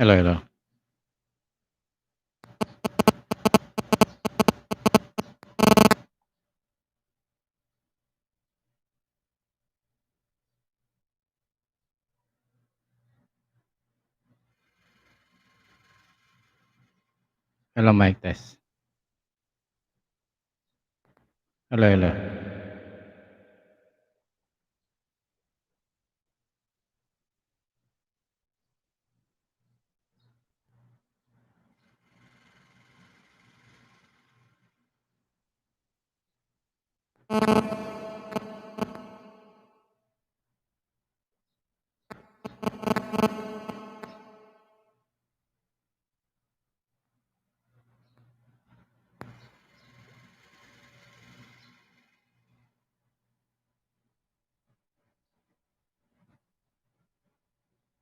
Hello, hello. Hello, mic test. Hello, hello.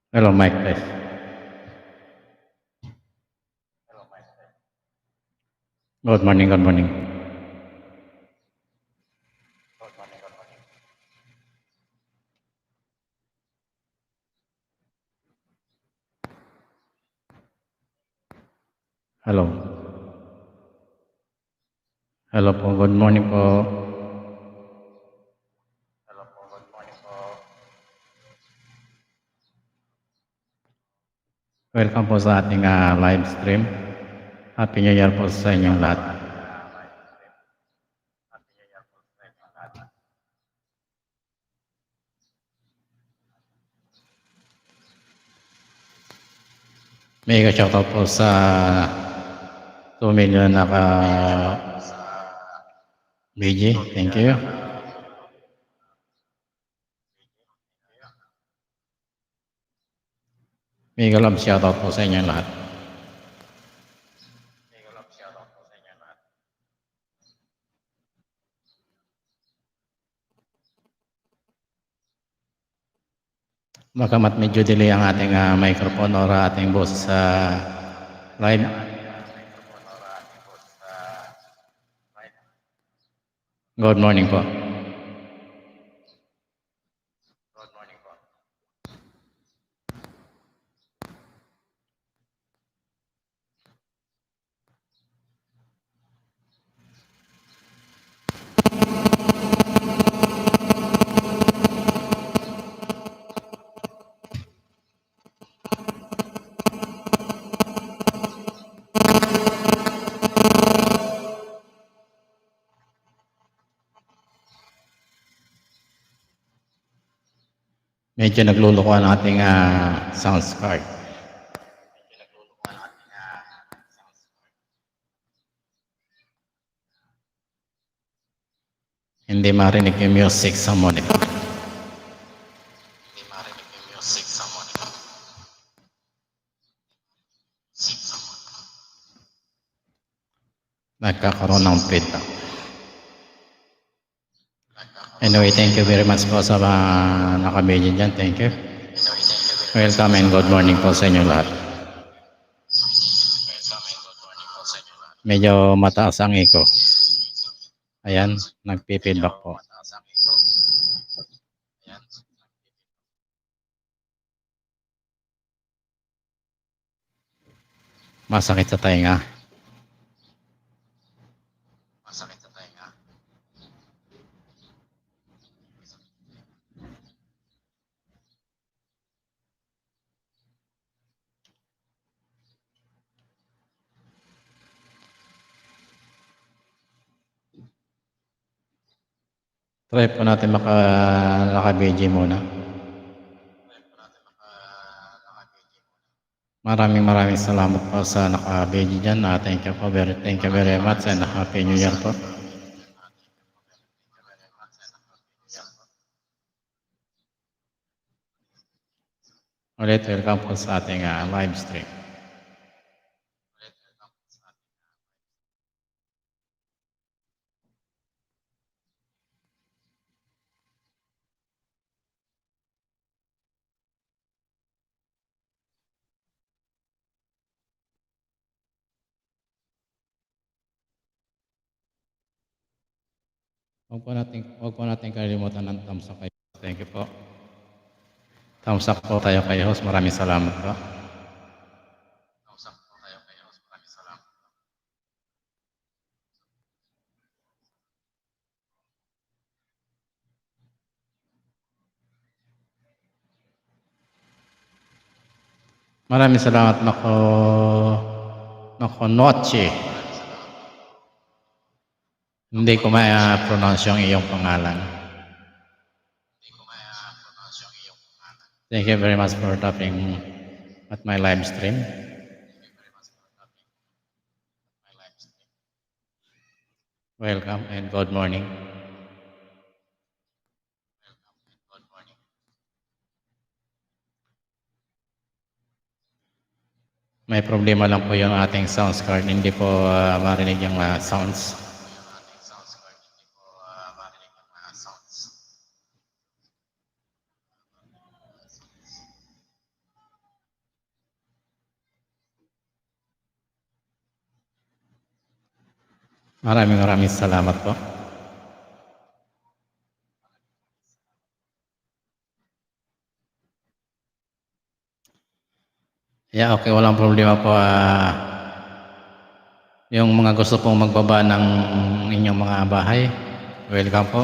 Hello, mic test. Good morning, good morning. Hello. Hello po, good morning po. Welcome po sa ating live stream. Happy New Year po sa inyong lahat. Mega shoutout po sa 2 million naka BG. Thank you. Mega love shoutout po sa inyong lahat. Bagamat medyo delay ang ating microphone or ating boss sa live. Good morning po. Medyo nagluluko ang ating sounds card. Hindi marinig yung music sa monitor. Nagkakaroon ng feedback. Anyway, thank you very much po sa nakabidyo dyan. Thank you. Welcome and good morning po sa inyo lahat. Medyo mataas ang echo. Ayan, nagpi-feedback po. Masakit sa tainga. Try po natin naka-BG muna. Maraming salamat po sa naka-BG dyan. Thank you very much and Happy New Year po. Ulit, welcome po sa ating live stream. Huwag po natin kalimutan ng thumbs up kayo. Thank you po. Thumbs up po tayo kay host. Maraming salamat po. Maraming salamat, Makonochi. Hindi ko ma-pronounce yung iyong pangalan. Thank you very much for tapping at my live stream. Welcome and good morning. May problema lang po yung ating sounds card. Hindi po marinig yung sounds. Maraming salamat po. Yeah, okay, walang problema po. Yung mga gusto pong magbaba ng inyong mga bahay, welcome po.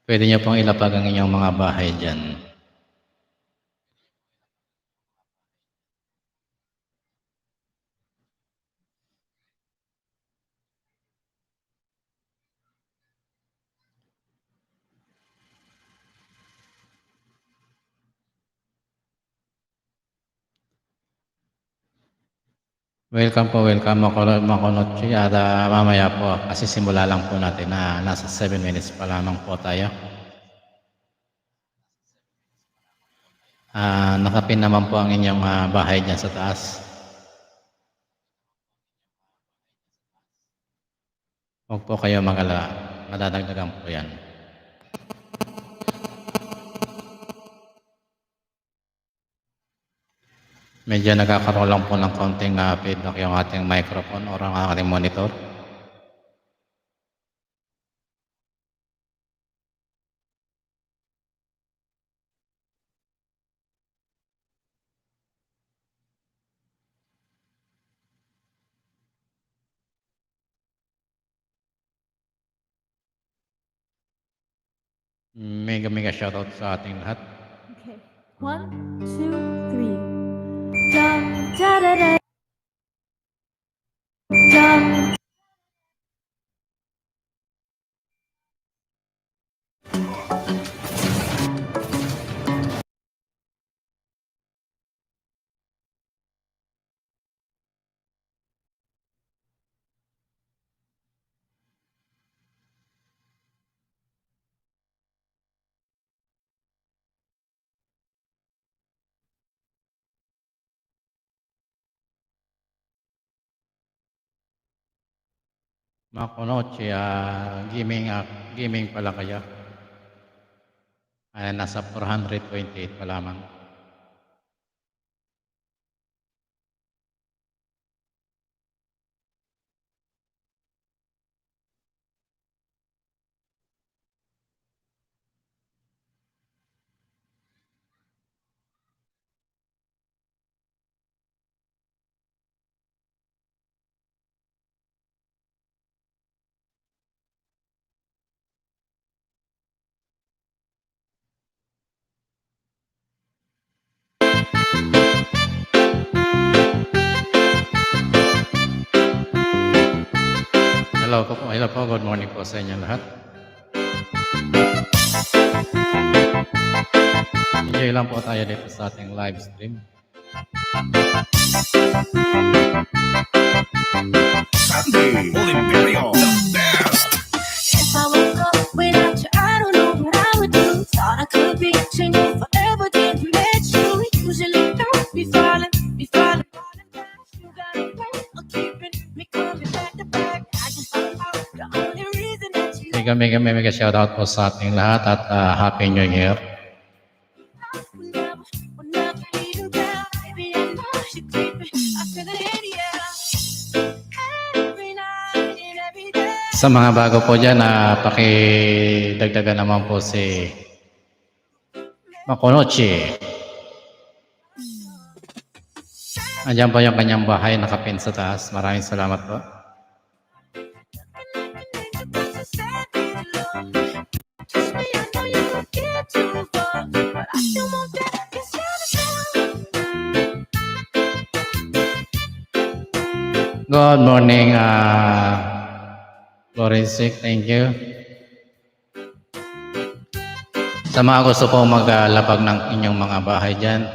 Pwede nyo pong ilapag ang inyong mga bahay dyan. Welcome po, welcome Makonochi. At mamaya po, kasi simula lang po natin na nasa 7 minutes pa lamang po tayo. Nakapin naman po ang inyong bahay dyan sa taas. Huwag po kayo mag-alala, madadagdagan po yan. Medyo nagkakaroon lang po ng konting feedback yung ating microphone o ang ating monitor. Mega shoutout sa ating lahat. Okay. 1, 2, 3. Dum da da da. Dum. Makonochi, gaming pala kayo. Nasa 428 pa lamang. Hello po, good morning po sa inyo lahat. Enjoy lang po tayo dito sa ating live stream. Sandy Oliverio, the best. If I woke up without you, I don't know what I would do. Thought I could be changing forever, didn't met you. Usually don't be falling down. You got a way of keeping me coming back to back. I just found out the only reason that you Mega shoutout po sa ating lahat at Happy New Year. would never even care. Baby, I know you creeping. I feel it in the air. Every night and every day. Sa mga bago po dyan, pakidagdagan naman po si Makonochi. Andiyan po yung kanyang bahay, nakapin sa taas. Maraming salamat po. Trust me, I know you don't get too far, but I still want that. Yes, you're the Good morning, Florensic. Thank you. Sa mga gusto po maglapag ng inyong mga bahay dyan,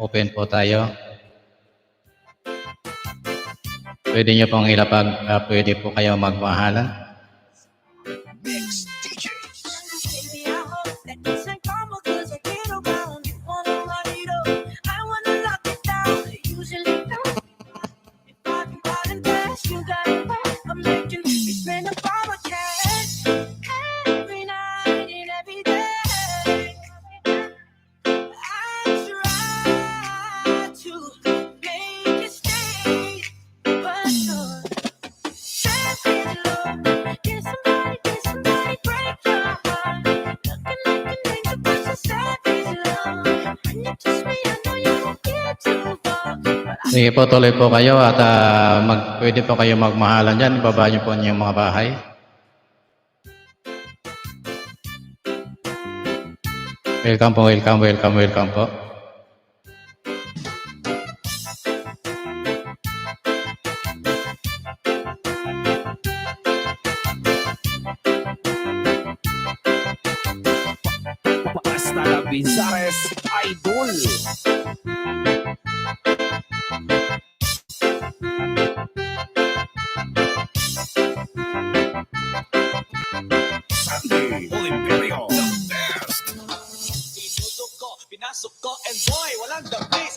open po tayo. Pwede nyo pong ilapag, pwede po kayo magmahalan. Mix DJs. Baby, I hope that this ain't karma 'cause I get around. You wanna run it up, I wanna lock it down. Usually don't. If I can call and pass, you got it right. I'm making me spend up all my cash every night and every day. I try to make it stay, but you're savage love. Get somebody break your heart. Looking like an angel, but you're savage love. When you touch me, I know you won't get too far. But I Sige po, tuloy po kayo at pwede po kayo magmahalan dyan. Ibaba nyo po inyong mga bahay. Welcome po, welcome po. Hasta la Bizares Idol. Sandy Oliverio, the best. Inutok ko, pinasok ko, and boy, walang the face.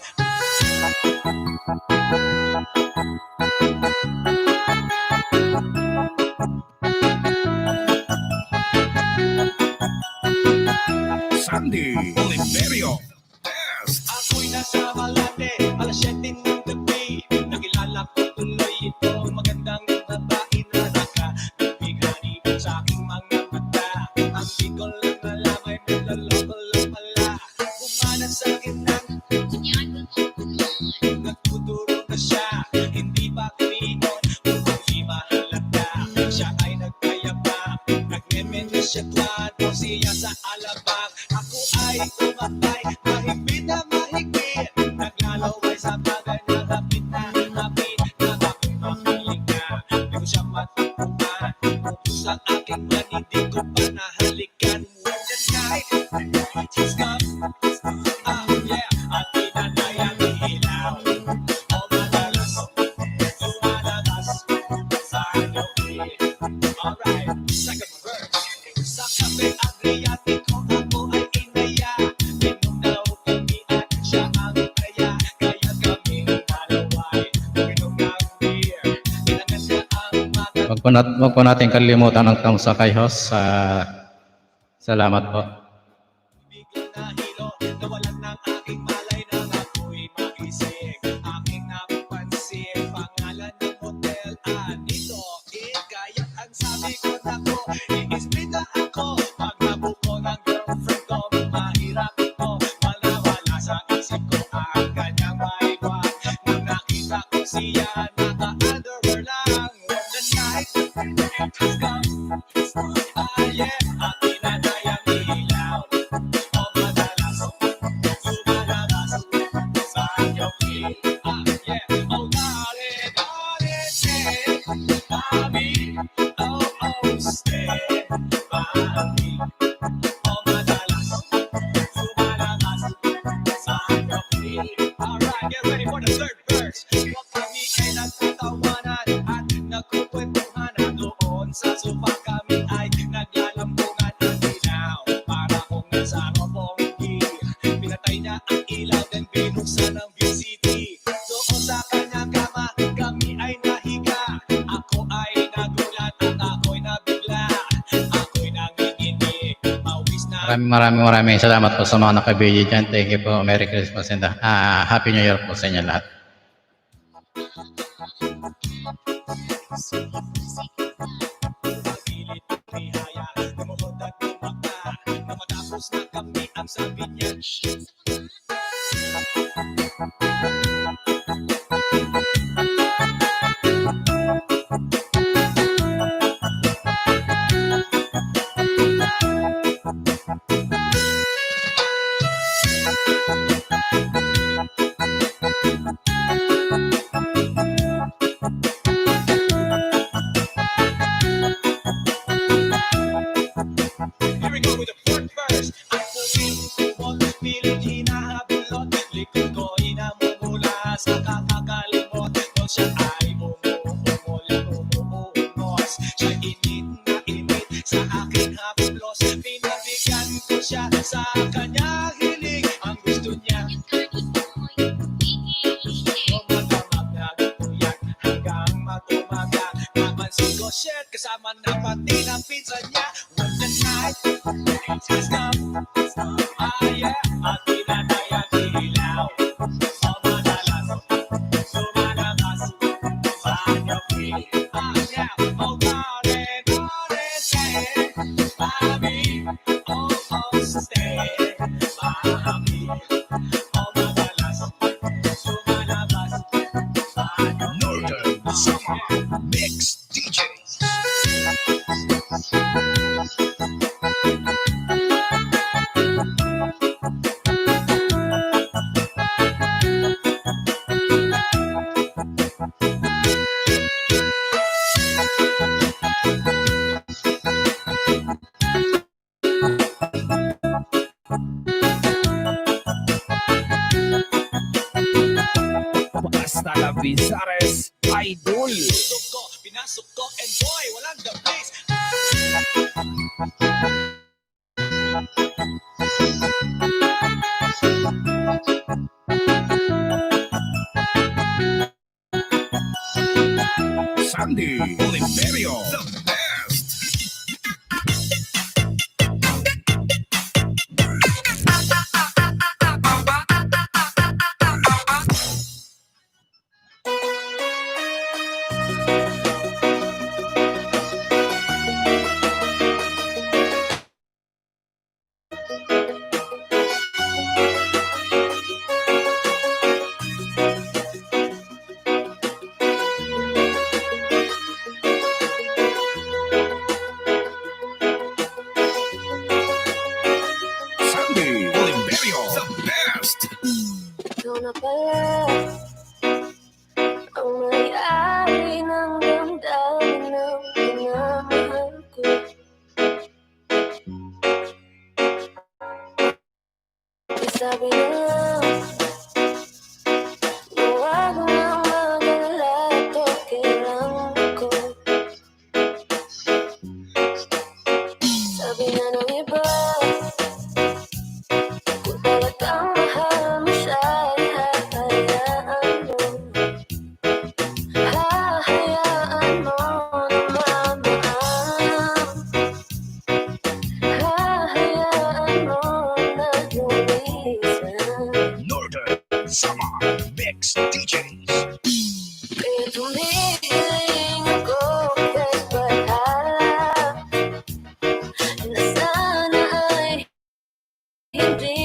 Sandy Oliverio, best. Ako'y nasa Malate, alas 7 ng gabi. Nakilala ko tuloy ito, magandang babae na nakabighani sa aking mga mata. Ang di ko lang alam ay naloloko lang pala. Kumanan sa akin ng nagtuturo na siya. Hindi ba kainon, hindi mahalata. Siya ay nagkayabang, nagmemenesyatado siya sa alabang. Ako ay umatay, mahigpit na mahigpit. Naglalaway sa bagay na hapit na hapit. Nakakong makiling na, di ko siya matapuan. Upos ang aking man, hindi ko pa nahalikan. When the night has come, yeah, at pinatay ang ilaw. O madalas, lumalabas sa gabi. Alright, second verse. Sa kape Adriatico, ako ay inaya. Minunaw kami at siya ang kaya. Kaya kami dalaway, uminom ng beer. Kailangan siya ang Wag po natin kalimutan ang tamsa kay host. Salamat po. biglang nahilo. Nawalan ng aking malay nang ako'y magising. Aking napansin, pangalan ng hotel, Anito. Kaya ang sabi ko nako, iispita ako. Pag nabuko ng girlfriend ko, mahirap ito. Malawala sa isip ko ang kanyang maiwan. Nang nakita ko siya, naka-underwear lang. When the night has come, yeah, at pinatay ang ilaw. O madalas, lumalabas sa gabi. Yeah, oh darling, darling, stay by me. Oh, oh, stay by me. O madalas, lumalabas sa gabi. Alright, get ready for the third verse. Huwag kami ay nagtatawanan at nagkukwentuhan na doon sa sofa kami ay naglalambungan ng ilaw. Para kung nasa robonggi, pinatay niya ang ilaw then binuksan ang VCD. Doon sa kanyang kama, kami ay nahiga. Ako ay nagulat at ako'y nabigla. Ako'y nanginginig, mawis na. Maraming salamat po sa mga nakabili dyan. Thank you po. Merry Christmas and Happy New Year po sa inyo lahat. Pilit at nihaya, lumuhod at lumaka. Na matapos na kami ang sabi niya, shit. sa aking haplos. Pinabigyan ko siya sa kanyang hiling. Ang gusto niya Tumagtuyak hanggang matumaga. Napansin ko shit kasama na pati ng pizza niya. When the night is come, yeah, at pinatay ang ilaw. O madalas, sumalabas, panapi. Yeah, oh darling, say, mami, stay, mami. O madalas, sumalabas, Northern Summer Mix DJs. Basta la Bizares Idol. Pinasok ko, pinasok ko, and boy, walang the place. Sandy Oliverio, the best. Sandy Oliverio, the best. Ikaw na pala ang may-ari ng damdamin ng minamahal ko. Sabi na lang na huwag nang mag-alala at okay lang ako. Sabi na ng iba, kung talagang mahal mo siya ay hahayaan mo. Hahayaan mo na mamahal. Hahayaan mo na lumisan. Northern Summer Mix DJs. Kaya tumihiling ako kahit bahala na sana ay hindi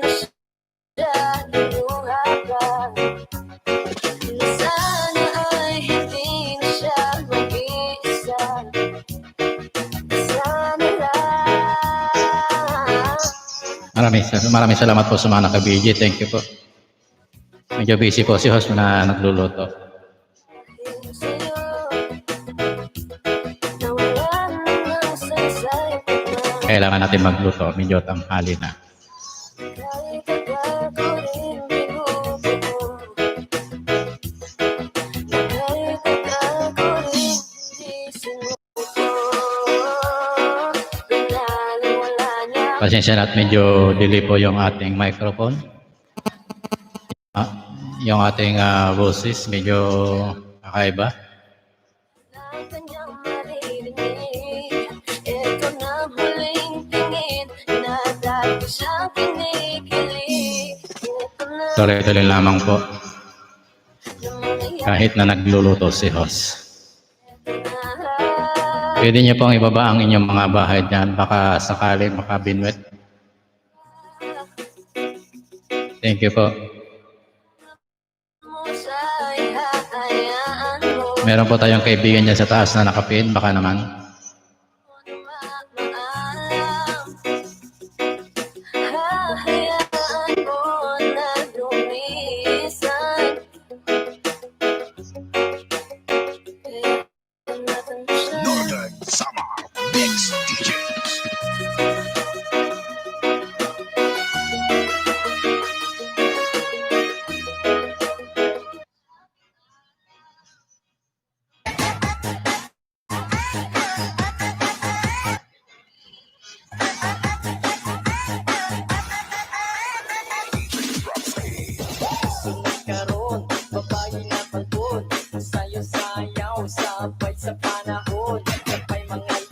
na siya luluha pa. Na sana ay hindi na siya mag-iisa. Sana lang. Maraming salamat po sa mga naka-BJ. Thank you po. Medyo busy po si host na nagluluto. Sa'yo na wala nang saysay na Kailangan natin magluto. Medyo tanghali na. kahit agad ko rin binubuo. Kahit agad ko rin di sinuko. Pinaliwala niya Pasensya na at medyo delay po yung ating microphone. Yung ating boses medyo kakaiba. ang kanyang maririnig. Ito na huling tingin na dahil siyang kinikilig. Ito na Tuloy-tuloy lamang po nangyayari kahit na nagluluto si host. na. Pwede niyo pong ibaba ang inyong mga bahay dyan. Baka sakali makabinwet. Thank you po. Musa'y hahayaan mo Meron po tayong kaibigan dyan sa taas na nakapin. Baka naman. na magmaalam. Hahayaan mo na lumisan. Kaya natin siya Northern Summer Mix DJs.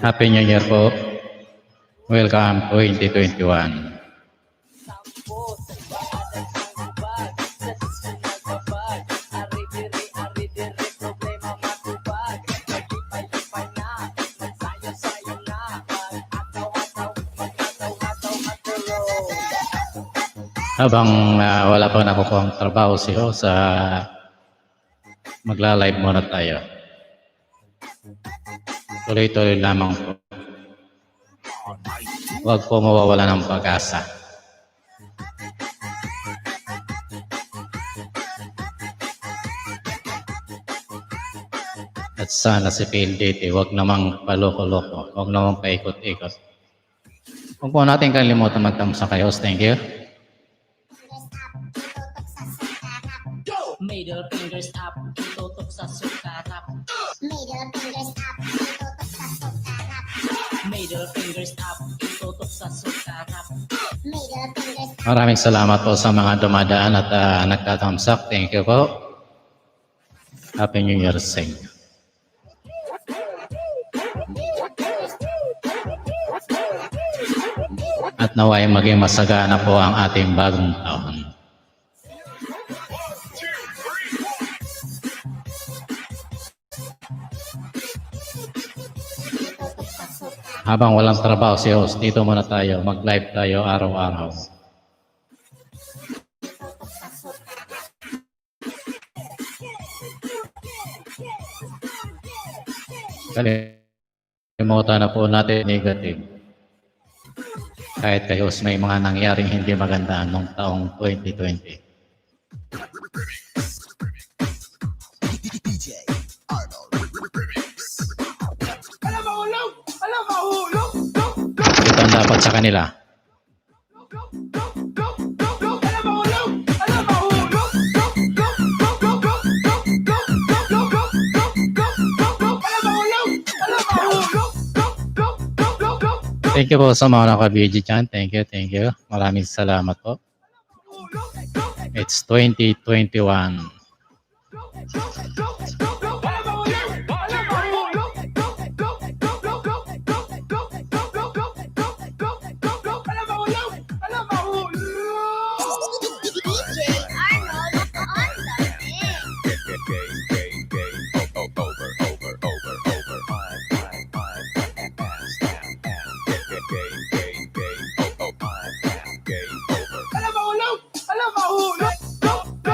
Happy New Year po. Welcome 2021. Habang wala pa nakukuha ang trabaho si Ho, magla-live muna tayo. Tuloy-tuloy lamang po. Huwag po mawawala ng pag-asa. At sana si PLDT, huwag namang paloko-loko, huwag namang paikot-ikot. Huwag po natin kalimutan magtamsa kay host. Thank you. Middle fingers up, tutok sa sukarap. Middle fingers up, tutok sa sukarap. Middle fingers up, tutok sa sukarap. Middle fingers up. Maraming salamat po sa mga dumadaan at nagtatamsak. Thank you po. Happy New Year sa inyo. At naway maging masagana po ang ating bagong taon. Habang walang trabaho si host, dito muna tayo, mag-live tayo araw-araw. Kalimutan na po natin negative. Kahit kay host may mga nangyaring hindi maganda noong taong 2020. DJ Arnold. Ito ang dapat sa kanila. Thank you po sa mga naka-video dyan. Thank you, thank you. Maraming salamat po. It's 2021. DJ Arnold on the mix.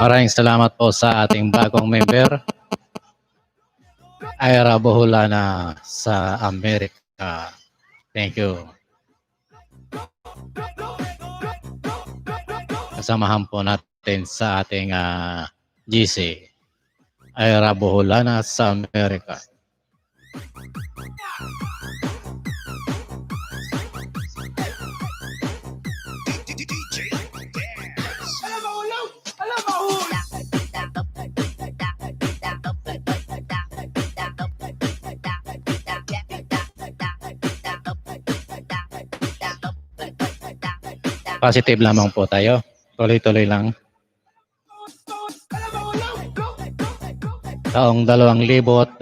Maraming salamat po sa ating bagong member, Ira Boholana sa Amerika. Thank you. Kasamahan po natin sa ating GC, Ira Boholana sa Amerika. DJ Dance. Positive lamang po tayo. Tuloy-tuloy lang. Taong 2021.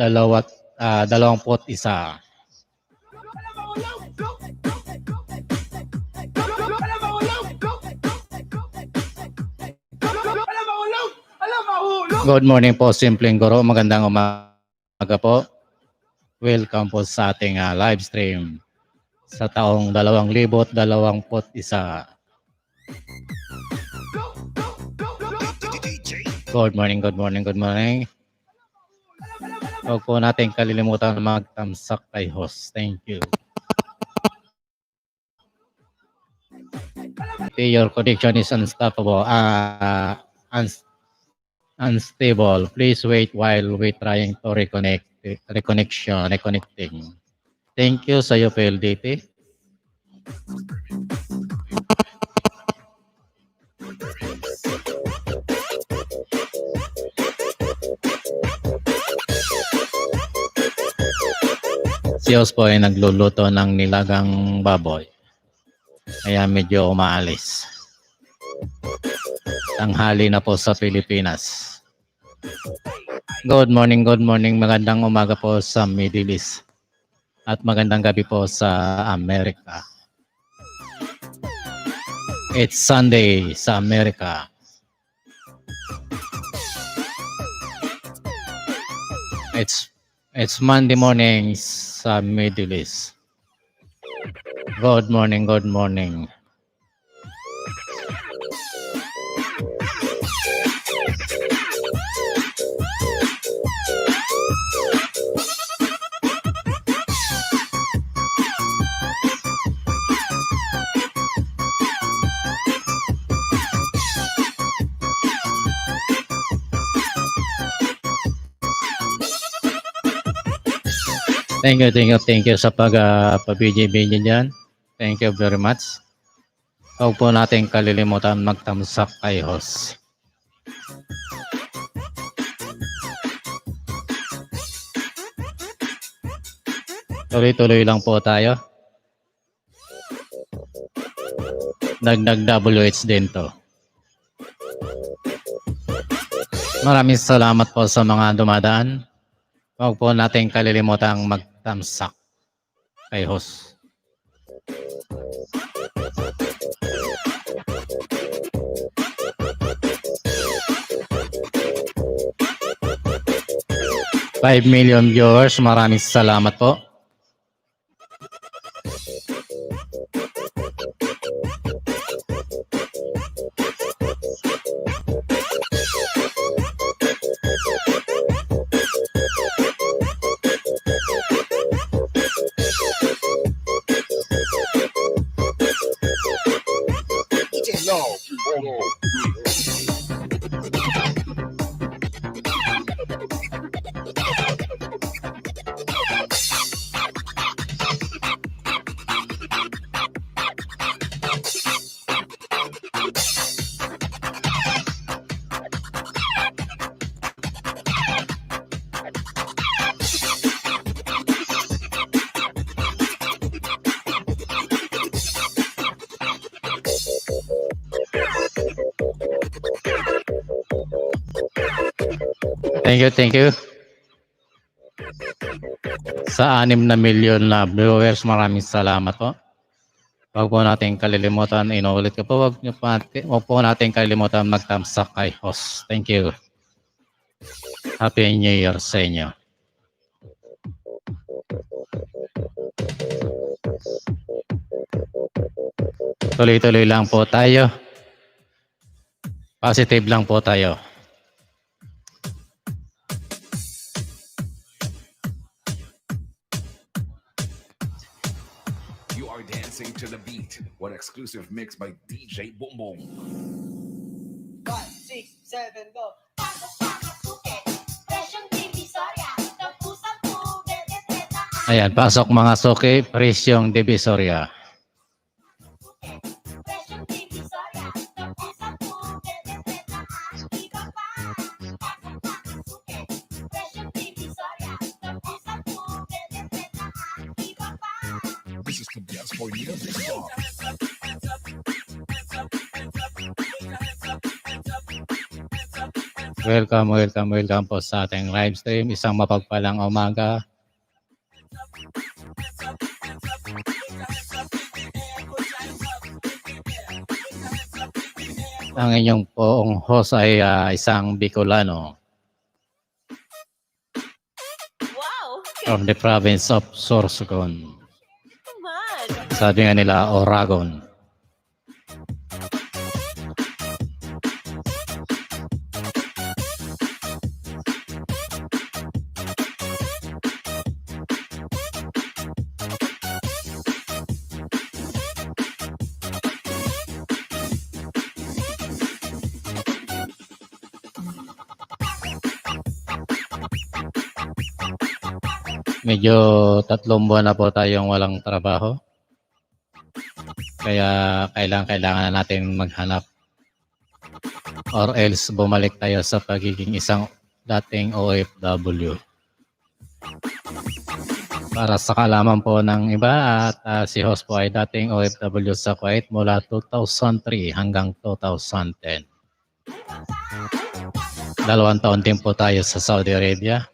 Good morning po, Simpleng Guro. Magandang umaga po. Welcome po sa ating live stream sa taong 2021. Good morning, good morning, good morning. Huwag po natin kalilimutan magtamsak kay host. Thank you. Your connection is unstoppable. Unstable. Please wait while we trying to reconnecting. Thank you sa iyo, PLDT. Si Os po ay nagluluto ng nilagang baboy. Kaya medyo umaalis. Tanghali na po sa Pilipinas. Good morning, good morning. Magandang umaga po sa Middle East. At magandang gabi po sa Amerika. It's Sunday sa Amerika. It's Monday morning sa Middle East. Good morning, good morning. Thank you sa pag-BJ-BJ dyan. Thank you very much. Huwag po natin kalilimutan magtamsak kay host. Tuloy-tuloy lang po tayo. Dagdag WH din to. Maraming salamat po sa mga dumadaan. Huwag po natin kalilimutan magtamsak kay host. Five million viewers, maraming salamat po. DJ Low. Thank you. Sa 6 na milyon na viewers, maraming salamat po. Huwag po natin kalilimutan, inuulit ko po, huwag po natin kalilimutan magtamsak kay host. Thank you. Happy New Year sa inyo. Tuloy-tuloy lang po tayo. Positive lang po tayo. You are dancing to the beat. One exclusive mix by DJ Boom Boom. 5, 6, 7, go! Ayan, pasok mga suki, presyong Divisoria. This is the best for you. Welcome po sa ating live stream. Isang mapagpalang umaga. Ang inyong poong host ay isang Bicolano Wow! from the province of Sorsogon. Come on! Sabi nga nila, Oragon. Medyo 3 buwan na po tayong walang trabaho. Kaya kailangan na natin maghanap or else bumalik tayo sa pagiging isang dating OFW. Para sa kaalaman po ng iba at si host po ay dating OFW sa Kuwait mula 2003 hanggang 2010. 2 taon din po tayo sa Saudi Arabia.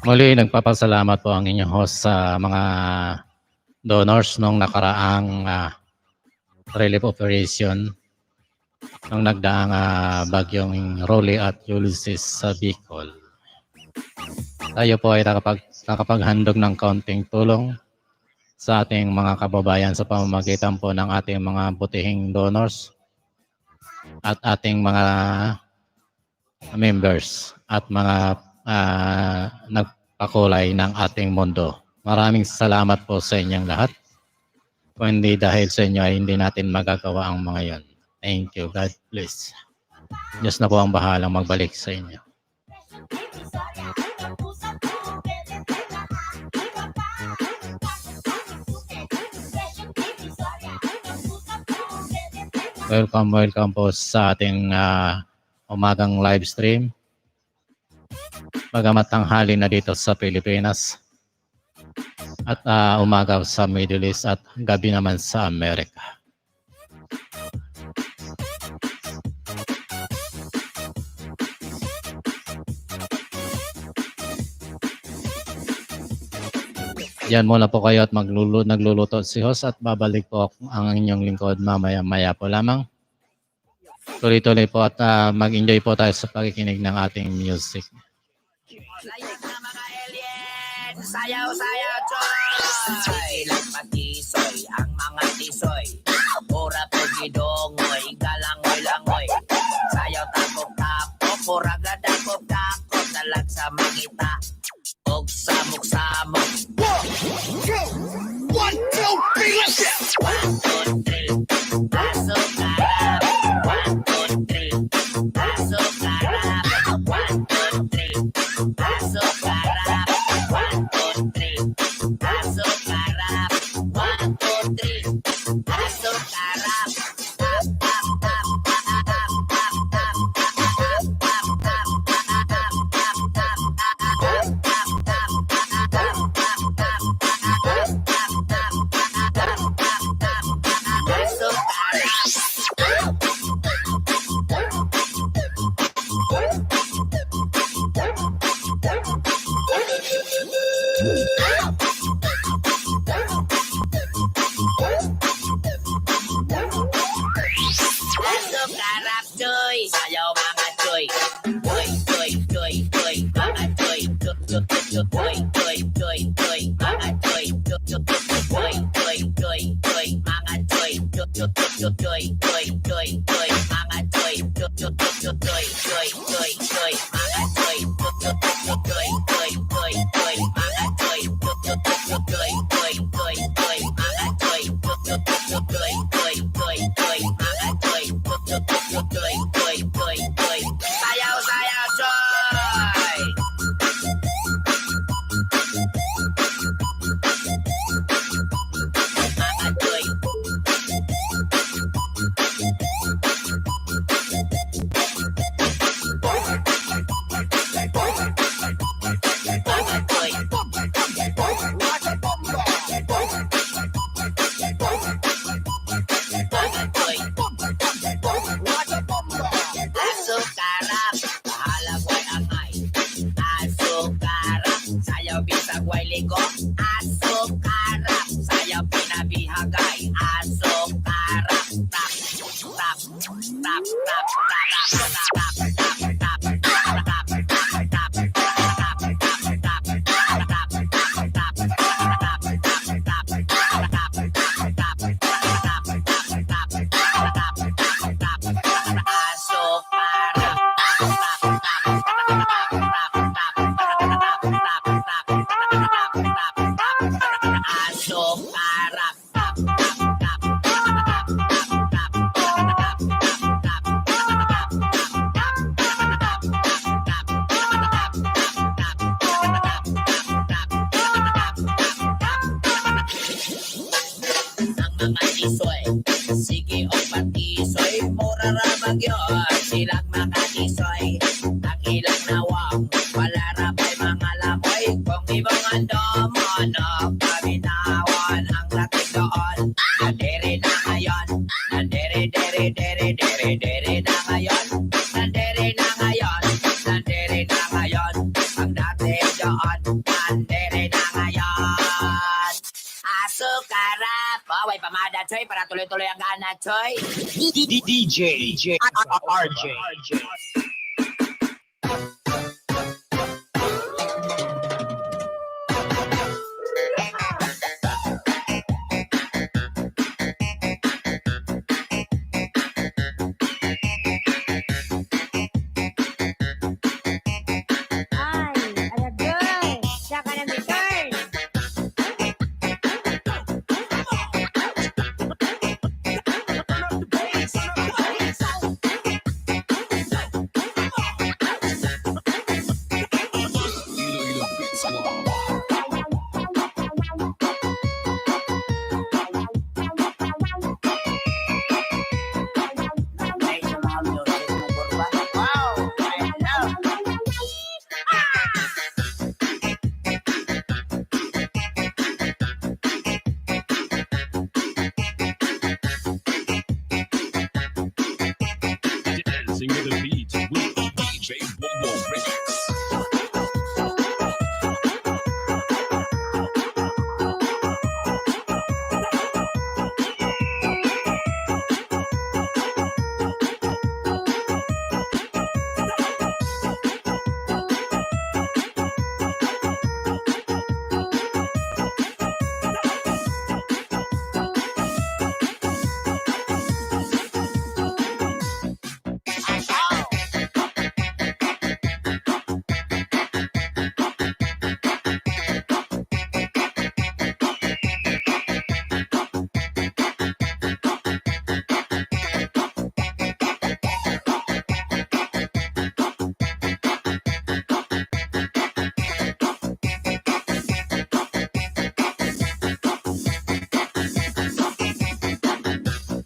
Muli, nagpapasalamat po ang inyong host sa mga donors nung nakaraang relief operation nung nagdaang bagyong Rolly at Ulysses sa Bicol. Tayo po ay nakapaghandog ng kaunting tulong sa ating mga kababayan sa pamamagitan po ng ating mga butihing donors at ating mga members at mga nagpakulay ng ating mundo. Maraming salamat po sa inyong lahat. Kung hindi dahil sa inyo ay hindi natin magagawa ang mga yon. Thank you. God bless. Diyos na po ang bahalang magbalik sa inyo. Welcome po sa ating umagang live stream. Bagamat tanghali na dito sa Pilipinas at umaga sa Middle East at gabi naman sa Amerika. Yan muna po kayo at nagluluto si host at babalik po ang inyong lingkod mamaya-maya po lamang. Tuloy-tuloy po at mag-enjoy po tayo sa pakikinig ng ating music. Layag na mga alien, sayaw-sayaw, choy! Lagpatisoy, ang mga tisoy. Pura po gidongoy, galangoy-langoy. Sayaw tapok-tapok, pura gadapok-dakok. Talag sa mangita, og samok-samok. 1, 2, 3, let's go! 1, 2, 3, pasok karap. 1, 2, 3, pasok karap. 1, 2, 3, pasok karap. 1, 2, 3, pasok karap. 1, 2, 3, pasok karap. Tap, tap, tap, tap, tap, tap, tap, tap, tap, pasok karap. Pasok karap, choy. Sayaw mga choy. Choy, choy, choy, choy. Mga choy. Choy, choy, choy, choy, choy, choy, choy. Mga choy. Choy, choy, choy, choy, choy, choy. Mga choy. Choy, choy, choy, choy, choy, choy, choy. Mga choy. Choy, choy, choy, choy, choy, choy, choy. Mga choy. Choy, choy, choy, choy, choy, choy, choy. Mga choy. Choy, choy, choy, choy, choy, choy, choy. Mga choy. Choy, choy, choy, choy, choy, choy, choy. Mga choy. Choy, choy, choy, choy, choy, choy, choy. Sayaw, sayaw, choy! Mga choy. Mga choy. Mga choy. Pasok karap, bahala ko'y angay. Pasok karap, sayaw bisag way ligo. Asok karap, sayaw pinabihagay. Asok karap, tap, tap, tap, tap, tap, tap, tap, tap, tap, mga tisoy. Sige o patisoy, mura ra bagyon. Silang mga tisoy, ang ilang nawang. Wala ra ba'y mga lamoy. Kung ibang andomon, kaminawan ang laking doon. Nandere na ngayon, nandere, dere, dere, dere, dere na ngayon. Nandere na ngayon, nandere na ngayon. Ang dati doon, Choy, para tuloy-tuloy ang gana, Choy. DJ RJ. Ay, alagoy. Siya ka ng return. Ay, sa mga music mo, kurba. Wow! I love. Dancing to the beat with DJ Boom Boom Remix.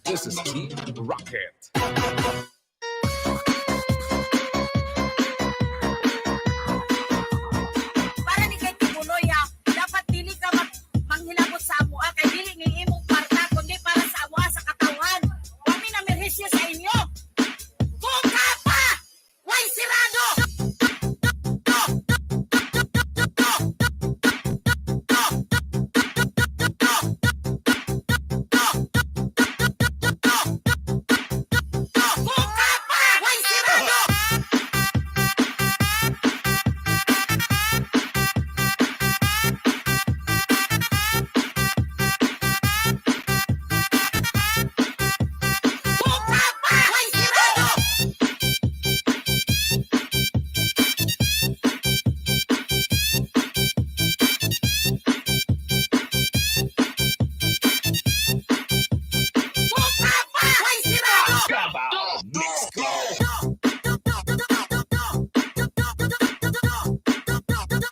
This is Team Rocket. Para ni kay Tibuloy ha, dapat dili ka manghilabot sa amua kay dili ni imong parta kundi para sa amua sa katawan. Kami na merhisyo sa inyo. Kung ka pa, way sirado. Kung ka pa, way sirado. Kung ka pa, way sirado. Kung ka pa, way sirado. Let's go. Kung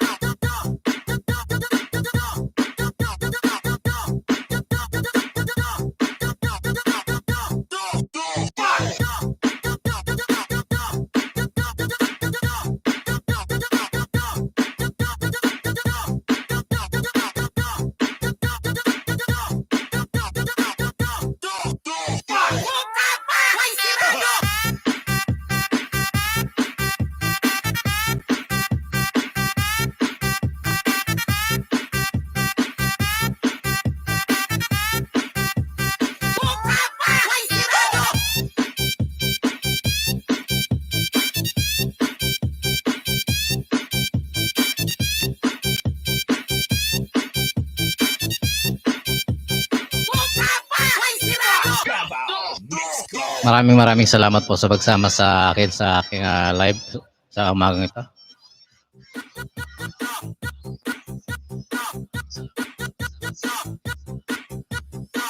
ka pa, way sirado. Kung ka pa, way sirado. Kung ka pa, way sirado. Let's go. Maraming salamat po sa pagsama sa akin sa aking live sa umagang ito.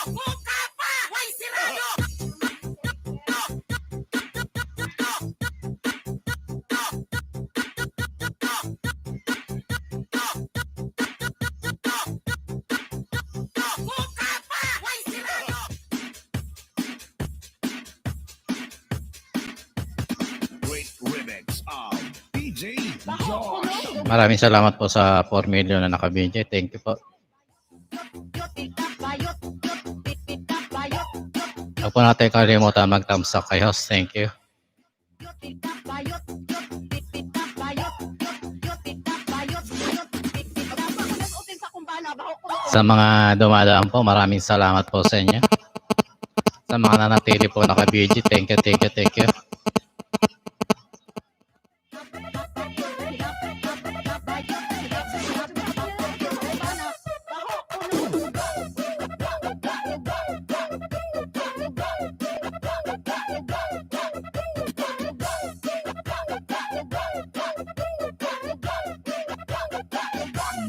Kung ka pa, way sirado. Kung ka pa, way sirado. Great remix of DJ Josh. Maraming salamat po sa 4 million na nakabidyo. Thank you po. Huwag po natin kalimutan mag-thumbs up kay host. Thank you. Sa mga dumadaan po, maraming salamat po sa inyo. Sa mga nanatili po naka-BG, thank you.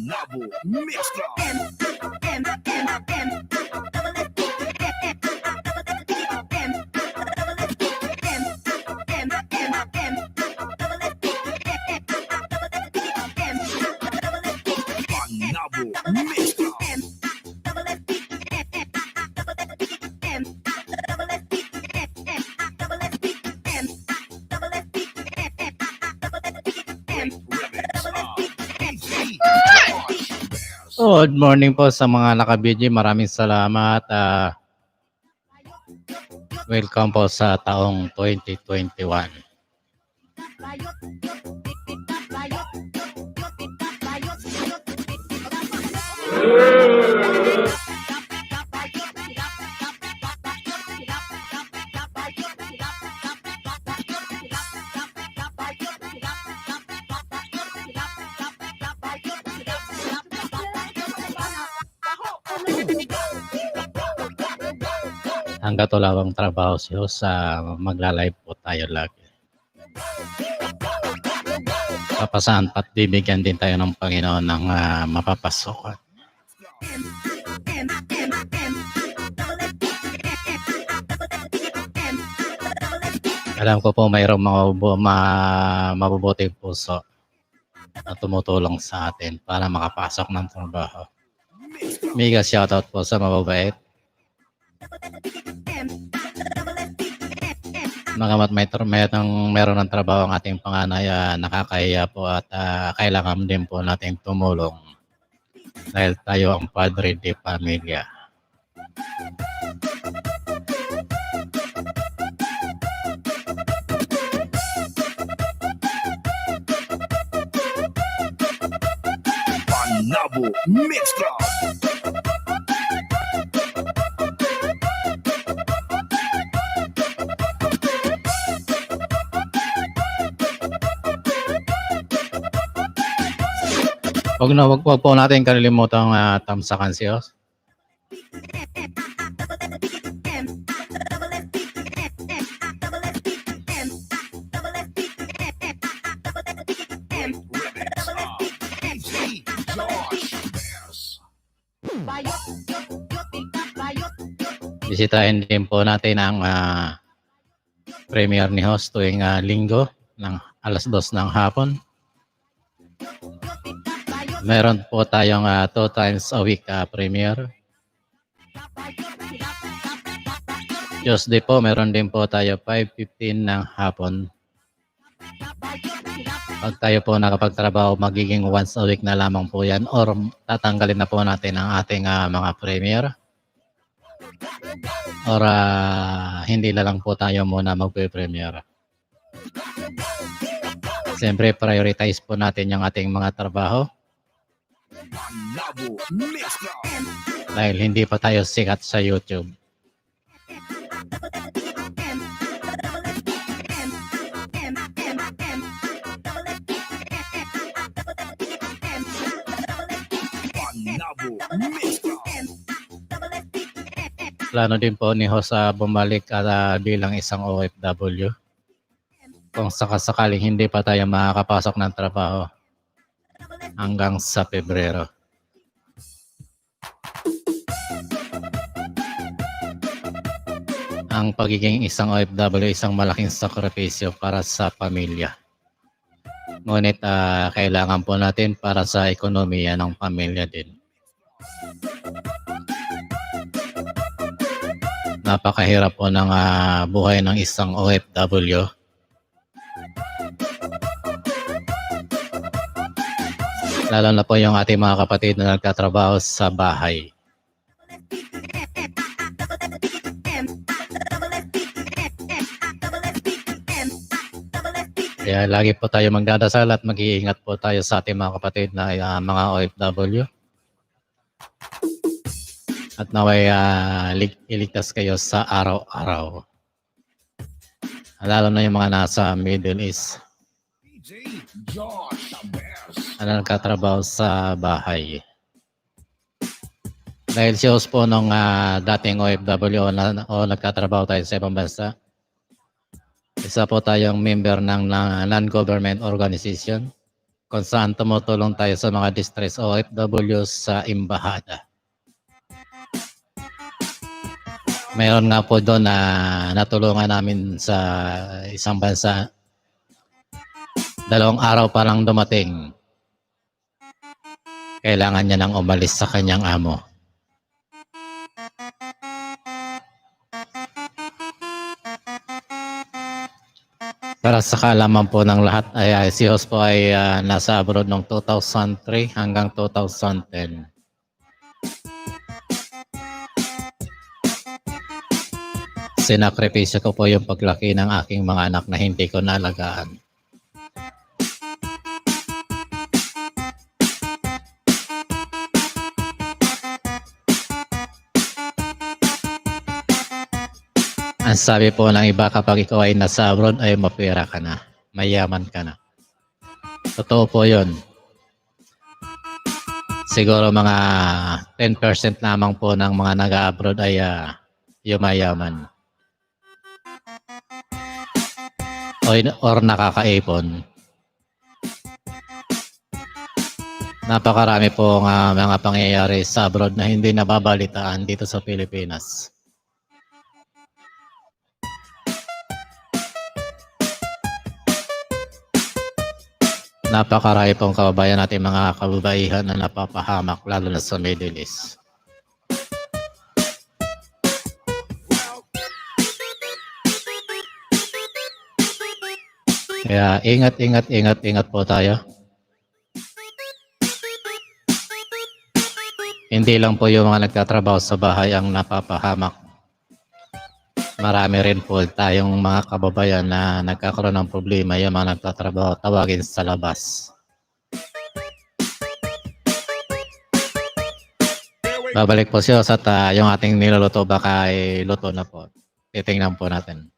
Nabo Mix Club. Nabo Mix Club. Good morning po sa mga naka-BG. Maraming salamat. Welcome po sa taong 2021. Hanggat wala bang trabaho siyo sa magla-live po tayo lagi. Papasahan at bibigyan din tayo ng Panginoon ng mapapasok. Alam ko po mayroong mabubuting puso na tumutulong sa atin para makapasok ng trabaho. Mega shoutout po sa mababait. Magamat meron ng trabaho ang ating panganay, nakakahiya po at kailangan din po natin tumulong dahil tayo ang padre de pamilya. Nabo Mix Club. Wag po natin kalilimutang tamsakan siyo. Bisitahin din po natin ang premiere ni host tuwing linggo ng alas 2 ng hapon. Meron po tayong 2 times a week premiere. Tuesday po, meron din po tayo 5:15 ng hapon. Pag tayo po nakapagtrabaho, magiging once a week na lamang po yan or tatanggalin na po natin ang ating mga premiere. Or hindi na lang po tayo muna magpe-premiere. Siyempre, prioritize po natin yung ating mga trabaho. Nabo Mix Club. Dahil hindi pa tayo sikat sa YouTube. Nabo Mix Club. Plano din po ni host bumalik bilang isang OFW. Kung sakasakaling hindi pa tayo makakapasok ng trabaho hanggang sa Pebrero. Ang pagiging isang OFW, isang malaking sakripisyo para sa pamilya. Ngunit kailangan po natin para sa ekonomiya ng pamilya din. Napakahirap po ng buhay ng isang OFW. Lalo na po yung ating mga kapatid na nagtatrabaho sa bahay. Kaya lagi po tayo magdadasal at mag-iingat po tayo sa ating mga kapatid na mga OFW. At naway iligtas kayo sa araw-araw. Lalo na yung mga nasa Middle East DJ Josh, the best. na nagkatrabaho sa bahay. Dahil si host po nung dating OFW o nagkatrabaho tayo sa ibang bansa, isa po tayong member ng non-government organization kung saan tumutulong tayo sa mga distress OFW sa Embahada. Mayroon nga po doon na natulungan namin sa isang bansa. 2 araw pa lang dumating. Kailangan niya nang umalis sa kanyang amo. Para sa kaalaman po ng lahat, ay si host po ay nasa abroad noong 2003 hanggang 2010. Sinakripisyo ko po yung paglaki ng aking mga anak na hindi ko nalagaan. Ang sabi po ng iba, kapag ikaw ay nasa abroad ay mapera ka na, mayaman ka na. Totoo po yun. Siguro mga 10% lamang po ng mga nag-abroad ay yumayaman. Or nakakaipon. Napakarami po mga pangyayari sa abroad na hindi nababalitaan dito sa Pilipinas. Napakarami pong kababayan natin, mga kababaihan na napapahamak lalo na sa Middle East. Kaya ingat po tayo. Hindi lang po yung mga nagtatrabaho sa bahay ang napapahamak. Marami rin po tayong mga kababayan na nagkakaroon ng problema, yung mga nagtatrabaho, tawagin sa labas. Babalik po siya sa yung ating niluluto, baka ay luto na po. Titingnan po natin.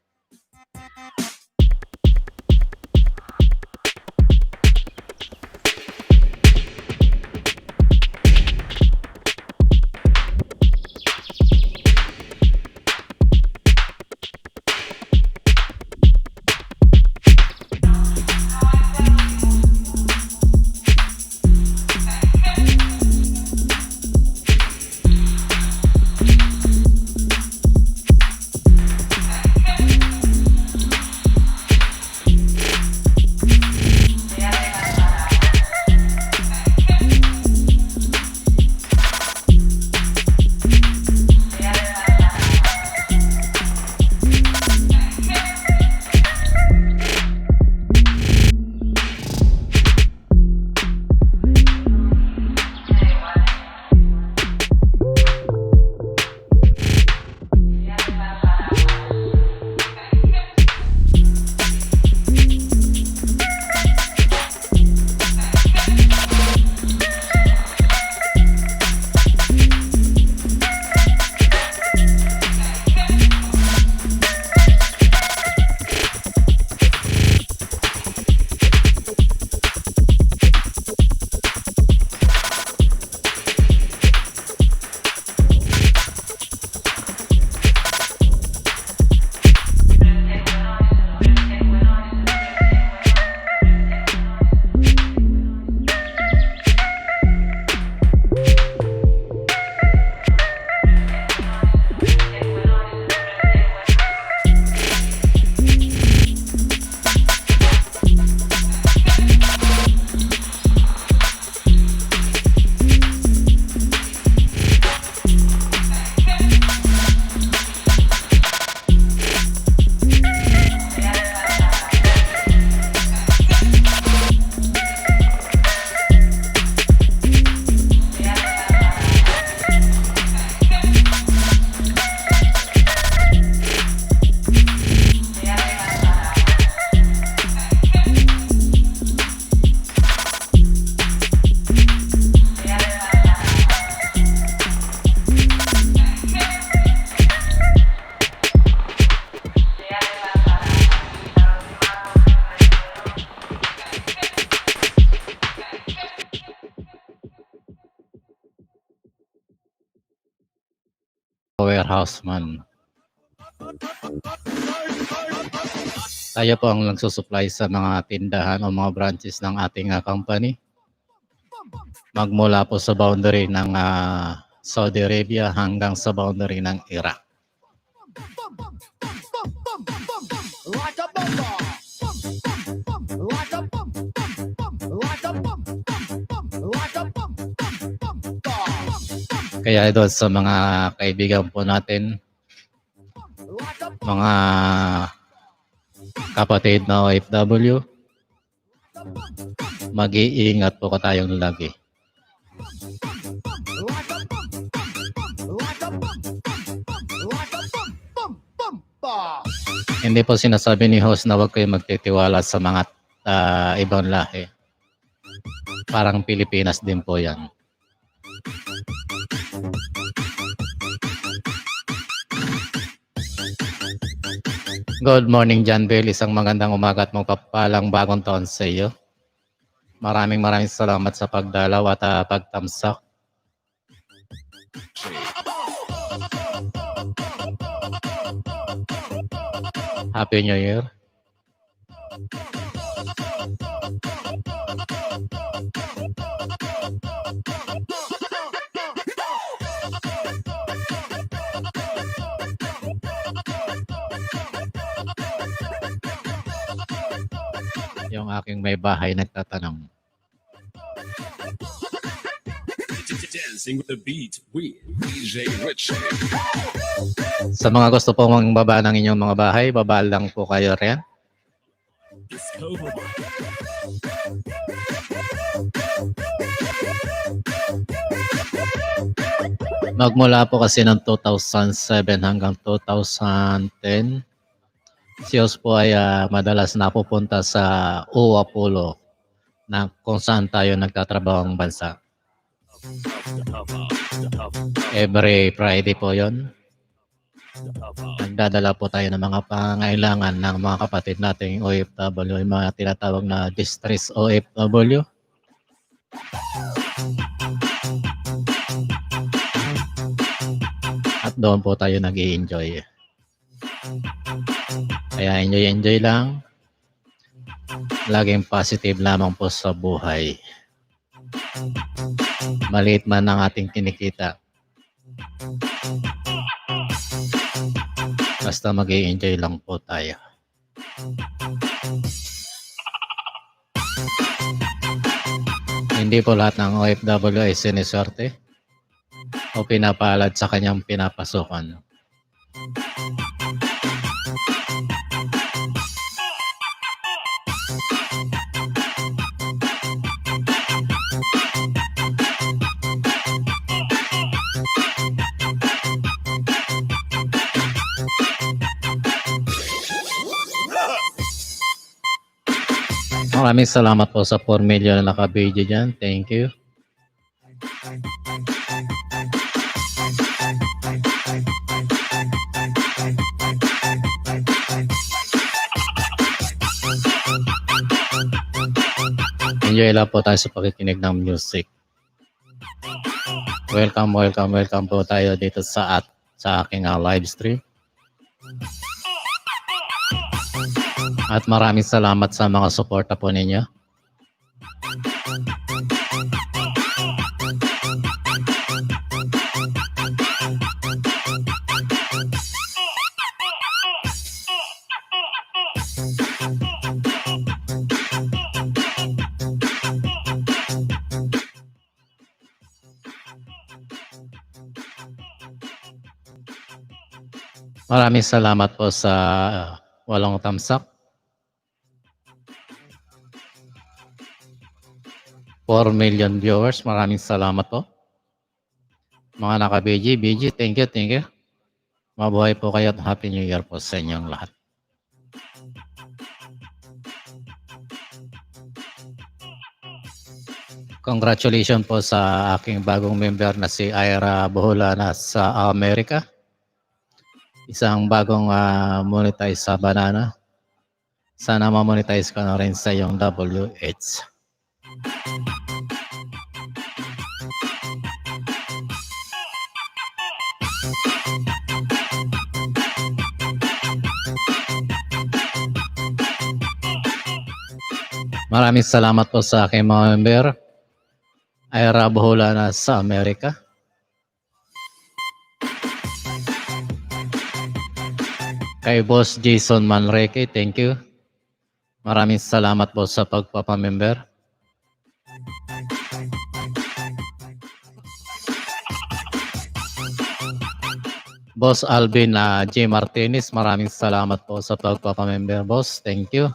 Houseman. Tayo po ang nagsusupply sa mga tindahan o mga branches ng ating company. Magmula po sa boundary ng Saudi Arabia hanggang sa boundary ng Iraq. Kaya doon sa mga kaibigan po natin, mga kapatid na OFW, mag-iingat po tayong lagi. Hindi po sinasabi ni host na huwag kayo magtitiwala sa mga ibang lahi. Parang Pilipinas din po yan. Good morning, John Bell. Isang magandang umaga at magpapalang bagong taon sa iyo. Maraming salamat sa pagdalaw at pagtamsak. Happy New Year. Yung aking may bahay nagtatanong. Dancing with the beat with DJ Richie. Sa mga gusto po mong baba ng inyong mga bahay, baba lang po kayo riyan. Magmula po kasi ng 2007 hanggang 2010, si Os po ay madalas napupunta sa UWA Polo na kung saan tayo nagtatrabahong bansa. Every Friday po yon. Nagdadala po tayo ng mga pangailangan ng mga kapatid nating OFW, yung mga tinatawag na distress OFW. At doon po tayo nag-i-enjoy. Kaya enjoy lang. Laging positive lamang po sa buhay. Maliit man ang ating kinikita. Basta mag-i-enjoy lang po tayo. Hindi po lahat ng OFW ay siniswerte o pinapalad sa kanyang pinapasukan. Maraming salamat po sa 4 million na naka-video dyan. Thank you. Enjoy lang po tayo sa pakikinig ng music. Welcome po tayo dito sa aking live stream. At maraming salamat sa mga suporta po ninyo. Maraming salamat po sa walong tamsak. 4 million viewers. Maraming salamat po. Mga naka-BG, thank you. Mabuhay po kayo at Happy New Year po sa inyong lahat. Congratulations po sa aking bagong member na si Ira Boholana sa Amerika. Isang bagong monetize sa Banana. Sana ma-monetize ka na rin sa iyong WH. Maraming salamat po sa aking mga member. Ira Bohola na sa Amerika. Kay Boss Jason Manrique, thank you. Maraming salamat po sa pagpapamember. Boss Alvin J. Martinez, maraming salamat po sa pagpapamember, boss. Thank you.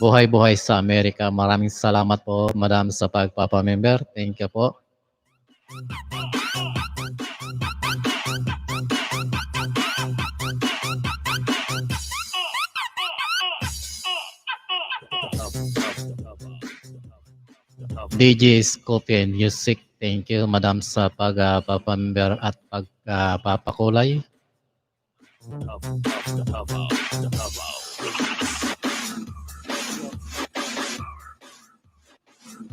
Buhay-buhay sa Amerika, maraming salamat po, madam, sa pagpapamember. Thank you po. DJ Scopian Music, thank you madam sa pagpapamember at pagpapakulay.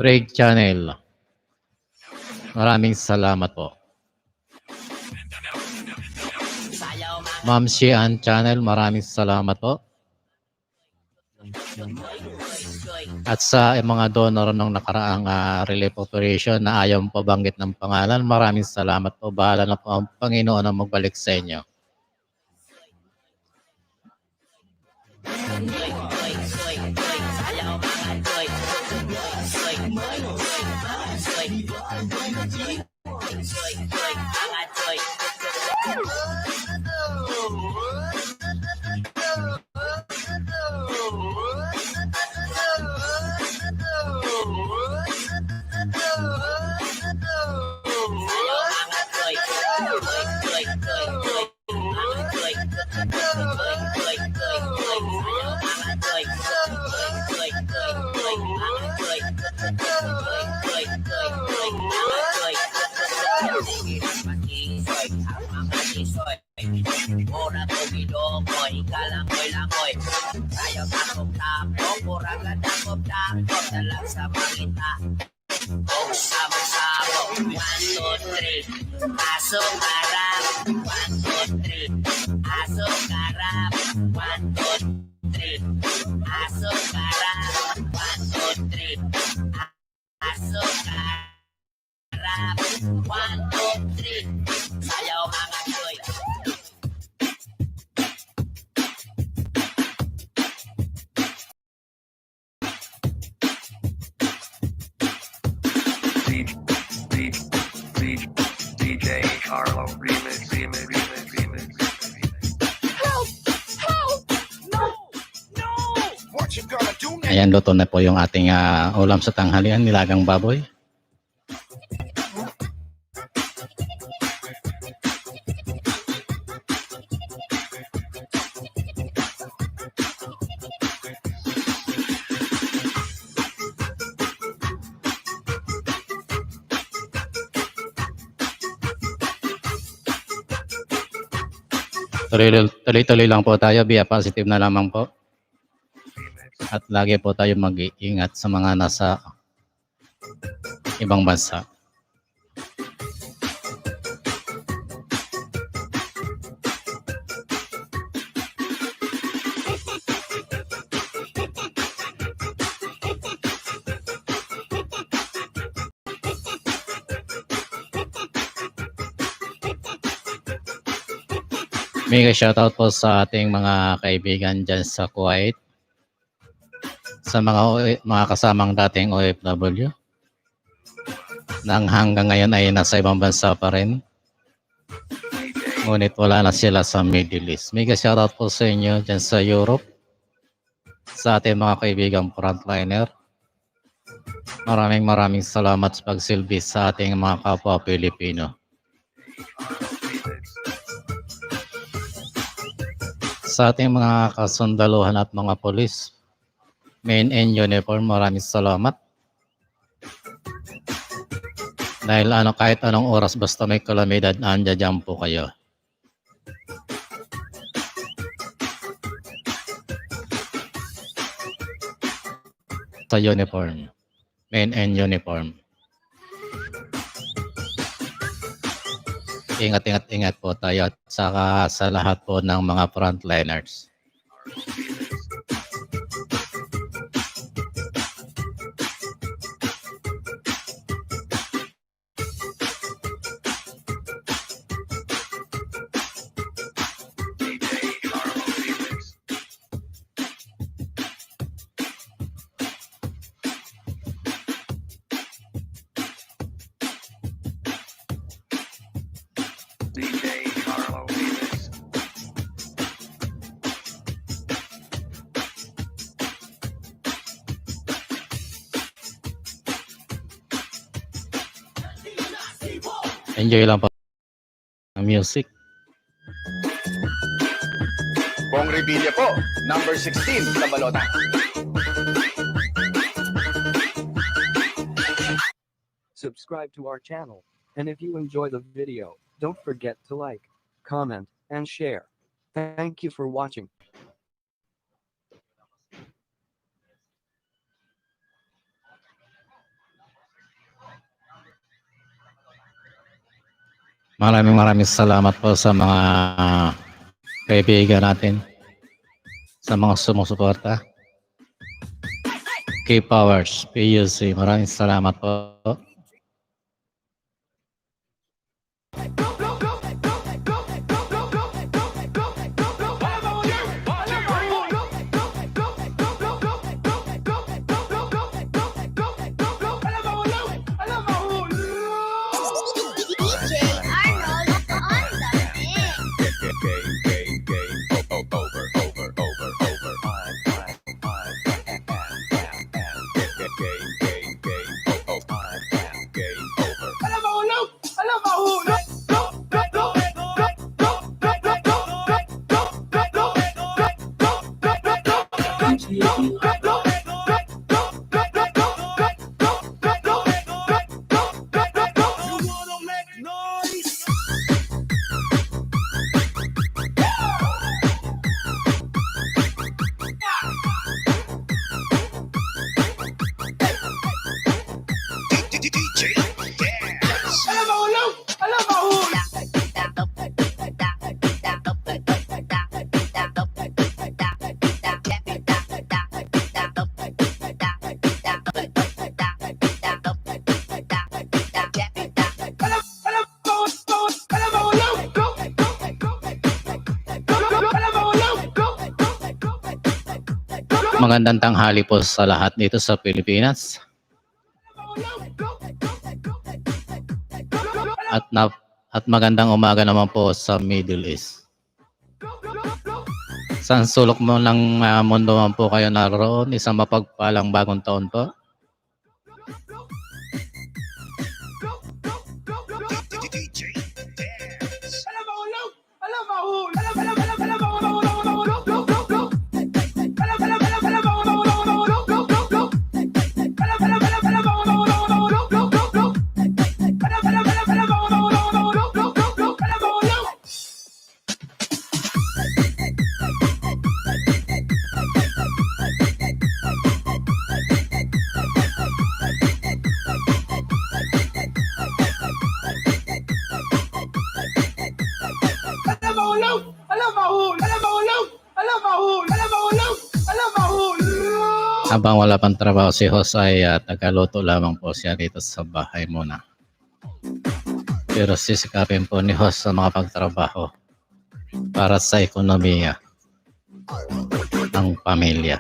Craig Channel, maraming salamat po. Sayaw mga Ma'am Shian Channel, maraming salamat po. At sa mga donor ng nakaraang relief operation na ayaw pabanggit ng pangalan, maraming salamat po. Bahala na po ang Panginoon ang magbalik sa inyo. sayaw mga toy. Mga toy. Sayaw mga toy. Toy. Mga toy. Toy. Sayaw mga toy. Toy. Mga toy. Toy. Mga toy. Sige na mag-iisoy, ang mga isoy. Mura ko bidokoy, kalangoy-langoy. Sayaw takop-takop, murang ladakop-takop. Dalang sa pangita. Kung sabog-sabog, 1, 2, 3. Asong harap, 1, 2, 3. Asong harap, 1, 2, 3. Asong harap, 1, 2, 3. Asong harap, 1, 2, 3. Sayaw mga toy. DJ Carlo remix. What you gonna do now? Ayan, luto na po yung ating ulam sa tanghalian, nilagang baboy. Tuloy-tuloy lang po tayo, be positive na lamang po. At lagi po tayo mag-iingat sa mga nasa ibang bansa. Mega shoutout po sa ating mga kaibigan dyan sa Kuwait. Sa mga kasamang dating OFW. Na hanggang ngayon ay nasa ibang bansa pa rin. Ngunit wala na sila sa Middle East. Mega shoutout po sa inyo dyan sa Europe. Sa ating mga kaibigang frontliner. Maraming salamat sa pagsilbi sa ating mga kapwa Pilipino. Sa ating mga kasundaluhan at mga polis, men in uniform, maraming salamat. Dahil kahit anong oras basta may kalamidad, andyan po kayo. Sa uniform, men in uniform. ingat po tayo at saka sa lahat po ng mga frontliners. DJ Carlo Remix. DJ Carlo Remix. Enjoy lang po ang music. Bong Revilla po, number 16 sa balota. Subscribe to our channel, and if you enjoy the video, don't forget to like, comment, and share. Thank you for watching. Maraming salamat po sa mga kaibigan natin, sa mga sumusuporta. K-Powers, PUC, maraming salamat po. Magandang tanghali po sa lahat dito sa Pilipinas. At magandang umaga naman po sa Middle East. Sa sulok mo ng mundo man po kayo naroon, isang mapagpalang bagong taon po. Habang wala pang trabaho si Hoss ay tagaluto lamang po siya dito sa bahay muna. Pero sisikapin po ni Hoss sa mga pagtrabaho para sa ekonomiya ng pamilya.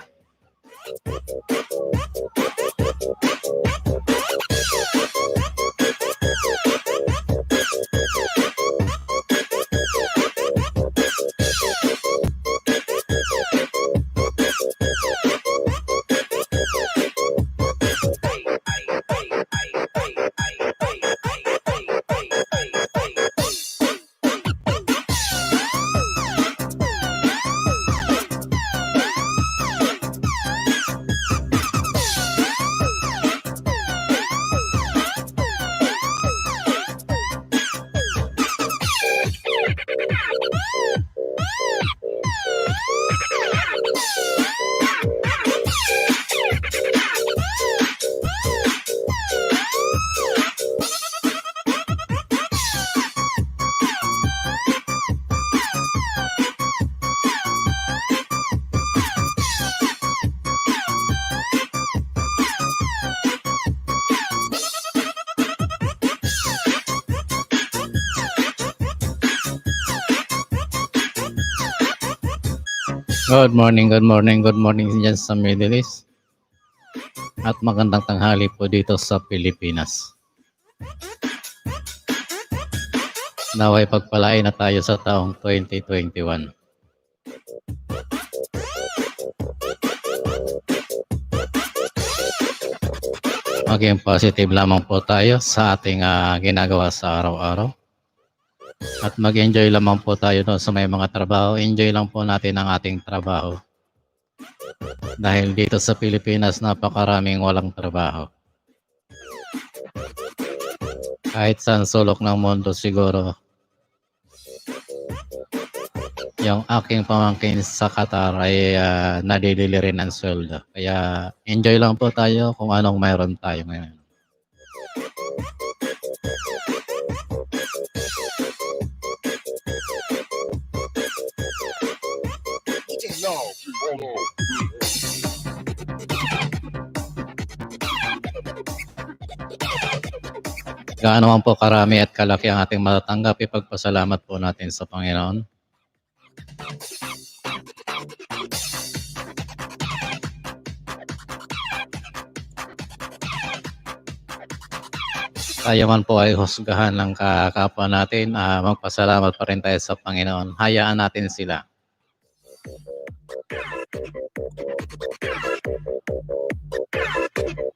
Good morning, good morning, good morning dyan sa Middle East. At magandang tanghali po dito sa Pilipinas. Naway pagpalain na tayo sa taong 2021. Maging positive lamang po tayo sa ating ginagawa sa araw-araw. At mag-enjoy lamang po tayo doon sa may mga trabaho. Enjoy lang po natin ang ating trabaho. Dahil dito sa Pilipinas, napakaraming walang trabaho. Kahit saan sulok ng mundo siguro. Yung aking pamangkin sa Qatar ay nadidili rin ang sweldo. Kaya enjoy lang po tayo kung anong mayroon tayo ngayon. Gaano man po karami at kalaki ang ating matatanggap, ipagpasalamat po natin sa Panginoon. Tayo man po ay husgahan ng kapwa natin, magpasalamat pa rin tayo sa Panginoon. Hayaan natin sila.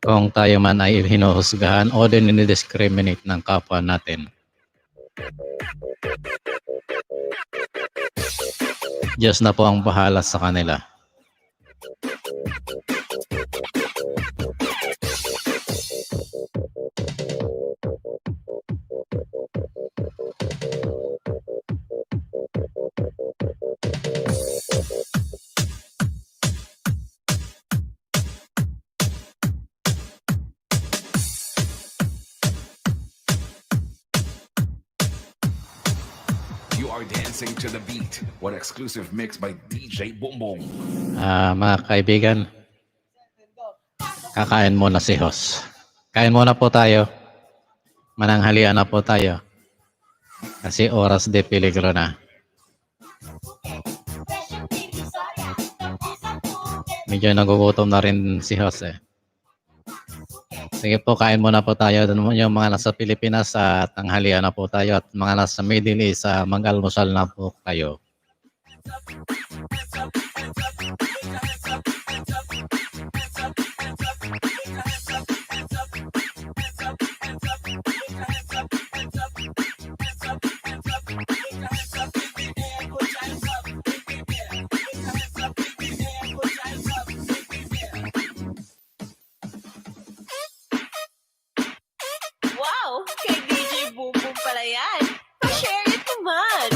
Kung tayo man ay hinuhusgahan o din dinidiscriminate ng kapwa natin. Diyos na po ang bahala sa kanila. You are dancing to the beat. One exclusive mix by DJ Bumbong. Mga kaibigan, kakain muna si Hos. Kain muna po tayo. Mananghalian na po tayo. Kasi oras de peligro na. Medyo nagugutom na rin si Hos eh. Sige po, kain muna po tayo. Yung mga nasa Pilipinas, tanghalian na po tayo. At mga nasa Middle East, mag-almusal na po kayo. Wow! Kay DJ Bumbong pala yan. Pa-share it naman!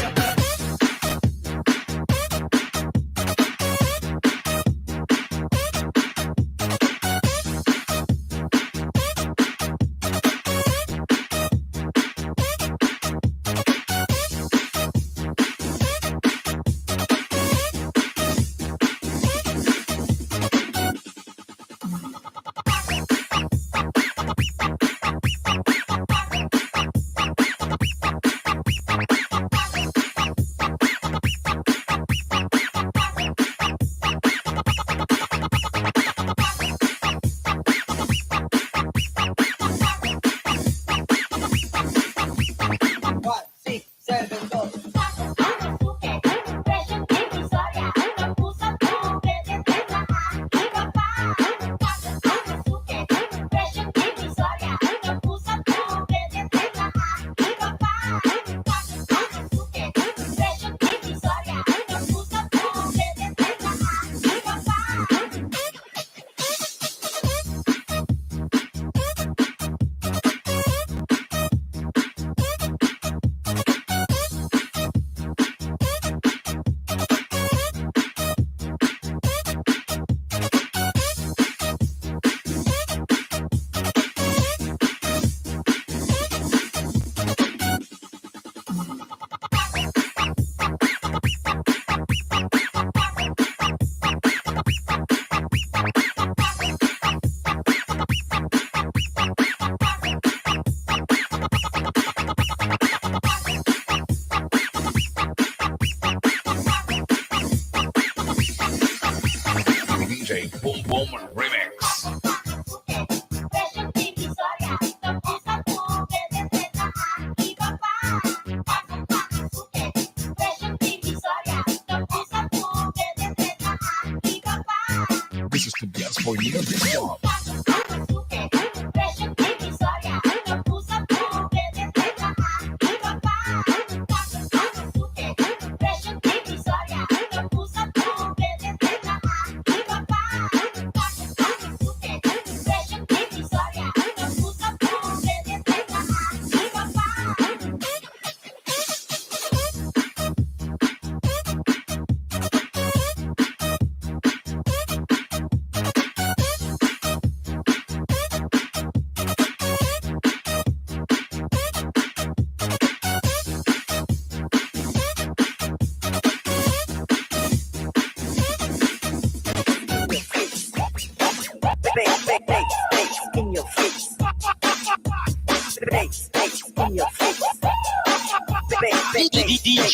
Boom Remix. This is the best for you. This job.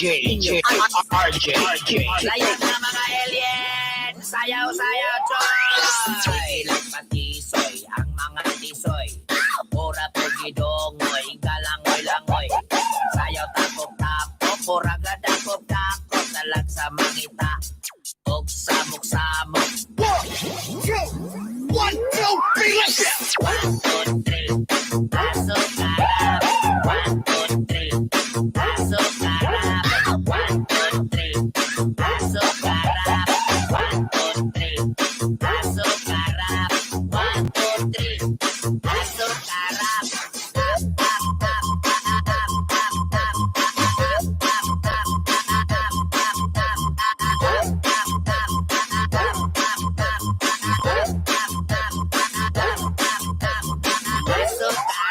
DJ RJ. Layan na mga alien! Sayaw-sayaw, Choy! Lagpatisoy, ang mga tisoy. Pura po gidongoy, galangoy-langoy. Sayaw tapok-tapok, pura gadakop-dakop. Talag sa mangita, og samok-samok. 1, 2, 3, let's go! 1, 2, 3, pasok karap. 1, 2, 3, pasok karap. 1, 2, 3, pasok karap. 1, 2, 3, pasok karap. 1, 2, 3, pasok karap. Tap, tap, tap, tap, tap, tap, tap, tap, tap, tap, tap, tap, pasok karap.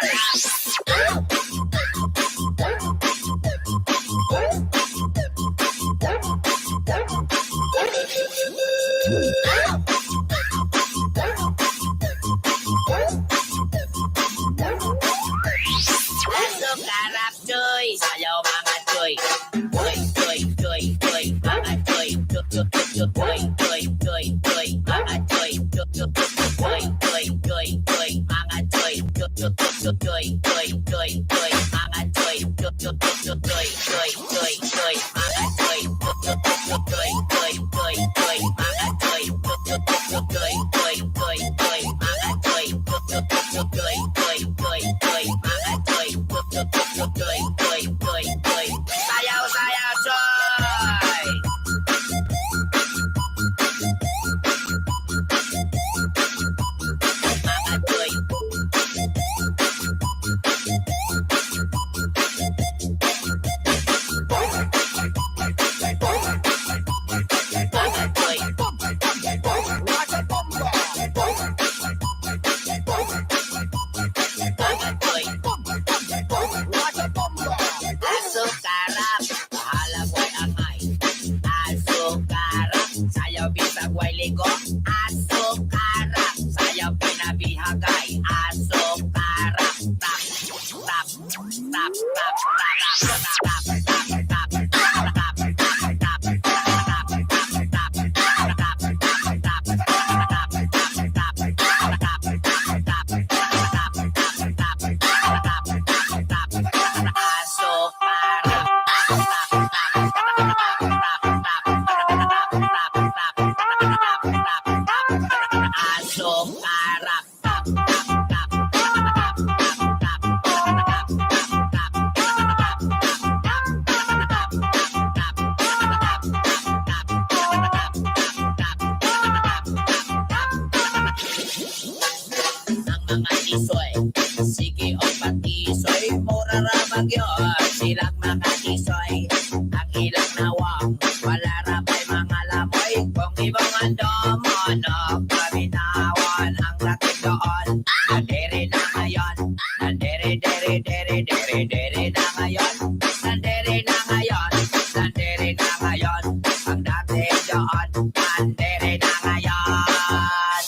Pasok karap, Choy! Sayaw mga Choy! Choy, Choy, Choy, Choy, mga Choy! Choy, Choy, Choy, Choy, Choy, Choy, mga Choy! Choy, Choy, Choy, Choy, Choy, mga Choy! Choy, Choy, Choy, Choy, Choy, mga Choy! Choy, Choy, Choy, Choy, Choy, Choy, mga Choy! Choy, Choy, Choy, Choy, Choy, mga Choy! Choy, Choy, Choy, Choy, Choy, mga Choy! Choy, Choy, Choy, Choy, Choy, mga Choy! Choy, Choy, Choy, Choy, Choy. Sayaw, sayaw, Choy! Mga Choy. Asukarap, bahala ko'y angay. Asukarap, sayaw bisag way ligo. Asukarap, sayaw pinabihagay. Asukarap, tap, tap, tap, tap, sige o patisoy, mura ra bagyo, silang makatisoy. Ang ilang nawang, wala ra pa'y mga lamoy. Kung ibang andomo, no, kaminawan ang lakit doon. Nandere na ngayon, nandere, dere, dere, dere, dere na ngayon. Nandere na ngayon, nandere na ngayon. Ang dati doon, nandere na ngayon.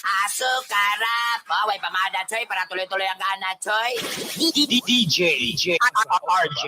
Asukarap, baway pamada, Choy, para tuloy-tuloy ang gana, Choy. DJ RJ.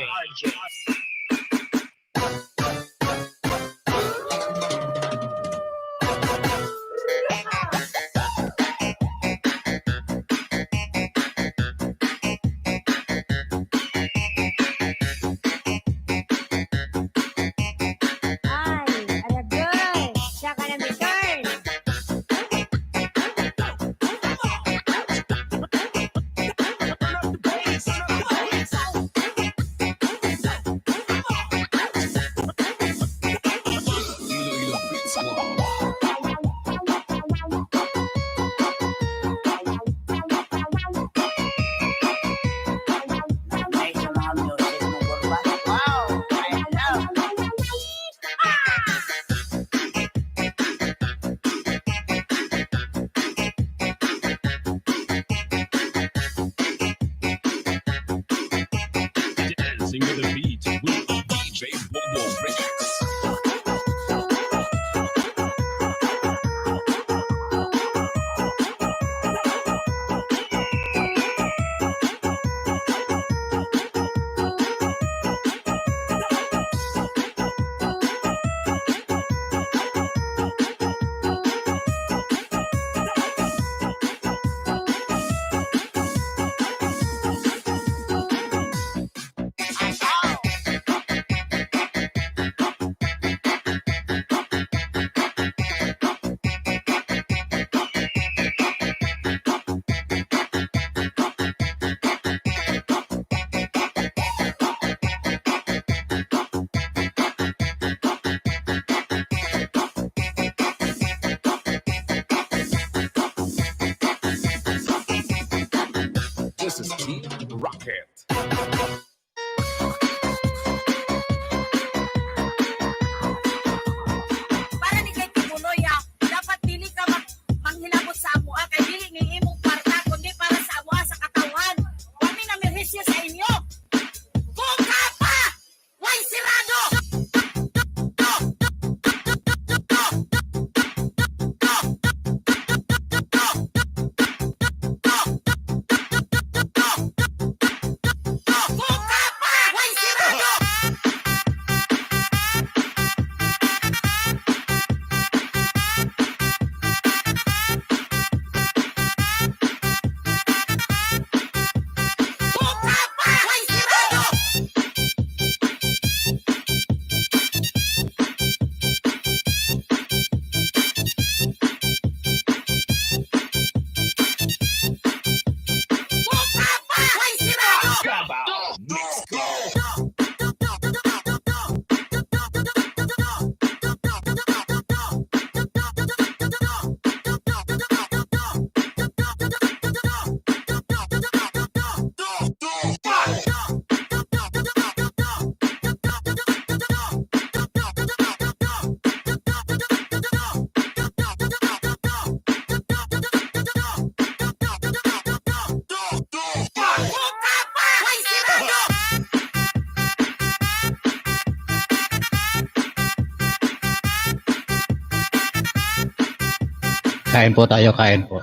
Kain po tayo, kain po.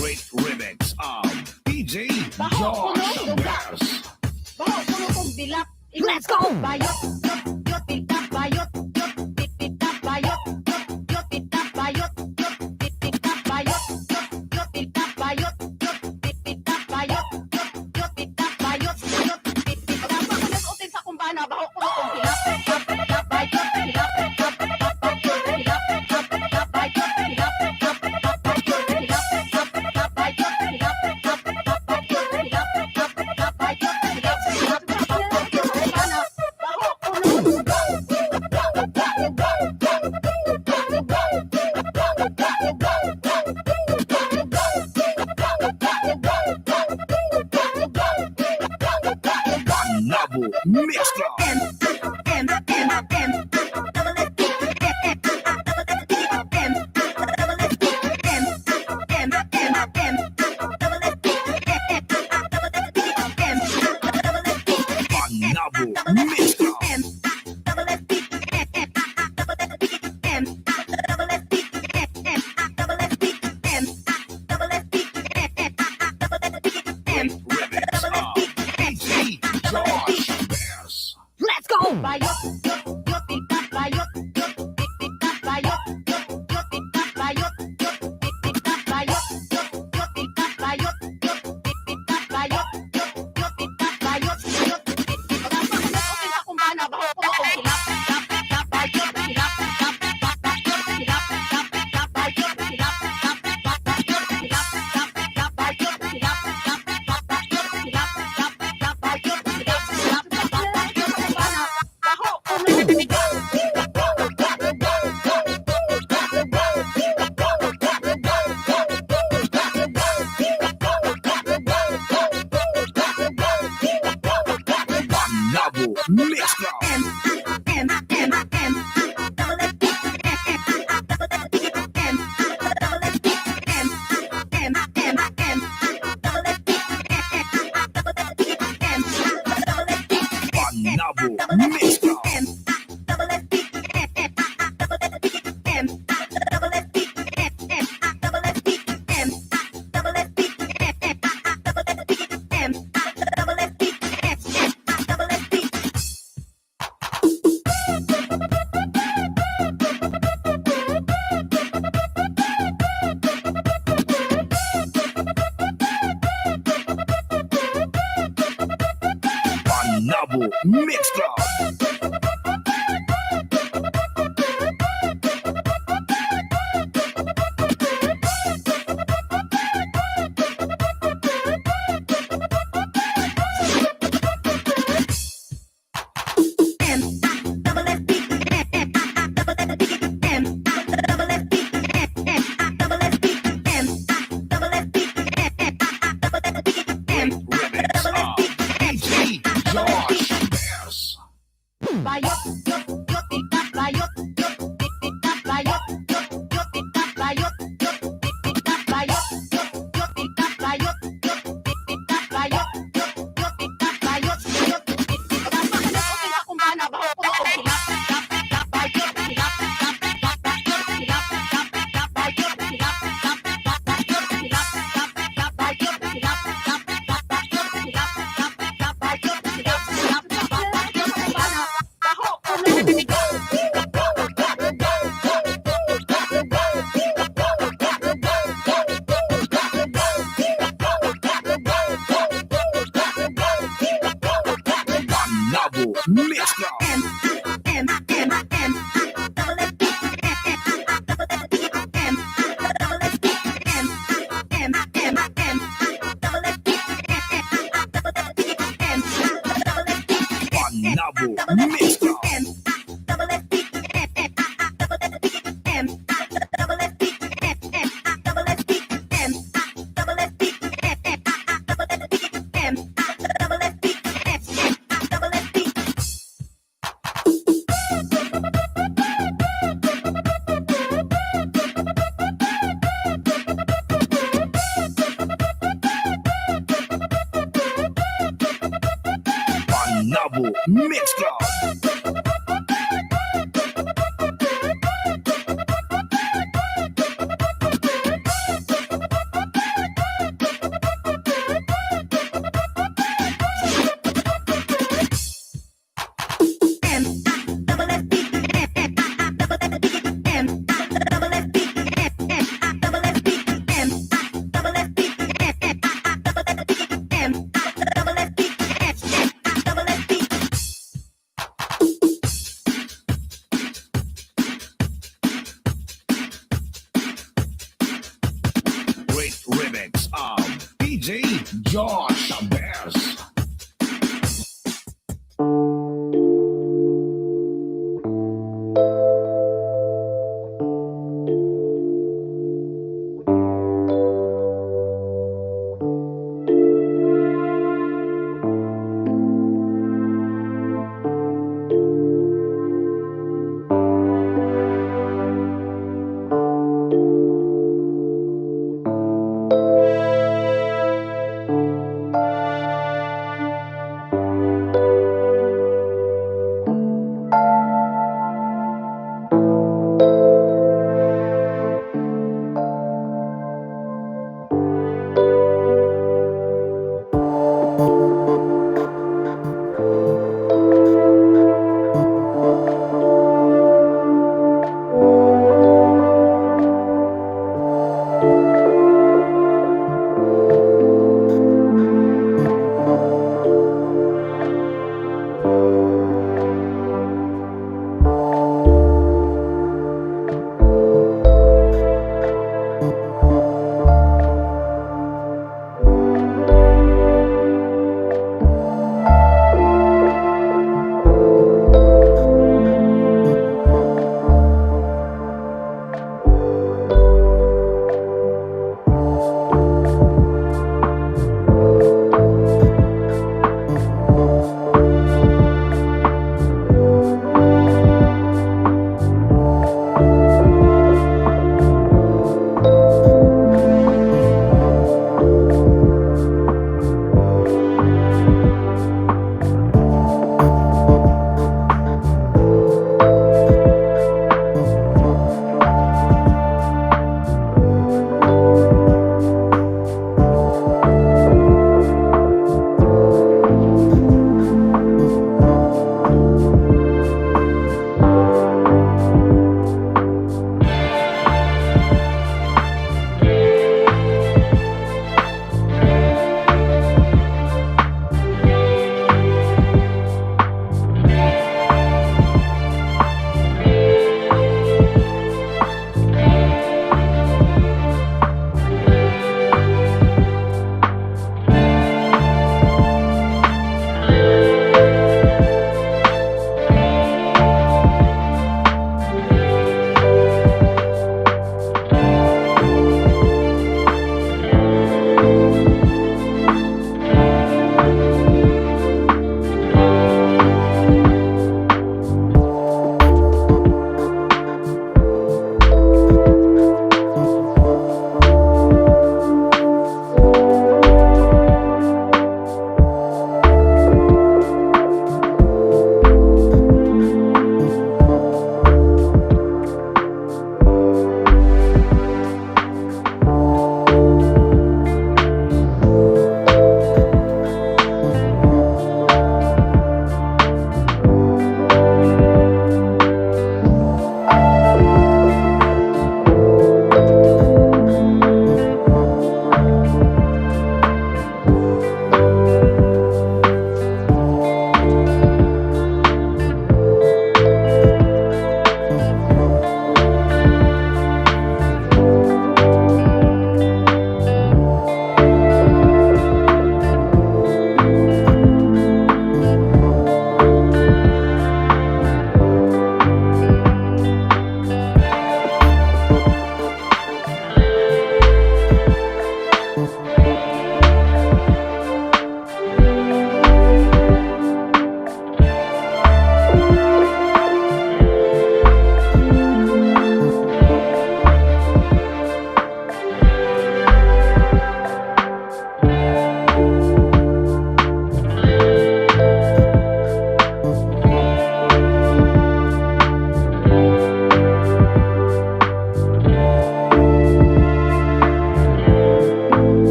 Great remix of DJ Baho, Josh. puno, luga. Yes. Baho, puno kong dilap. Let's go! Bayot, yot, yot, tita, bayot, yot, tita, bayot, yot, yot, tita, bayot, yot, tita, bayot, yot, yot, tita, bayot, yot, tita, bayot, yot, yot, tita, bayot, yot, tita. Pagkakas utin sa kumbana, baho, puno kong dilap. Tap, bayot, dilap, tap, bayot, dilap, tap, bayot, dilap, tap, bayot, dilap, tap, bayot, dilap, tap, bayot, dilap, tap, bayot, dilap, Nabu Mixcloud. Nabu Mixcloud. Remix of DJ Josh. Yes. Let's go! Bayot, yot, yot, tita, bayot, yot, tita, bayot, yot, yot, tita, bayot, yot, tita, bayot, yot, yot, tita, bayot, yot, tita, bayot, yot, yot, tita, bayot, yot, tita. Pagkakas utin sa kumbana, baho, puno kong dilap. Tap, bayot, dilap, tap, bayot, dilap, tap, bayot, dilap, tap, bayot, dilap, tap, bayot, dilap, tap, bayot, dilap, tap, bayot, Nabu Mixcloud. Nabu Mixcloud. Nabu Mixcloud. Remix of DJ Josh. Yes. Bayot, yot, yot, tita, bayot, yot, tita, bayot, yot, yot, tita, bayot, yot, tita, bayot, yot, yot, tita, bayot, yot, tita, bayot, yot, yot, tita, bayot, yot, tita. Pagkakas utin sa kumbana, baho, puno kong dilap. Tap, bayot, dilap, tap, bayot, dilap, tap, bayot, dilap, tap, bayot, dilap, tap, bayot, dilap, tap, bayot, dilap, tap, bayot, dilap, baho, puno. Nabu Mixcloud. Mix Club. Panabo Mix Club.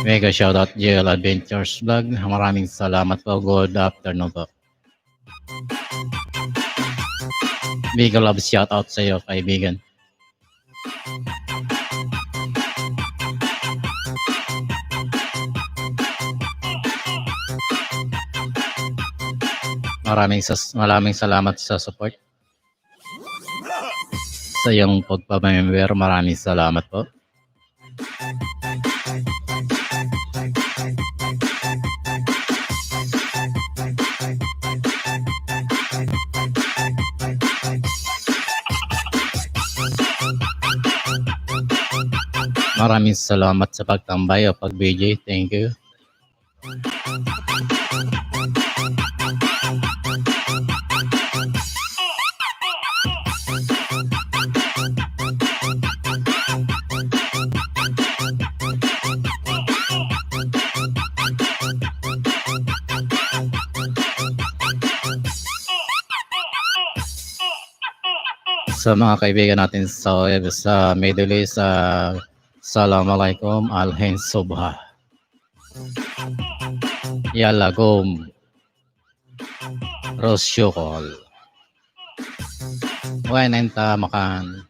Mega shoutout JL Adventures Vlog. Maraming salamat po. Good afternoon po. Mega love shoutout sa iyo, kaibigan. Maraming salamat sa support. Sa iyong pagpapamember, maraming salamat po. Maraming salamat sa pagtambay o pag-BJ. Thank you. Sa mga kaibigan natin sa Middle East, Assalamualaikum alhen subha. Yalagom. Rosyokol. Wainenta makan.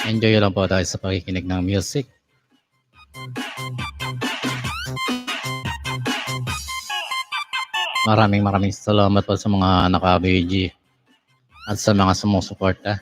Enjoy lang po tayo sa pakikinig ng music. Maraming salamat po sa mga naka-BG at sa mga sumusuporta.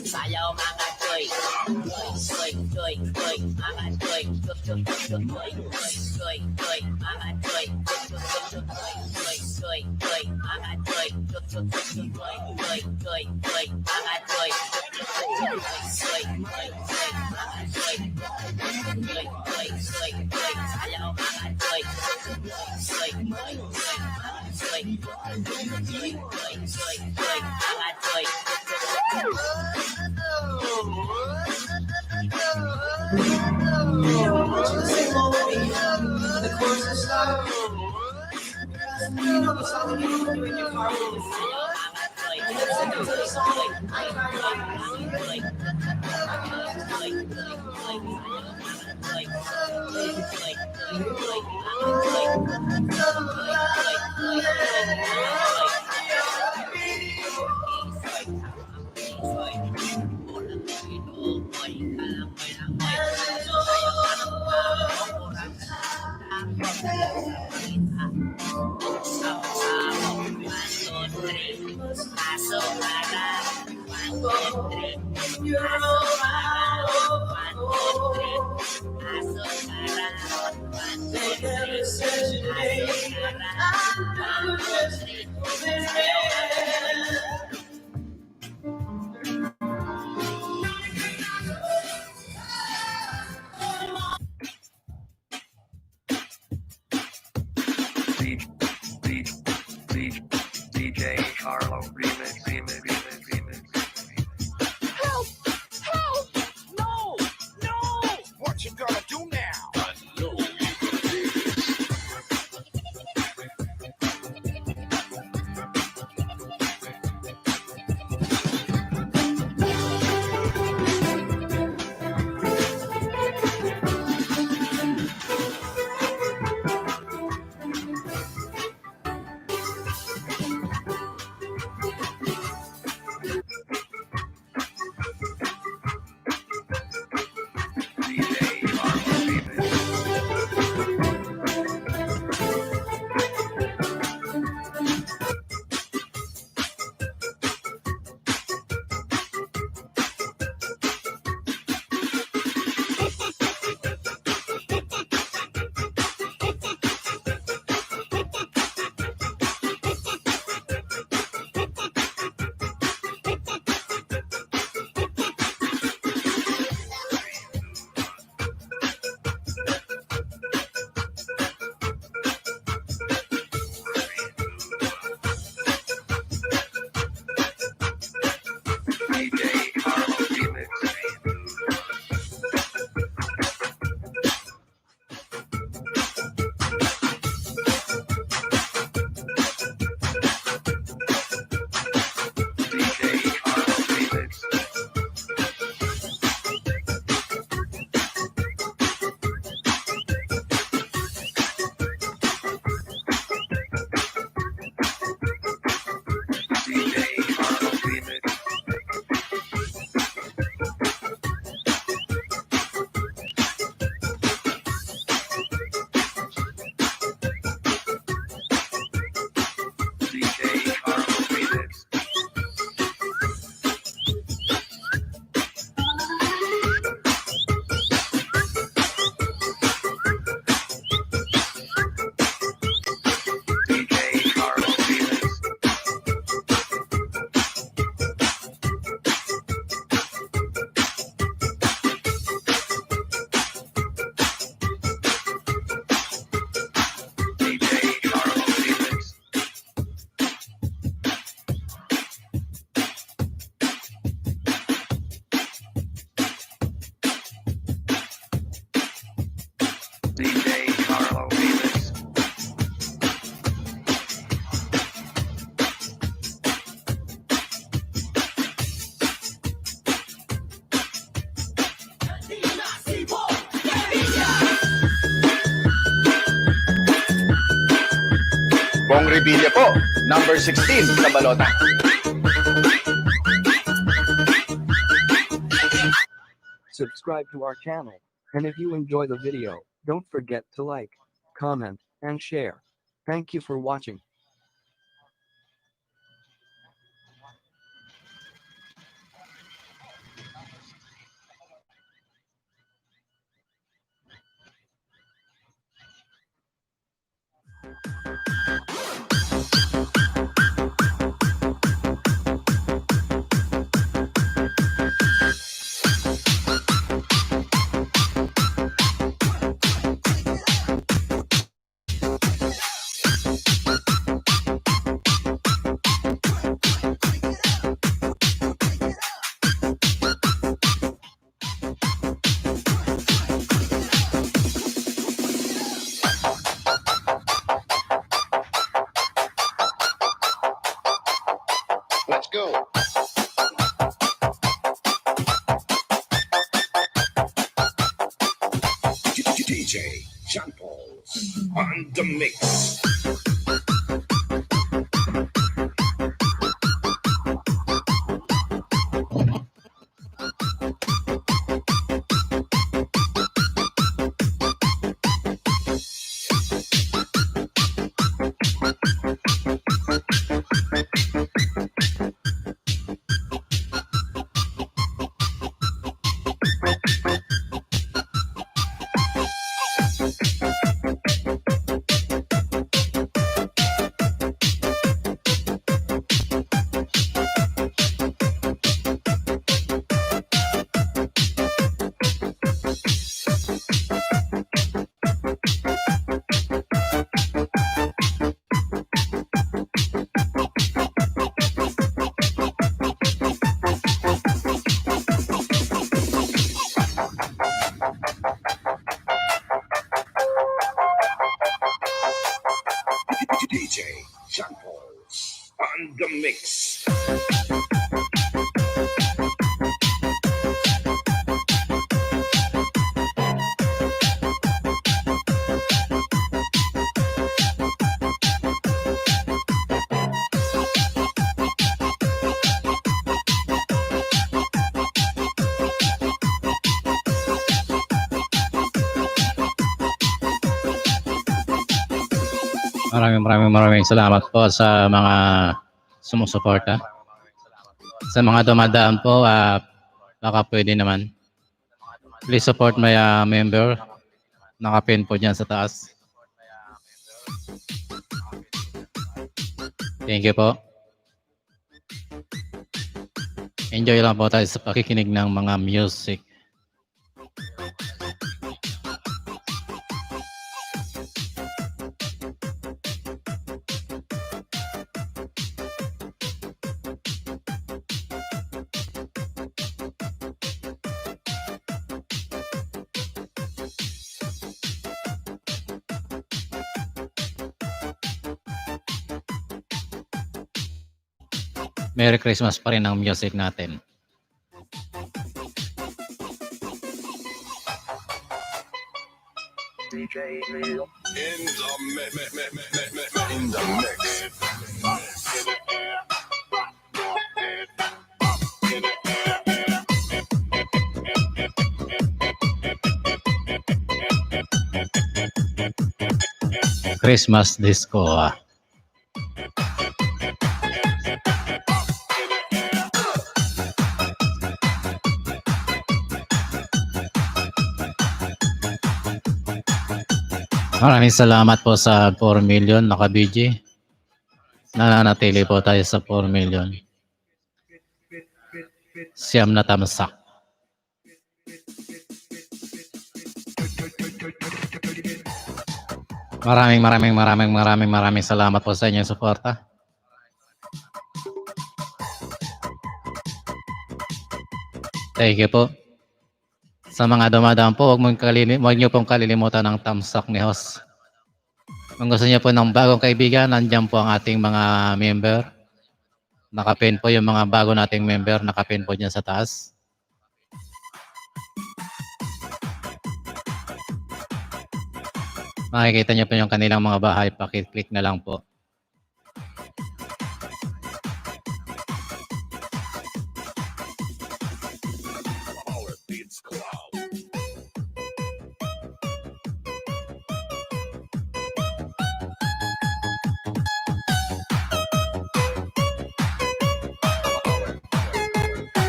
Sayaw mga toy, toy, toy, toy, mga toy, toy, toy, toy, toy, toy, mga toy, toy, toy, toy, toy, mga toy, toy, toy, toy, toy, toy, mga toy, toy, toy, mga toy, toy, toy, toy, sayaw mga toy, toy, toy, toy, toy, toy, mga toy. you now. DJ Carlo Remix. DJ Carlo Remix. DJ Carlo Remix. DJ Carlo Remix. DJ Carlo Remix. DJ Carlo Remix. DJ Carlo Remix. DJ Carlo Remix. Bong Revilla po, number 16 sa balota. Subscribe to our channel. And if you enjoy the video, don't forget to like, comment, and share. Thank you for watching. Let's go. DJ John Paul on the mix. DJ Sean Paul on the mix. Maraming salamat po sa mga sumusuporta. Sa mga dumadaan po, baka pwede naman. Please support my member. Nakapin po dyan sa taas. Thank you po. Enjoy lang po tayo sa pakikinig ng mga music. Merry Christmas pa rin ang music natin. DJ Lil. In the mix. Christmas disco. Maraming salamat po sa 4 million naka-BG. Nananatili po tayo sa 4 million. Siyam na tamsak. Maraming salamat po sa inyong suporta. Thank you po. Sa mga dumadaan po, huwag niyo pong kalilimutan ng tamsak ni host. Kung gusto niyo po ng bagong kaibigan, nandiyan po ang ating mga member. Nakapin po yung mga bago nating member, nakapin po dyan sa taas. Makikita niyo po yung kanilang mga bahay, pakiclick na lang po.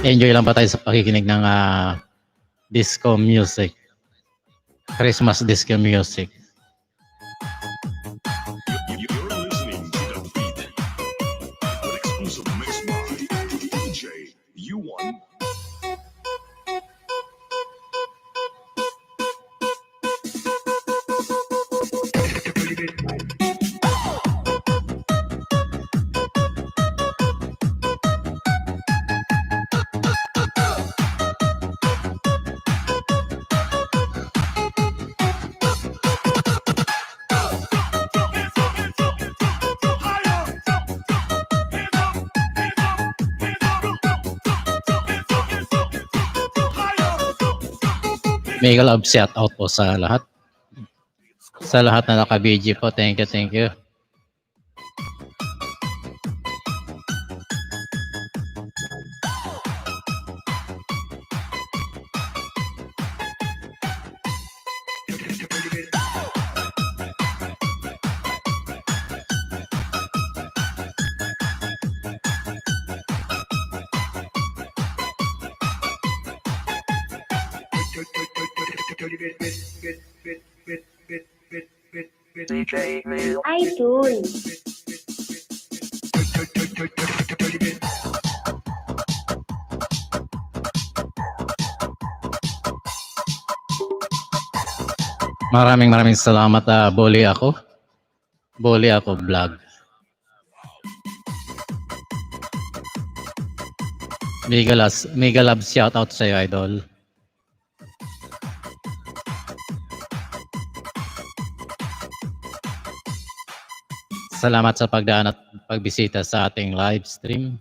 Enjoy lang ba tayo sa pakikinig ng disco music? Christmas disco music. You're listening to the beat. An exclusive mix by DJ U1. Mega love shout out po sa lahat. Sa lahat na naka-BG po. Thank you. DJ Lil. Idol. Maraming salamat. Bully ako vlog. Mega love shout out sa iyo, idol. Salamat sa pagdaan at pagbisita sa ating live stream.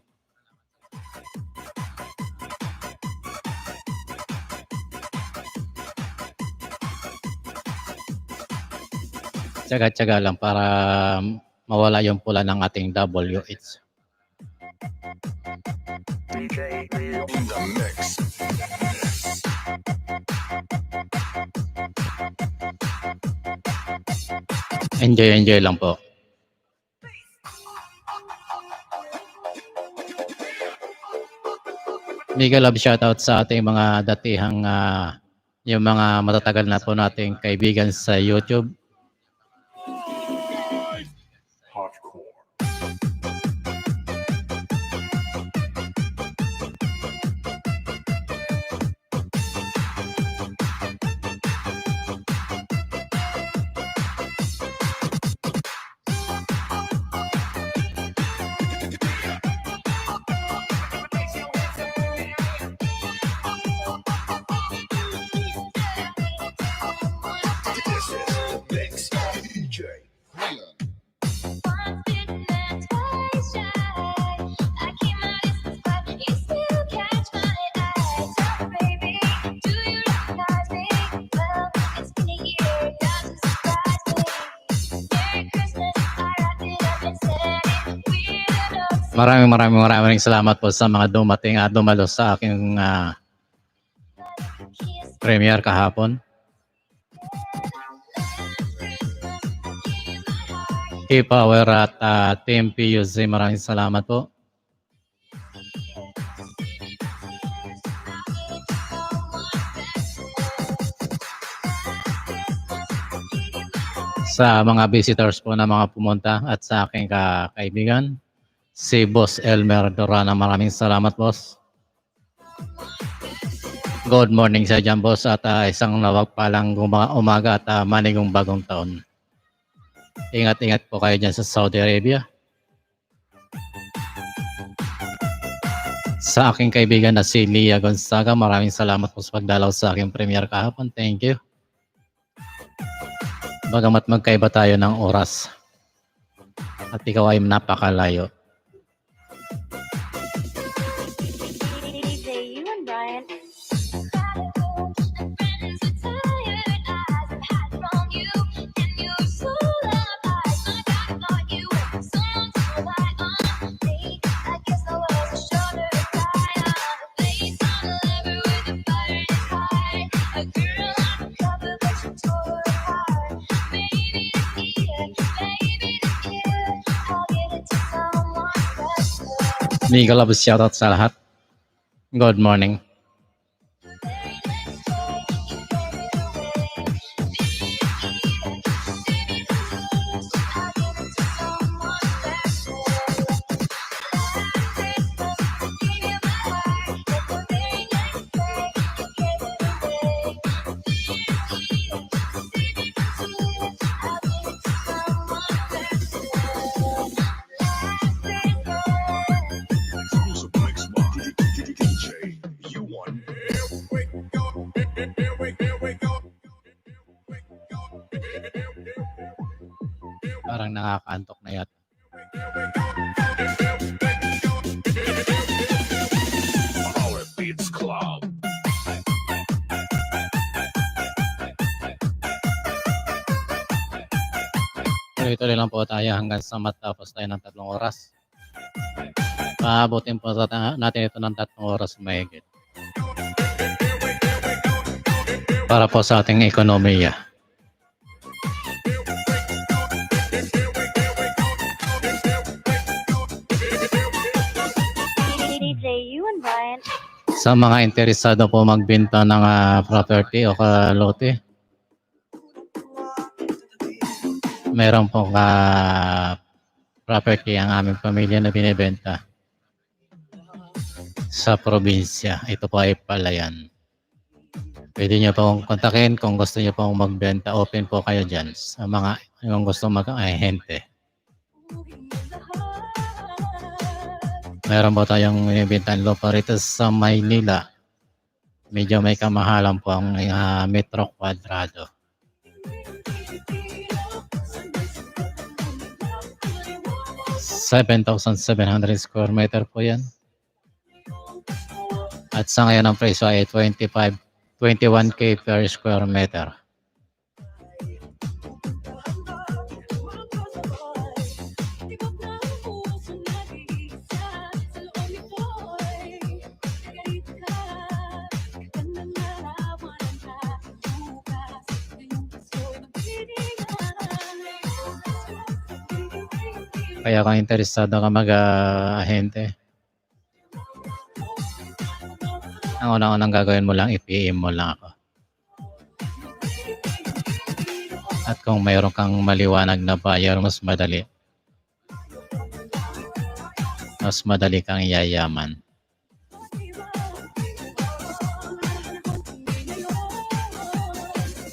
Tsaga-tsaga lang para mawala yung pula ng ating WH. DJ Leo. In the mix. Enjoy lang po. Mega love shoutout sa ating mga datihang yung mga matatagal na po nating kaibigan sa YouTube. Hardcore. This is the mix by DJ Leon. Maraming salamat po sa mga dumating at dumalo sa aking premiere kahapon. K-Power at Team PUC, maraming salamat po. Sa mga visitors po na mga pumunta at sa aking kaibigan, si Boss Elmer Dorana, maraming salamat boss. Good morning sa dyan boss at isang nawagpalang umaga at manigong bagong taon. Ingat-ingat po kayo dyan sa Saudi Arabia. Sa aking kaibigan na si Lia Gonzaga, maraming salamat po sa pagdalaw sa aking premiere kahapon. Thank you. Bagamat magkaiba tayo ng oras at ikaw ay napakalayo. DJ, you and Brian. Mega love shoutout sa lahat. Good morning. Exclusive mix by DJ U1. Parang nakakaantok na yata. Power Beats Club. Tuloy-tuloy lang po tayo hanggang sa matapos tayo ng 3 oras. Paabutin po natin ito ng 3 oras mahigit. Para po sa ating ekonomiya. DJ, you and Brian. Sa mga interesado po magbenta ng property o lote, meron po property ang aming pamilya na binibenta sa probinsya. Ito po ay Palayan. Pwede nyo pong kontakin kung gusto nyo pong magbenta. Open po kayo dyan sa mga yung gusto mag-ahente. Meron po tayong binibenta lupa rito sa Maynila. Medyo may kamahalan po ang metro kwadrado. 7,700 square meter po yan. At sa ngayon ang presyo ay 21K per square meter. Kaya kung interesado ka mag-ahente, ang unang-unang gagawin mo lang, i-PM mo lang ako. At kung mayroon kang maliwanag na buyer, mas madali. Mas madali kang yayaman.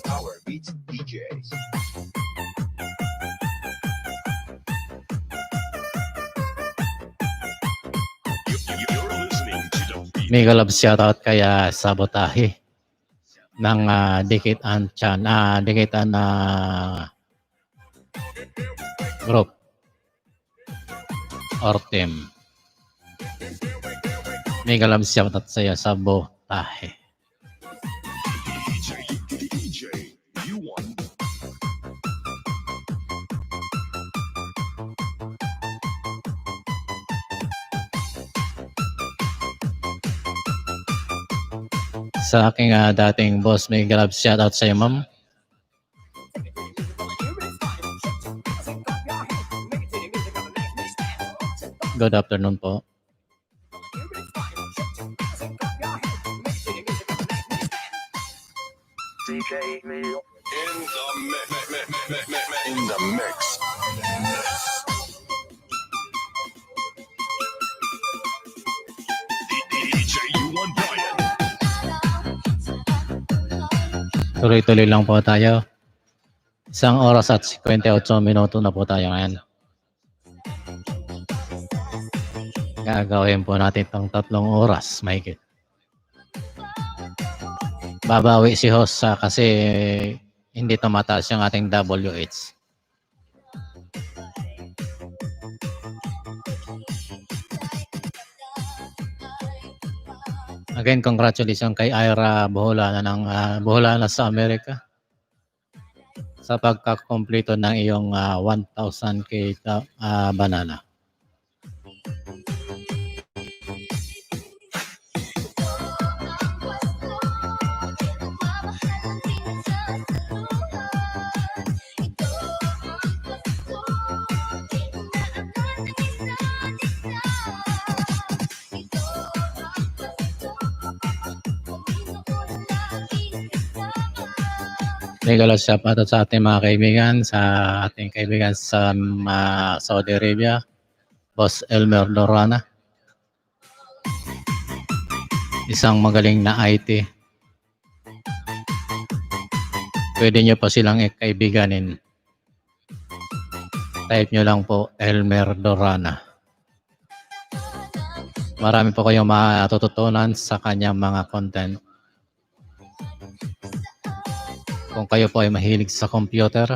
Power Beats DJs. You're listening to the beat. Mega love shoutout kaya Sabotahe ng Dikitan group or team. Mega love shoutout sa iyo, Sabotahe. DJ, you won. Sa aking dating boss, mega love shoutout sa iyo, ma'am. Good afternoon po. DJ Leo. In the mix. DJ, you won, Brian. Tuloy-tuloy lang po tayo. 1 oras at 58 minuto na po tayo ngayon. Gagawin po natin itong 3 oras, mahigit. Babawi si host kasi hindi tumataas yung ating WH. Again, congratulations kay Ira Boholana ng Boholana sa Amerika sa pagkakompleto ng iyong 1,000K banana. Mega shoutout sa ating mga kaibigan, sa ating kaibigan sa Saudi Arabia, Boss Elmer Lorana. Isang magaling na IT. Pwede nyo pa silang kaibiganin. Type nyo lang po Elmer Lorana. Marami po kayong matututunan sa kanyang mga content. Kung kayo po ay mahilig sa computer,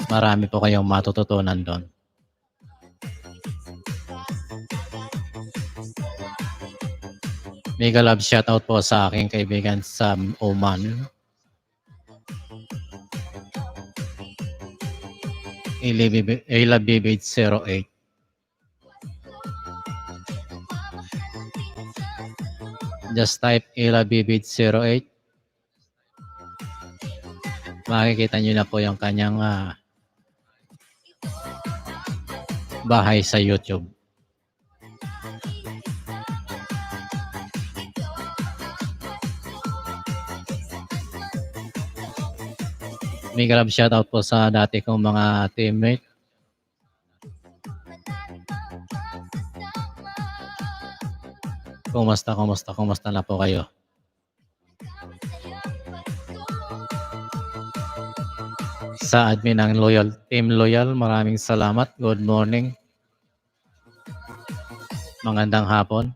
marami po kayong matututunan doon. Mega love shoutout po sa aking kaibigan sa Oman. Ayla Bibid 08. Just type Ayla Bibid 08. Makikita nyo na po yung kanyang bahay sa YouTube. Mega love shoutout po sa dati kong mga teammate. Kumusta na po kayo? Sa admin ng Team Loyal, maraming salamat. Good morning. Magandang hapon.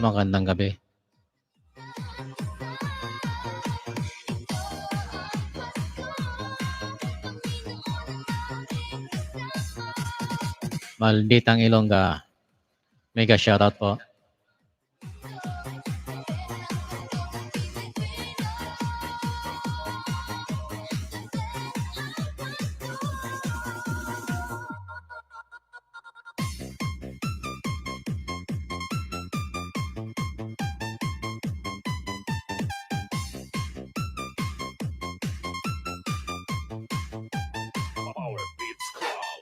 Magandang gabi. Malditang Ilongga. Mega shoutout po. Power Beats Club.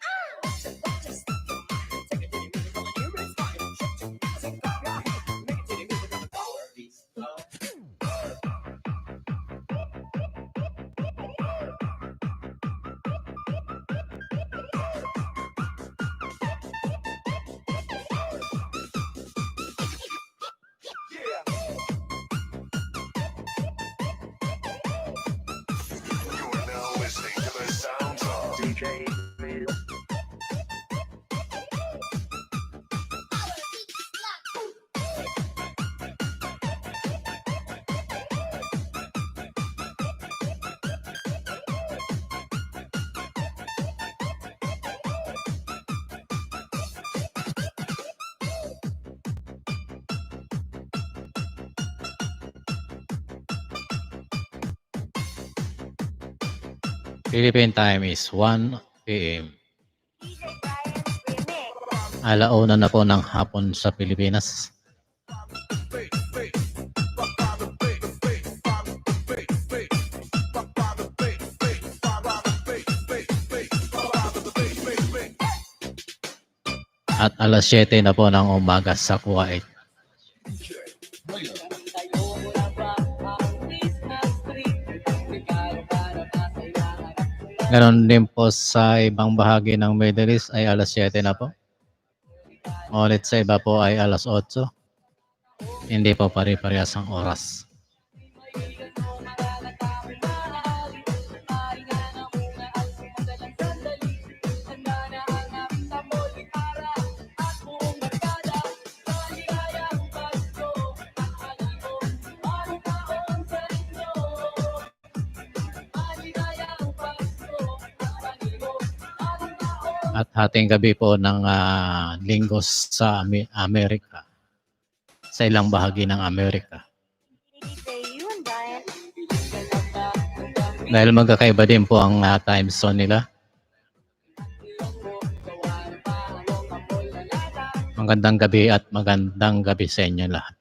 You are now listening to the sounds of DJ Will. Philippine time is 1 p.m. Alauna na po ng hapon sa Pilipinas. At alas 7 na po ng umaga sa Kuwait. Ganon din po sa ibang bahagi ng Middle East ay alas 7 na po. Ulit sa iba po ay alas 8. Hindi po pare-parehas ang oras. At hating gabi po ng linggo sa Amerika. Sa ilang bahagi ng Amerika. Dahil magkakaiba din po ang time zone nila. Magandang gabi at magandang gabi sa inyo lahat.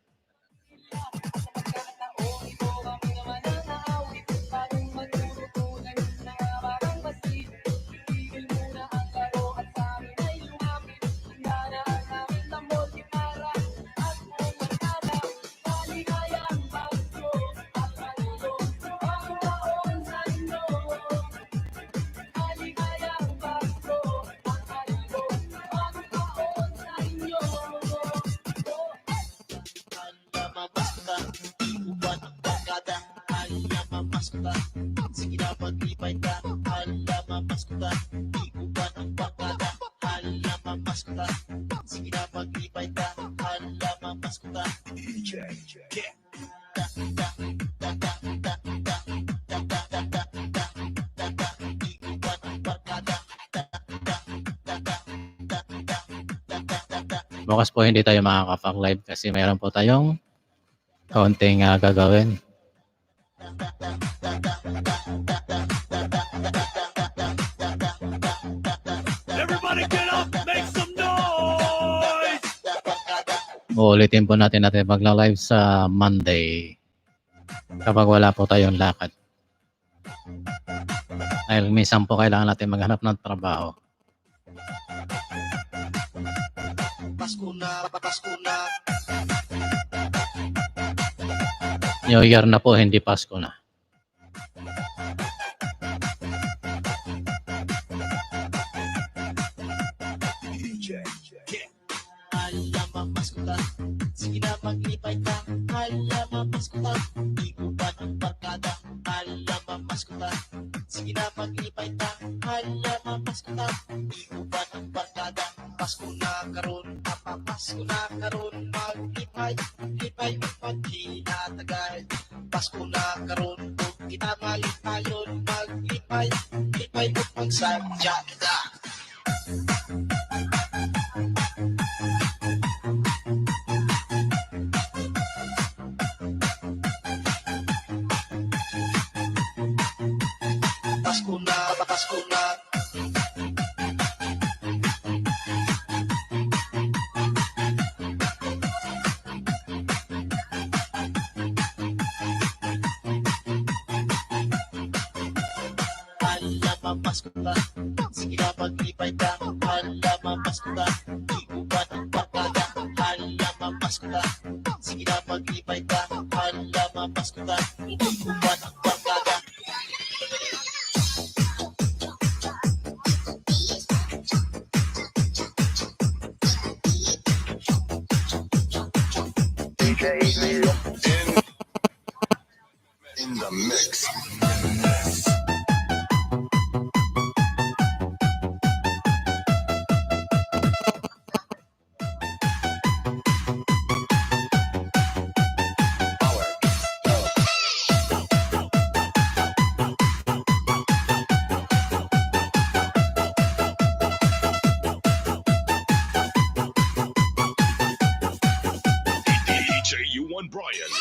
Bukas po hindi tayo makakapag-live kasi mayroon po tayong kaunting gagawin. Everybody get up, make some noise! Uulitin po natin magla-live sa Monday kapag wala po tayong lakad. Dahil minsan po kailangan natin maghanap ng trabaho. Pasko na, Pasko na. New Year na po, hindi Pasko na. Alam Pasko na. Sige na maglipay ka. Alam Pasko na. Di ko ba ng barkada? Alam Pasko na. Sige na maglipay ka. Alam Pasko na. Di ko ba ng barkada? Pasko na karon, Pasko na karon, maglipay, lipay upad di natagal. Pasko na karon, kung kita malipayon, maglipay, lipay upad sa jakda. Pasko na, Pasko na. Halaman Pasko na, sige na maglipay ka. Halaman Pasko na, di ubat ang pagkada. Halaman Pasko na, sige na maglipay ka. Halaman Pasko na, di ubat ang pagkada. DJ Leo. In the mix. DJ U1 Brian.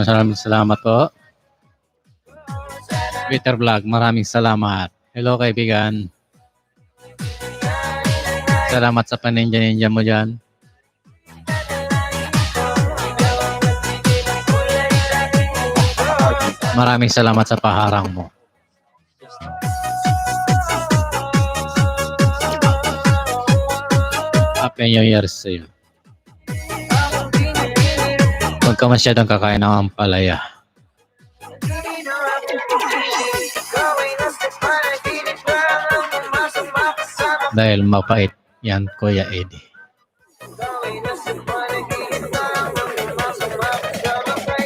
Maraming salamat po. Twitter vlog, maraming salamat. Hello kaibigan. Salamat sa paninja-ninja mo dyan. Maraming salamat sa paharang mo. Happy New Year sa iyo. Huwag ka masyadong kakain ng ampalaya. Dahil mapait yan, Kuya Eddie.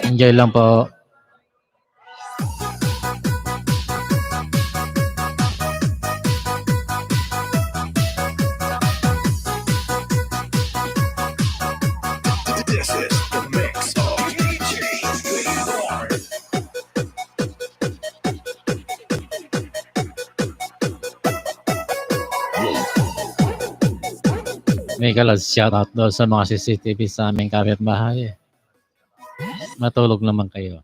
Enjoy lang po. This is the mix of DJ Leo. May kalas shoutout doon sa mga CCTV sa aming kapitbahay. Matulog naman kayo.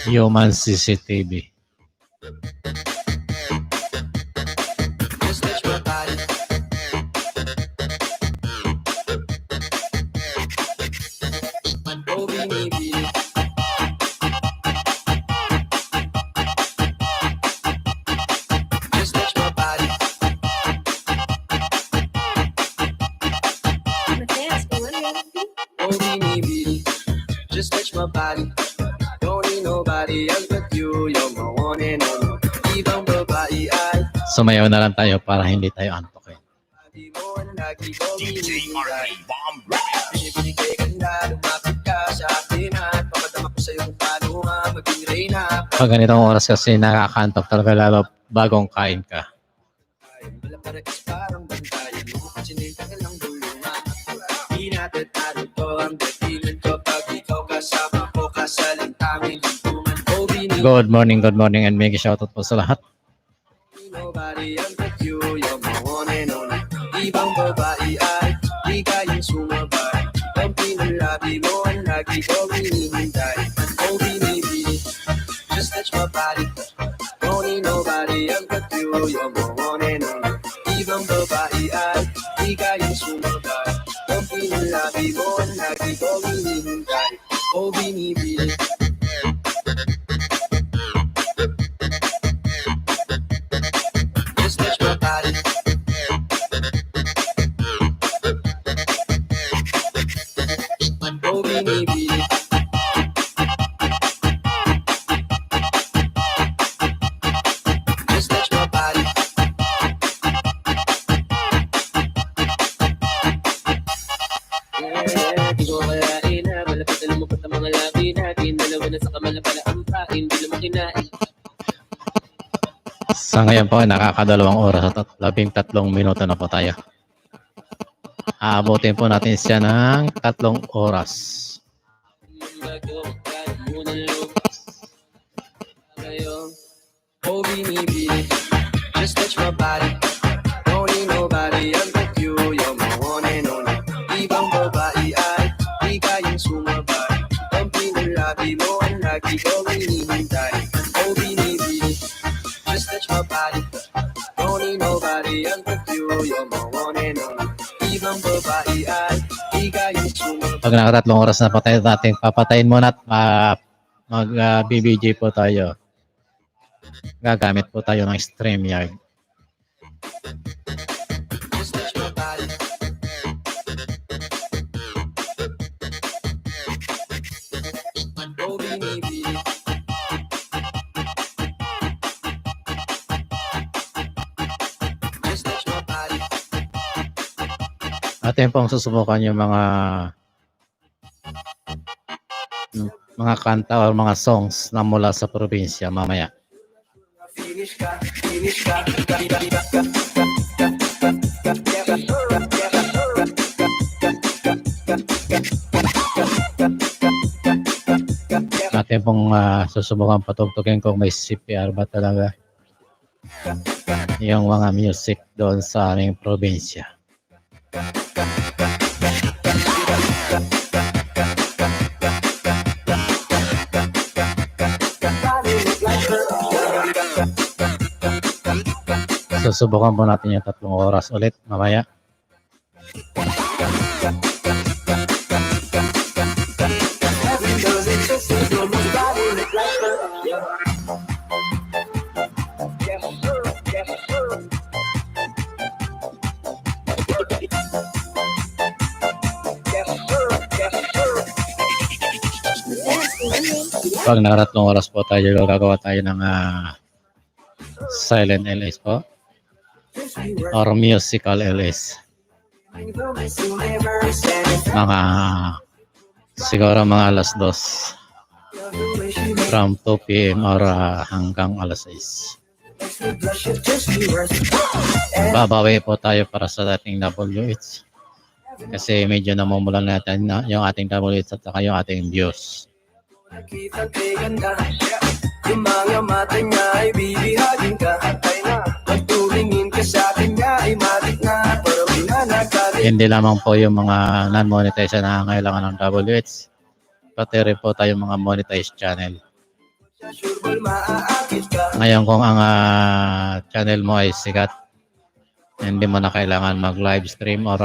Human CCTV. Just touch my body. Oh, binibili. Just touch my body. Oh, binibili. Just touch my body. Don't need nobody else but you. You're my one and only. Ibang babae ay Sumayaw na lang tayo para hindi tayo antokin. di mo ang lagi ko DJ binibigay. RP Bomb Remix. Binibigay ka na, lumapit ka sa akin at papadama ko sa'yo kung paano nga maging reyna. Pag ganitong oras kasi nakakantok talaga lalo bagong kain ka. Wala para is parang bantayan mo. Sinita ka lang bulungan. Di natin talo to ang datingan ko. Pag ikaw kasama ko, kasalintangin lintungan. Oh, Good morning and mega shoutout po sa lahat. nobody else but you. You're my one and only. Ibang babae ay di kayang sumabay. Ang pinalabi mo ang lagi ko hinihintay. Oh, binibili. Just touch my body. Don't need nobody else but you. You're my one and only. Ibang babae ay di kayang sumabay. Ang pinalabi mo ang lagi ko hinihintay. Oh, binibili. Just touch my body. Oh, binibili. Just touch my body. Di ko kalain na malapit na lumapit ang mga labi natin. Dalawa na sa kamala pala ang pain. Di naman kinain. Sa ngayon po, nakakadalawang oras at 13 minuto na po tayo. Aabutin po natin siya ng 3 oras. Oh, binibili. Just touch my body. Don't need nobody else but you. You're my one and only. Ibang babae ay di kayang sumabay. Ang pinalabi mo ang lagi ko hinihintay. Oh, binibili. Just touch my body. Don't need nobody else but you. You're my one and only. Ibang babae ay di kayang sumabay. Pag nakatatlong oras na patay natin, papatayin muna at mag-BBJ po tayo. Gagamit po tayo ng StreamYard. Just touch my body. Oh, binibili. Just touch my body. Atin pong susubukan yung mga kanta o mga songs na mula sa probinsya mamaya. Finish ka, finish ka. Atin pong susubukan patugtugin kung may CPR ba talaga yung mga music doon sa aming probinsya. Susubukan po natin yung 3 oras ulit mamaya. Pag nakatatlong oras po tayo, gagawa tayo ng silent LS po or musical LS. Mga siguro mga alas 2 from 2 PM or hanggang alas 6. Babawi po tayo para sa ating WH kasi medyo namumulan natin na yung ating WH at saka yung ating views. Nakita kay ganda. Yung mga mata niya ay bibihagin ka. Pag tumingin ka sa akin niya ay matik na. Pero Hindi lamang po yung mga non-monetized na nangangailangan ng WH, pati rin po tayong mga monetized channel. Ngayon kung ang channel mo ay sikat, hindi mo na kailangan mag-live stream or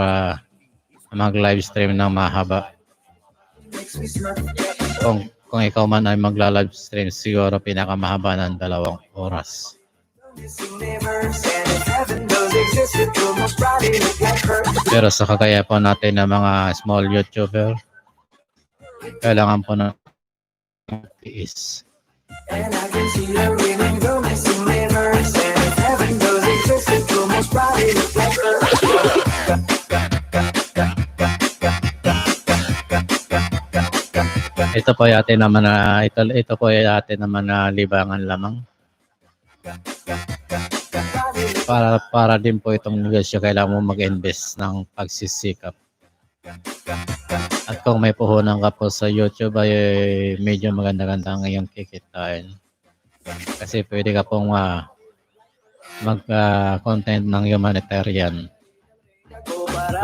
mag-live stream ng mahaba. Kung ikaw man ay magla-live stream, siguro pinakamahaba ng 2 oras. Pero sa kakaya po natin ng mga small YouTuber, kailangan po na tiis. Ito po ay atin naman na ito po ay atin naman na libangan lamang. Para din po itong negosyo, kailangan mo mag-invest ng pagsisikap. At kung may puhunan ka po sa YouTube ay medyo maganda-ganda ang iyong kikitain. Kasi pwede ka pong mag-content ng humanitarian.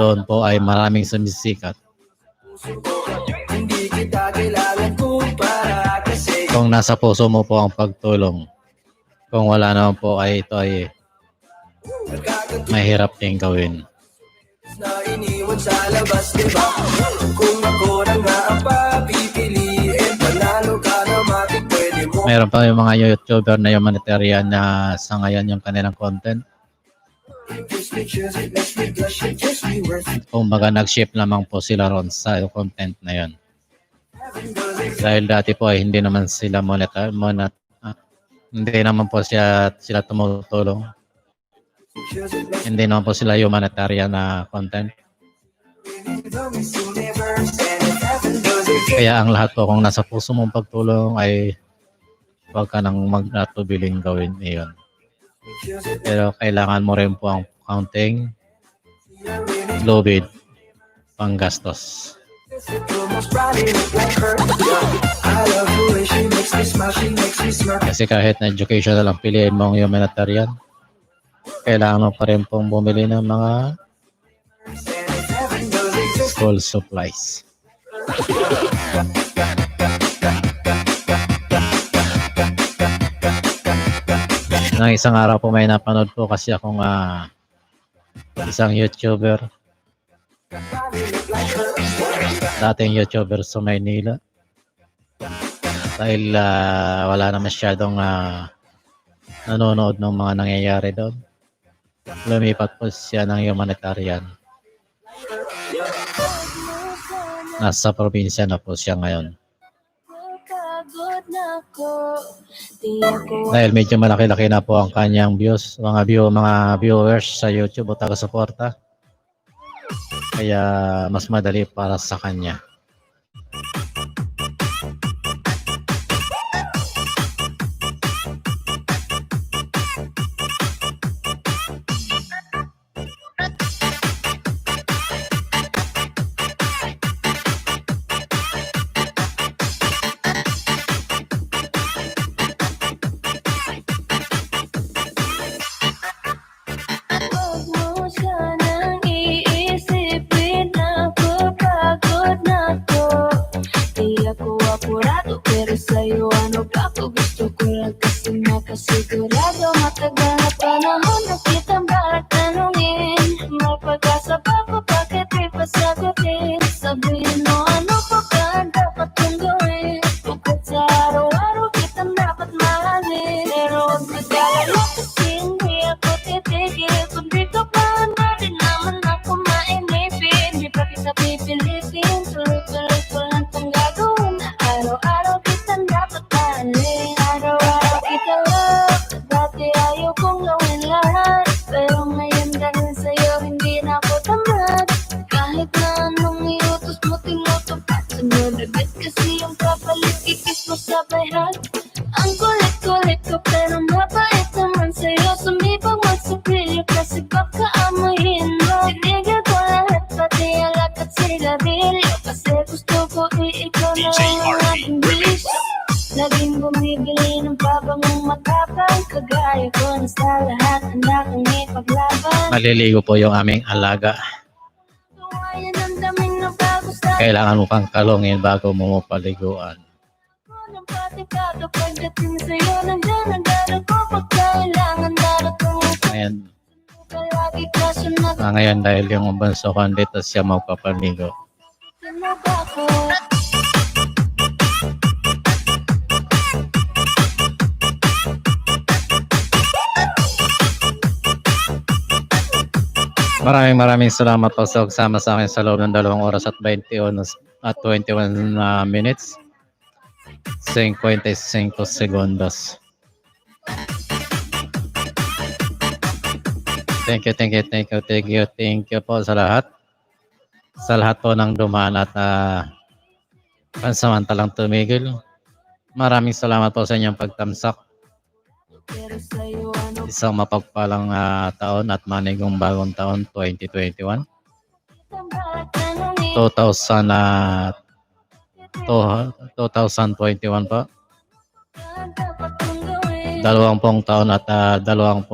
Doon po ay maraming sumisikat. Kung nasa puso mo po ang pagtulong, kung wala naman po ay ito ay mahirap din gawin. Mayroon pa yung mga YouTuber na humanitarian na sa ngayon yung kanilang content. Kumbaga nag-shift lamang po sila ron sa content na yun. Dahil dati po ay hindi naman sila hindi naman po sila tumutulong. Hindi naman po sila humanitarian na content. Kaya ang lahat po kung nasa puso mong pagtulong ay huwag ka nang magatubiling gawin iyon. Pero kailangan mo rin po ang counting lubid panggastos. Kasi kahit na educational ang piliin mong humanitarian, kailangan mo pa rin pong bumili ng mga school supplies. Nang isang araw po may napanood po kasi akong isang YouTuber, dating YouTuber sa Maynila. Dahil wala na masyadong nanonood ng mga nangyayari doon, lumipat po siya ng humanitarian. Nasa probinsya na po siya ngayon. Dahil medyo malaki-laki na po ang kanyang views, mga viewers sa YouTube o taga-suporta. Kaya mas madali para sa kanya. Sigurado matagal na panahon na kitang bakit tanungin. May pag-asa ba ko, bakit di pa sagutin? Sabihin mo ano pa ba ang dapat kong gawin? Bukod sa araw-araw kitang dapat mahalin. Pero huwag mag-alala kasi hindi ako titigil. Kung dito pa na din naman ako mainipin. Di pa kita pipilitin, tuloy-tuloy ko lang itong gagawin. Na araw-araw kitang dapat mahalin. Araw-araw kita love, dati ayaw kong gawin lahat. Pero ngayon dahil sa'yo hindi na ako tamad. Kahit na anong iutos mo tinutupad. Sunod agad kasi yung kapalit, kikis mo sabay hug. Ang kulit-kulit ko pero mabait naman sa'yo. Sumipag magsapilyo kasi baka amuhin mo. Tinigal ko lahat pati alak at sigarilyo. Kasi gusto ko ikaw na ang aking wish. Laging bumibili ng babangong matapang. Kagaya ko na sa lahat ang lakang ipaglaban. Maliligo po yung aming alaga. kailangan mo pang kalungin bago mo paliguan. Ng patikado pagdating sa'yo, nandiyan ang darago pag kailangan darating mo Ngayon, palagi kaso ngayon dahil yung bunso ko dito siya magpapaligo. nagtinag ako. Maraming salamat po sa pagsama sa akin sa loob ng 2 oras at 21 minutes 55 segundos. Thank you po sa lahat. Sa lahat po ng dumaan at pansamantalang tumigil. Maraming salamat po sa inyong pagtamsak. Pero sa'yo ano Isang mapagpalang taon at manigong bagong taon 2021. ang bawat tanongin 2021 po. ang dapat kong gawin. 20 taon at 21.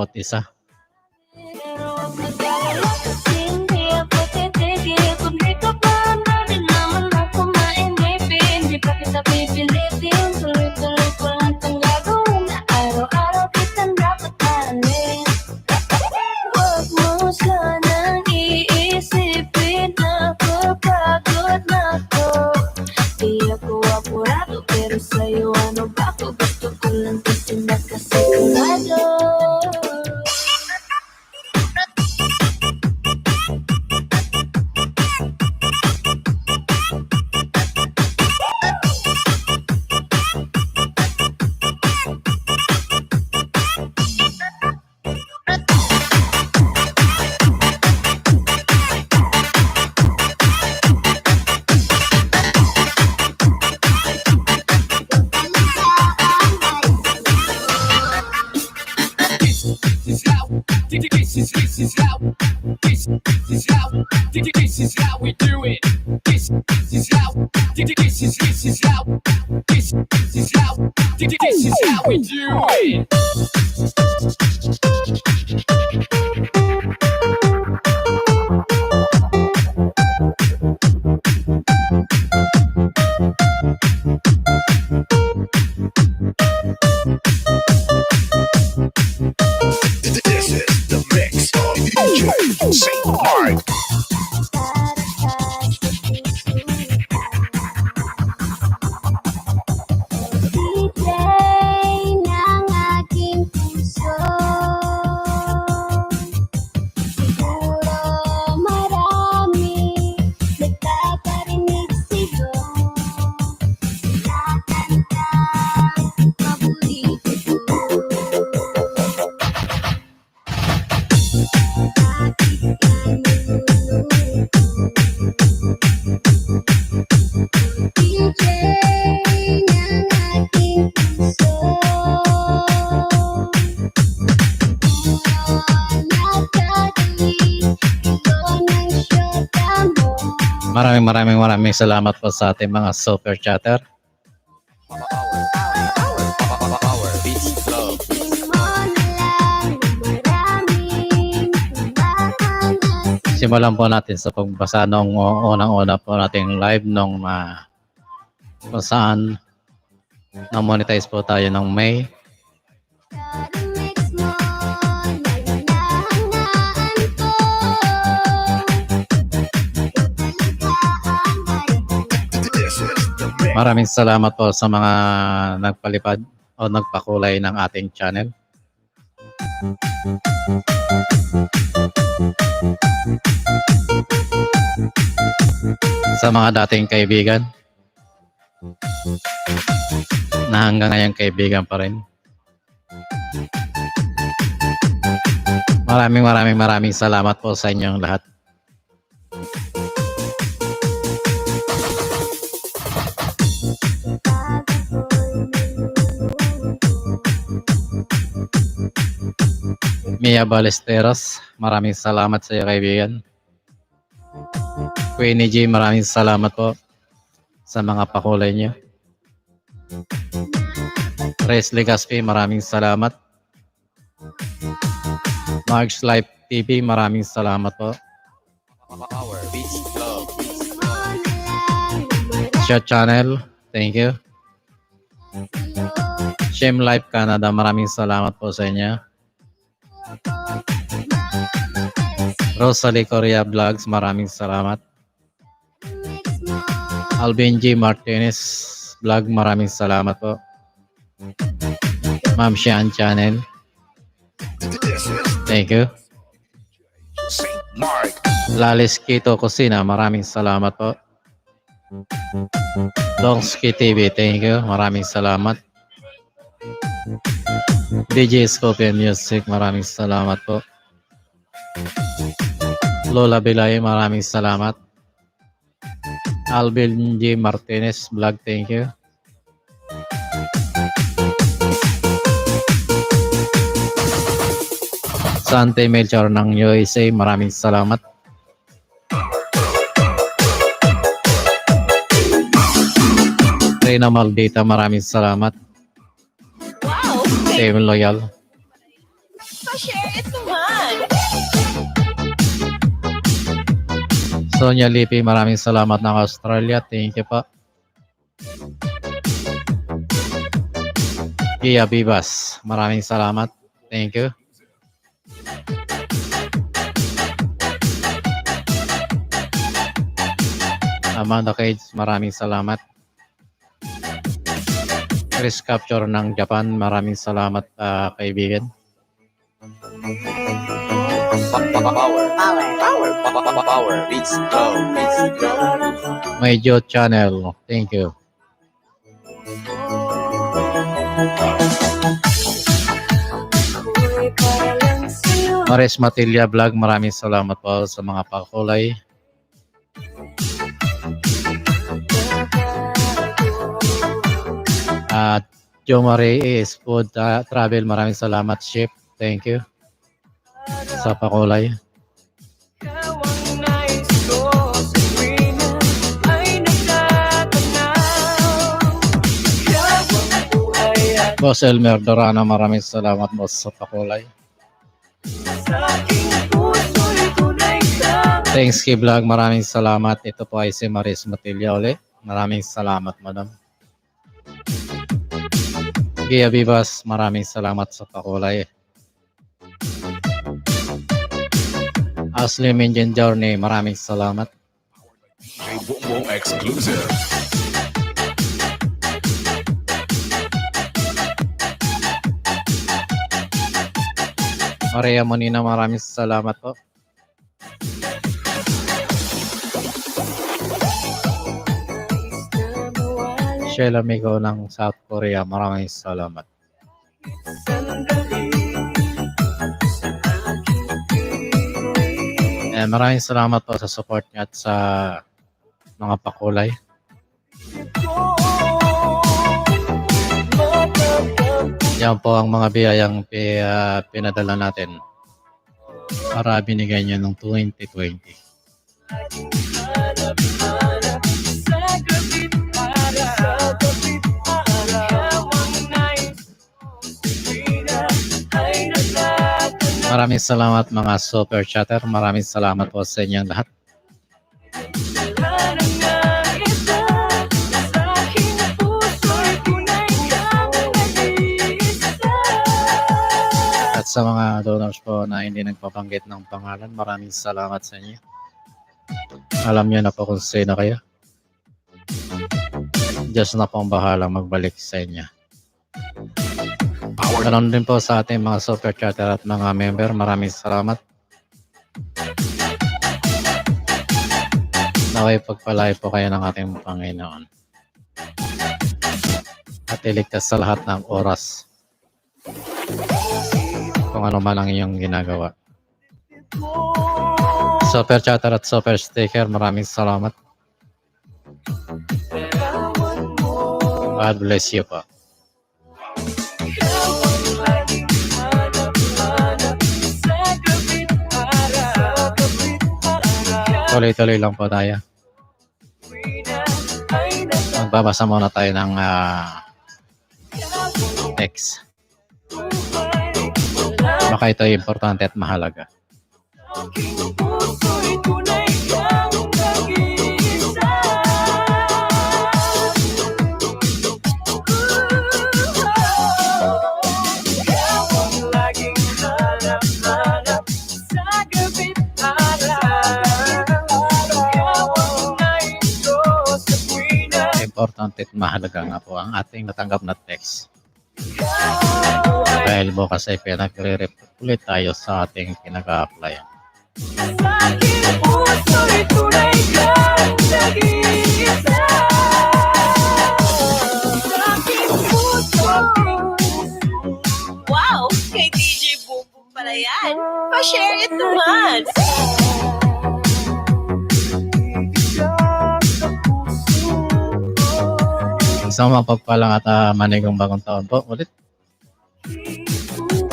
Pero huwag mag-alala kasi hindi ako titigil. Kung di ka pa handa, di naman ako mainipin. Di pa kita pipilitin, tuloy-tuloy ko lang itong gagawin. Na araw-araw kitang dapat mahalin. Huwag mo sanang iisipin na pagkagod na ako. Di ako apurado, pero sa'yo ano ba ako? Gusto ko lang kasi nakasigurado. This is how we do it. This is how we do it. This is the mix of DJ St. Mark. Bitay ng aking puso. Siguro marami nagkakarinig sa'yo. Kinakantang paborito ko. DJ ng aking puso. Nagkatuloy ito ng syota mo. Maraming salamat po sa ating mga super chatter. Tingin mo na lang maraming tumahangas. Simulan po natin sa pagbasa nung unang-una po nating live nung kung saan na-monetize po tayo ng May. Remix mo na hinahangaan ko. This is the mix. Maraming salamat po sa mga nagpalipad o nagpakulay ng ating channel. Sa mga dating kaibigan na hanggang ngayon kaibigan pa rin. Maraming salamat po sa inyong lahat. Mia Balesteros, maraming salamat sa iyo kaibigan. Queenie G, maraming salamat po sa mga pakulay niyo. Presley Gaspi, maraming salamat. Mark's Life TV, maraming salamat po. Tingin mo na lang Asia Channel, thank you. Shame Life Canada, maraming salamat po sa inyo. Rosalie Korea Vlogs, maraming salamat. Alvin G. Martinez Vlog, maraming salamat po. Ma'am Sian Channel, thank you. St. Mark. Lalis Kito Kusina, maraming salamat po. Longski TV, thank you, maraming salamat. DJ Scorpion Music, maraming salamat po. Lola Bilay, maraming salamat. Alvin G. Martinez Vlog, thank you. Sante Melchor ng USA, maraming salamat. Reyna Maldita, maraming salamat. Wow! Team Loyal. Pa-share it naman! Sonia Lipi, maraming salamat ng Australia. Thank you po. Gia Vivas, maraming salamat. Thank you. Amanda Cage, maraming salamat. Chris Capture ng Japan, maraming salamat kaibigan. Power. Beats go. Medyo Channel, thank you. Maris Matilia Vlog, maraming salamat po sa mga pakulay. At Joe Marie is Food Travel, maraming salamat. Ship, thank you sa pakulay. Boss Elmer Dorana, maraming salamat boss sa pakulay. Thanks kay Vlog, maraming salamat. Ito po ay si Maris Matilia ulit. Maraming salamat, madam. Gia Vivas, maraming salamat sa pakulay. Ashley Minjin Journey, maraming salamat. DJ Boom exclusive. Maria Monina, maraming salamat po. Sheila Migo ng South Korea, maraming salamat. Maraming salamat po sa support niyo at sa mga pakulay. Yan po ang mga biyayang pinadala natin para binigay niyo noong 2020. Maraming salamat mga super chatter. Maraming salamat po sa inyong lahat. At sa mga donors po na hindi nagpabanggit ng pangalan, maraming salamat sa inyo. Alam niyo na po kung sino kayo. Diyos na pong bahalang magbalik sa inyo. Ganon din po sa ating mga super chatter at mga member. Maraming salamat. Naway pagpalay po kayo ng ating Panginoon. At iligtas sa lahat ng oras. Kung ano man ang iyong ginagawa. Super chatter at super sticker, maraming salamat. God bless you po. Tuloy-tuloy lang po tayo. Magbabasa muna tayo ng text. Baka ito ay importante at mahalaga. importante at mahalaga nga po ang ating natanggap na text. Dahil bukas ay pinagre-report ulit tayo sa ating pinag-a-applyan. Sakit puso'y tunay kang nag-iisa. Sakit puso. Wow! Kay DJ Bumbum pala yan. Pa-share it naman. Isang mapagpalang at manigong bagong taon po ulit.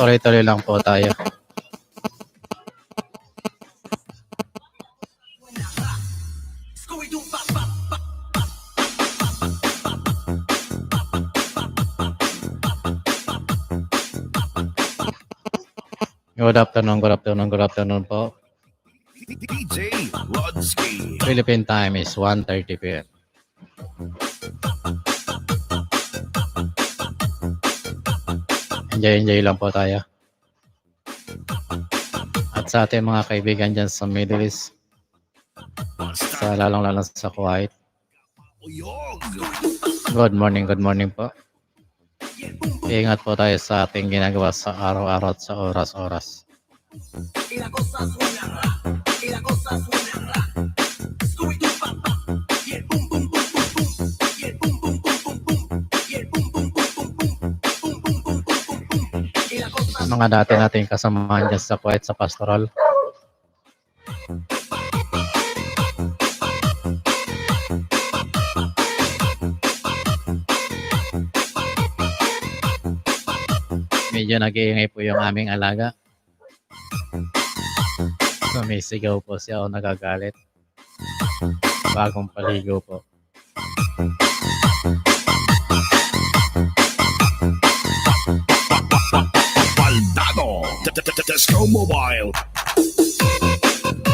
Tuloy-tuloy lang po tayo. Good afternoon po. DJ Rodsky. Philippine time is 1:30 p.m. Enjoy lang po tayo. At sa ating mga kaibigan dyan sa Middle East, sa lalong sa Kuwait, good morning po. Ingat po tayo sa ating ginagawa sa araw-araw at sa oras-oras. Mga dati nating kasamahan dyan sa Kuwait sa pastoral. Medyo nag-iingay po yung aming alaga. Sumisigaw po siya o nagagalit. Bagong paligo po. Baldado. Tesco Mobile.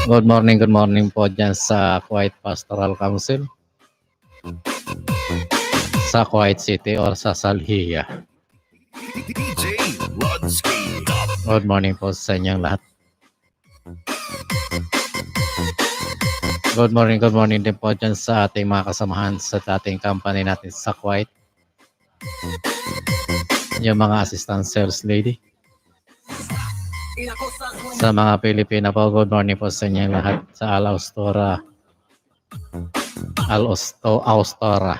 Good morning po dyan sa Kuwait Pastoral Council. Sa Kuwait City or sa Salhiya. DJ Rodsky. Good morning po sa inyong lahat. Good morning din po dyan sa ating mga kasamahan sa ating company natin sa Kuwait. Yung mga assistant sales lady. Sa mga Pilipina po, good morning po sa inyong lahat. Sa Austora.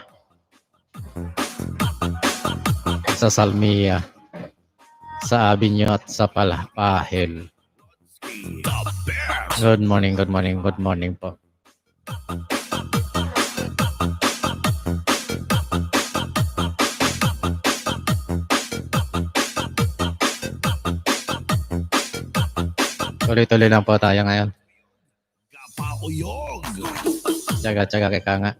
Sa Salmiya. Sa Abinyo at sa Palapahel. Good morning po. Tuloy-tuloy lang po tayo ngayon. Kapauyog. Tsaga-tsaga kaya nga.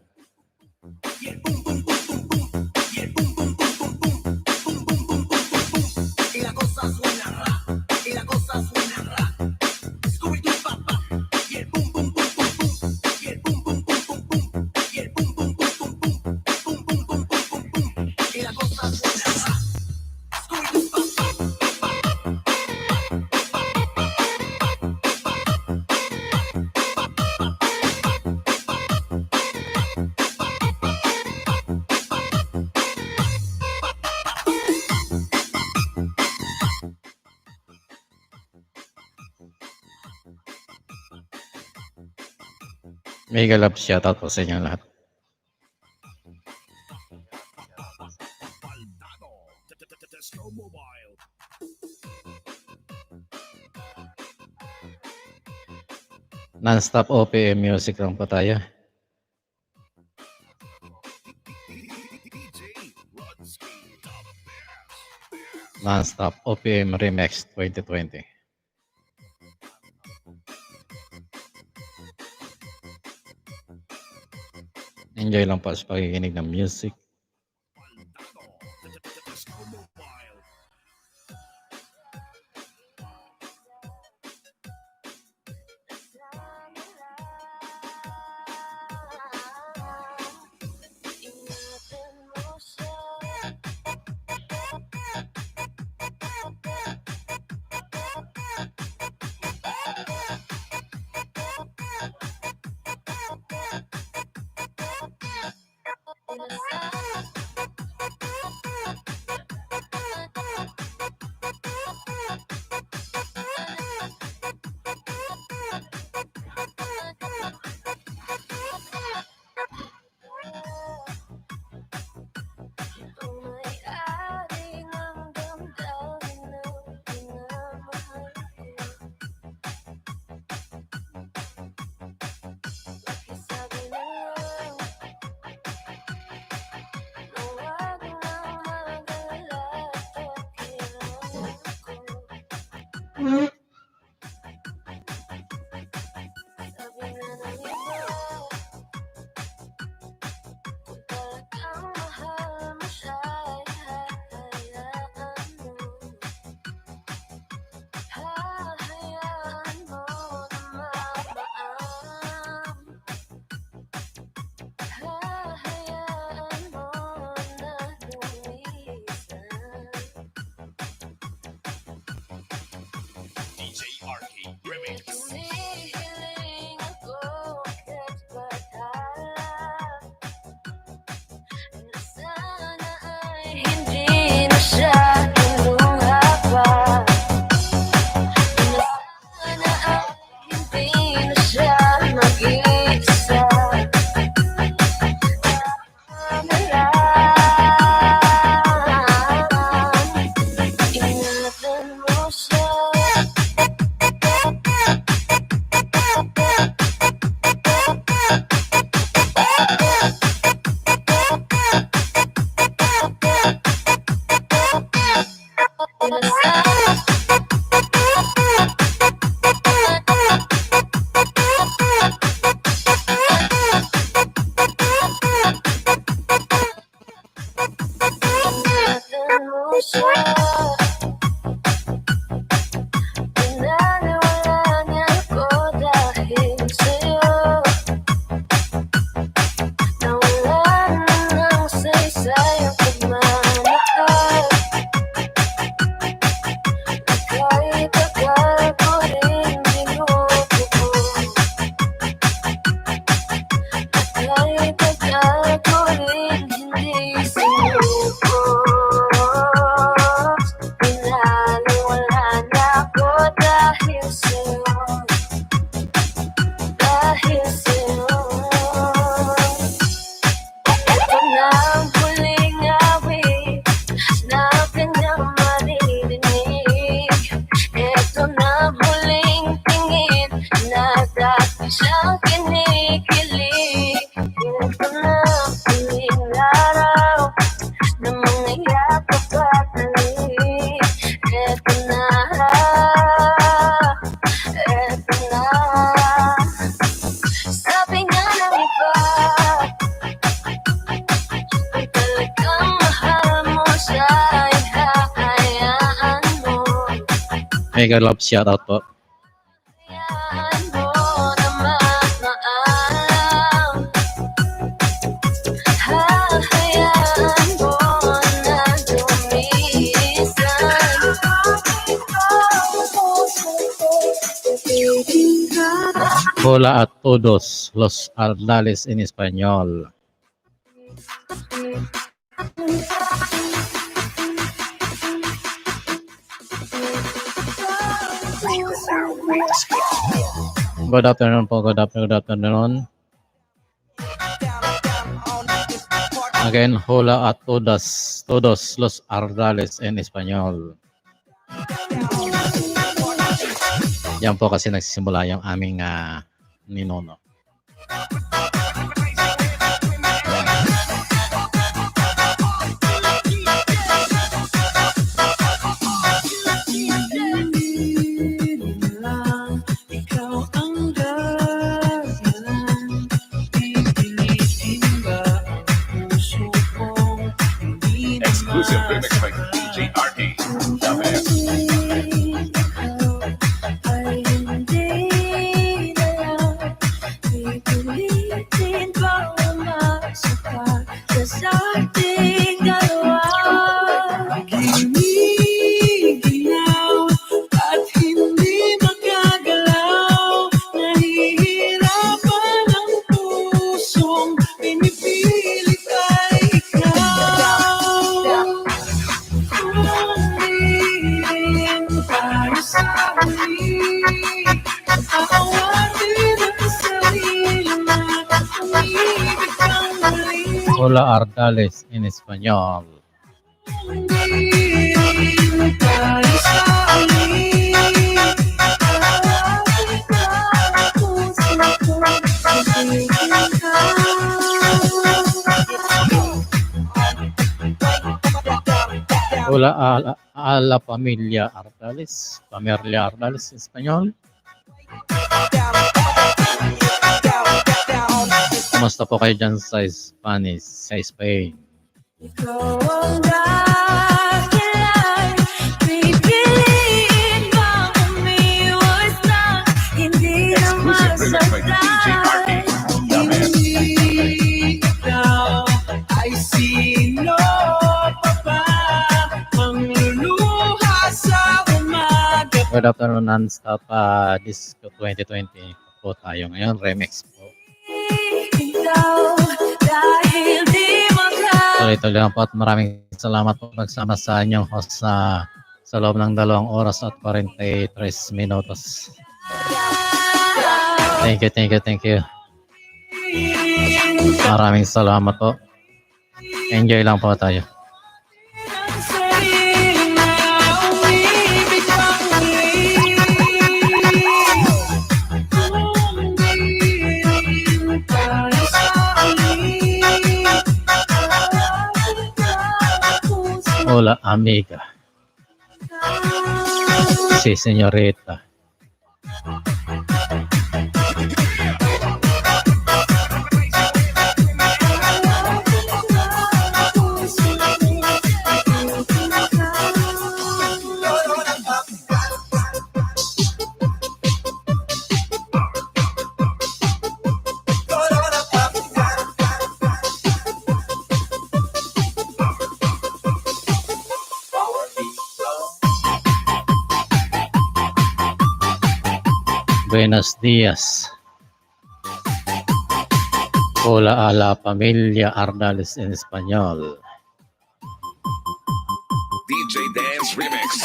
Mega love shoutout po sa inyong lahat. Tesco Mobile. Non-stop OPM music lang po tayo. Non-stop OPM Remix 2020. Enjoy lang po sa pakikinig ng music. DJ RK Remix. Hinihiling ako kahit batala na sana ay hindi na siya kinuha pa, na sana ay hindi na siya mag-isa. Ingatan mo siya. Ingatan mo siya. Pinaniwala niya ako dahil sa'yo. Nawalan na ng saysay ang pagmamahal. Kahit akala ko rin binubuo, kahit akala ko rin hindi sinuko. Pinaniwala na ako dahil sa'yo, dahil sa'yo. Ito na ang huling awit na kanyang maririnig. Ito na ang huling tingin na dati siyang kinikilig. Ito na ang huling araw na mga yakap at halik. Ito na, ito na. Sabi nga ng iba, kung talagang mahal mo siya ay hahayaan mo. Mega love shoutout po. Hayaan mo na magmaalam. Hahayaan mo na lumisan. Hola a todos los Ardales en español. Good afternoon po, good afternoon. Again, hola a todos los Ardales en español. Yan po kasi nagsisimula yung aming ninono. Ikaw ang dahilan, pipilitin ba ang puso kong hindi na Exclusive remix by DJ RK. The best. ay hindi na lang pipilitin ba ang masukat sa ating dalawa. Ginigilaw at hindi makagalaw, nahihirapan ang pusong pinipilit ay ikaw. Umiling tayo sa huli, awatin ang sarili na umibig kang muli. Hola Ardales en español. Umiling tayo sa huli, awatin ang puso ko, umibig ka. Hola a la familia Ardales. Familia Ardales, Espanyol. Kumusta po kayo dyan sa Spanish, sa Spain? Go on back in life, pipiliin ba kung may was na hindi naman Exclusive remix by DJ Artie. Hindi ikaw ay sino pa ba ang luluha sa umaga. Good afternoon, non-stop Disco 2020 po tayo ngayon. Remix po. ikaw dahil di Tuloy-tuloy lang po at maraming salamat po pagsama sa inyong host sa loob ng 2 oras at 43 minutos. Thank you. Maraming salamat po. Enjoy lang po tayo. Hola, amiga. Sí, señorita. Buenos días. Hola a la familia Ardales en español. DJ Dance Remix.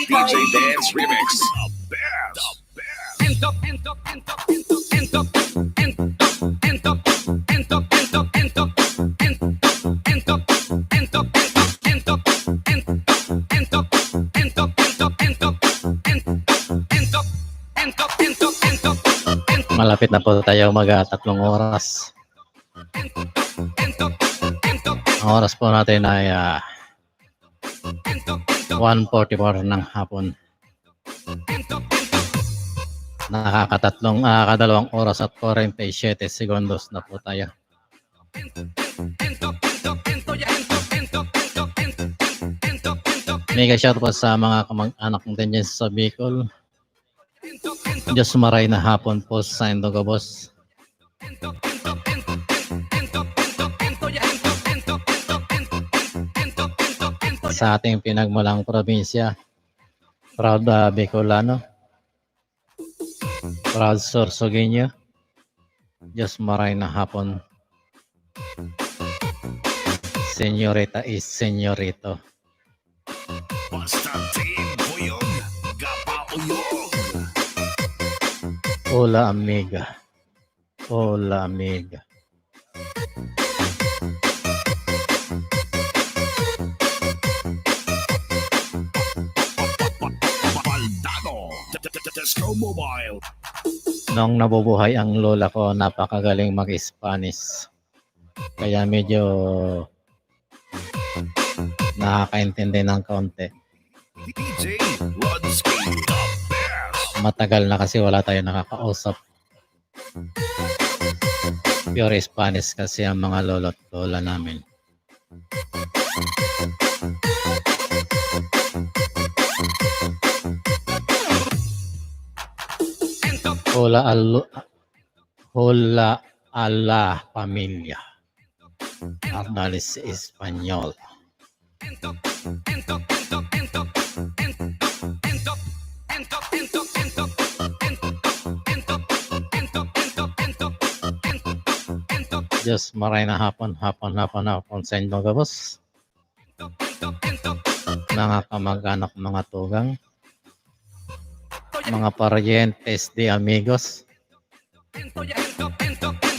DJ Dance Remix. Malapit na po tayo mag-3 oras. Ang oras po natin ay 1:44 ng hapon. Nakakadalawang oras at 47 segundos na po tayo. Mega shout po sa mga kamag-anak natin dyan sa Bicol. Diyos maray na hapon po sa Indogo Boss. Sa ating pinagmulang probinsya, proud Bicolano, proud Sorsogueño, Diyos maray na hapon. Senyorita is senyorito. Basta team Buyog, Gapauyog. Hola amiga. Hola amiga. Baldado, Tesco Mobile. Noong nabubuhay ang lola ko, napakagaling mag-Spanish. Kaya medyo nakakaintindi ng kaunti. DJ Rodsky, the best. Matagal na kasi wala tayo nakakausap. Pure Spanish kasi ang mga lolo at lola namin. Hola a la familia. Arnalis Espanyol. Diyos maray na hapon sa inyo gabos. Mga kamag-anak, mga tugang, mga parientes de amigos,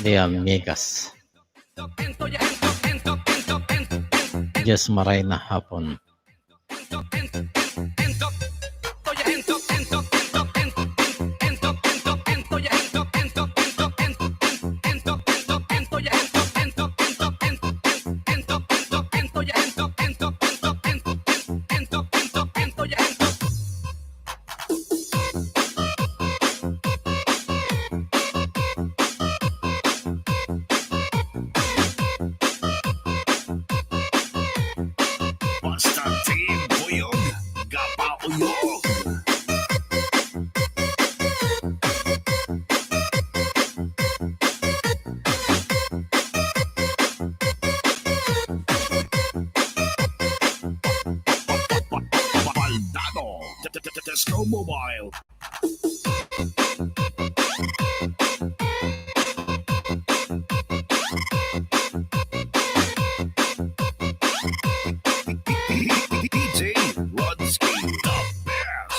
de amigas. Diyos maray na hapon. Basta team Buyog, Gapauyog. Baldado, Tesco Mobile. DJ Rodsky, the best.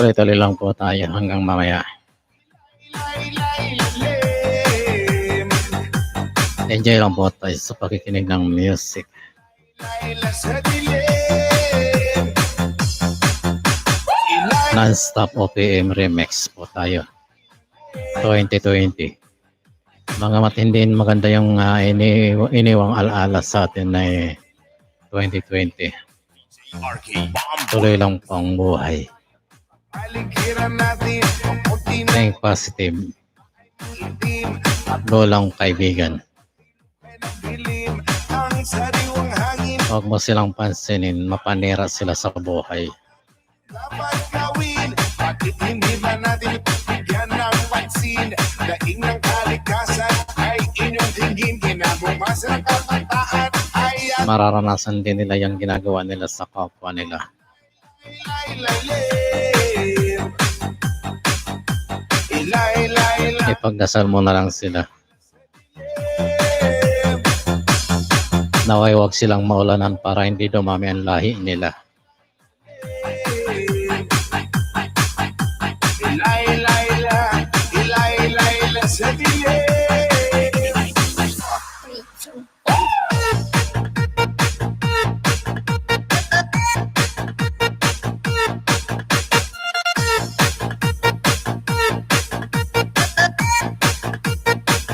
Tuloy-tuloy lang po tayo hanggang mamaya. Enjoy lang po tayo sa pakikinig ng music. Non-stop OPM remix po tayo. 2020. Mga matindin maganda yung iniwang alaala sa atin na 2020. Tuloy lang po ang buhay. Think positive. Lolang kaibigan. Huwag mo silang pansinin, mapanira sila sa buhay. Dapat gawin, bakit hindi ba natin bigyan ng pansin? Daing ng kalikasan ay inyong tingin, kinabukasan ng kabataan ay Mararanasan din nila yung ginagawa nila sa kapwa nila. Ipagdasal mo na lang sila. Naway wag silang maulanan para hindi dumami ang lahi nila. Ilay, sa dilim.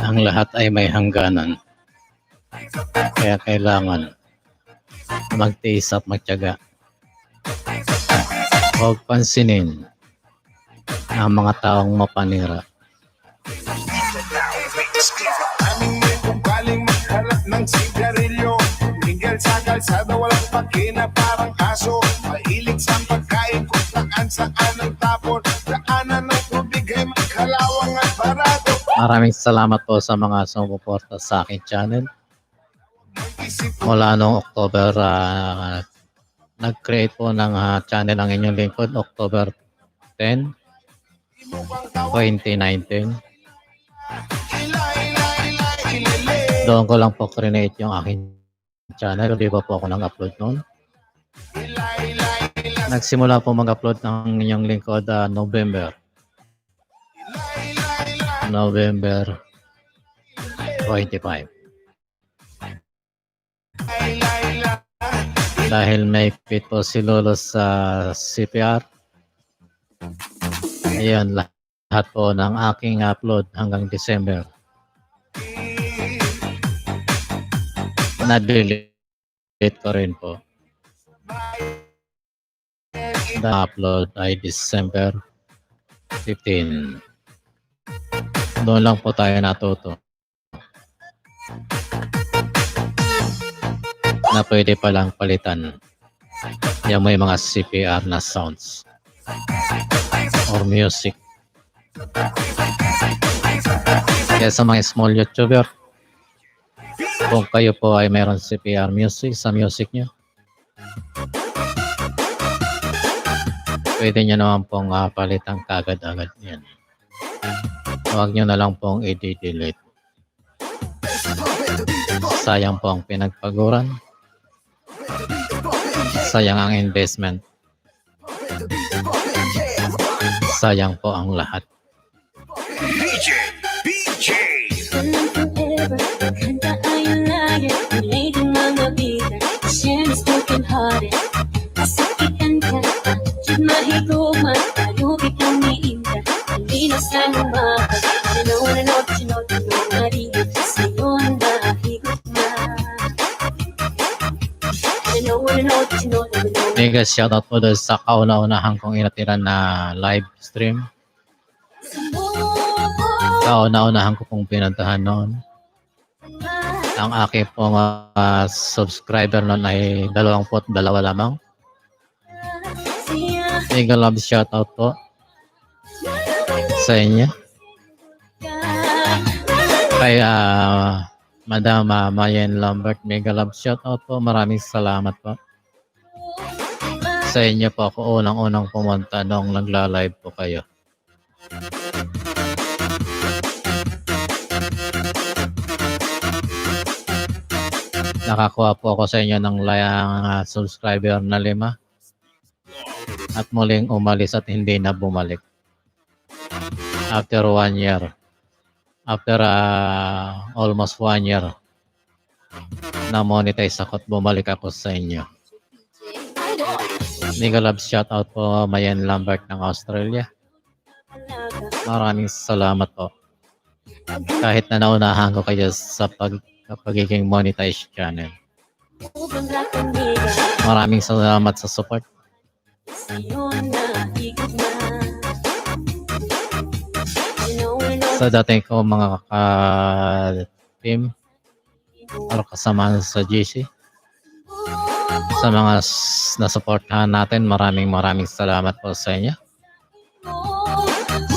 Ang lahat ay may hangganan. Kaya kailangan magtiis at magtiyaga. Huwag pansinin ang mga taong mapanira. Aming may ugaling magharap ng sigarilyo. Tinggal sa kalsada, walang pakina parang aso. Mahilig sa pagkain kung saan ang tapon. Daanan ng tubig ay magkalawang at barado. Maraming salamat po sa mga sumuporta sa aking channel. Mula noong October, nag-create po ng channel ang inyong lingkod, October 10, 2019. Doon ko lang po create yung aking channel. Di ba po ako nag-upload noon? Nagsimula po mag-upload ng inyong lingkod November 25. Dahil may pit po si Lolo sa CPR. Ayan, lahat po ng aking upload hanggang December. Na-delete ko rin po. The upload ay December 15. Doon lang po tayo natuto na pwede palang palitan yung may mga CPR na sounds or music. Kaya sa mga small YouTuber, kung kayo po ay mayroon CPR music sa music nyo, pwede nyo naman pong palitan kagad-agad yan. Huwag nyo na lang pong i-delete. Sayang po ang pinagpaguran. Sayang ang investment. Sayang po ang lahat. Kanta tayo lagi, relate ang mga bitter. Share is broken hearted. Masakitan ka, jud mahiguman. Tayo kitang niinda, hindi na sa lumakas. Ano, chinoto mo nga rin. Sa'yo na higot na. Ano, chinoto mo. Mega shoutout po doon sa kauna-unahan kong inatiran na live stream. Kauna-unahan ko pong pinuntahan noon. Ang aking pong subscriber noon ay 22 lamang. Mega love shoutout po sa inyo. Kay Madam Mayen Lambert, mega love shoutout po. Maraming salamat po. Sa inyo po ako unang-unang pumunta nung nagla-live po kayo. Nakakuha po ako sa inyo ng subscriber na 5 at muling umalis at hindi na bumalik. After 1 year. After almost 1 year na monetize ako at bumalik ako sa inyo. Mega love shoutout po Mayen Lambert ng Australia. Maraming salamat po. Kahit na naunahan ko kayo sa pagiging monetized channel. Maraming salamat sa support. Sa dating ko mga team or kasama sa GC, sa mga nasuportahan natin, maraming salamat po sa inyo.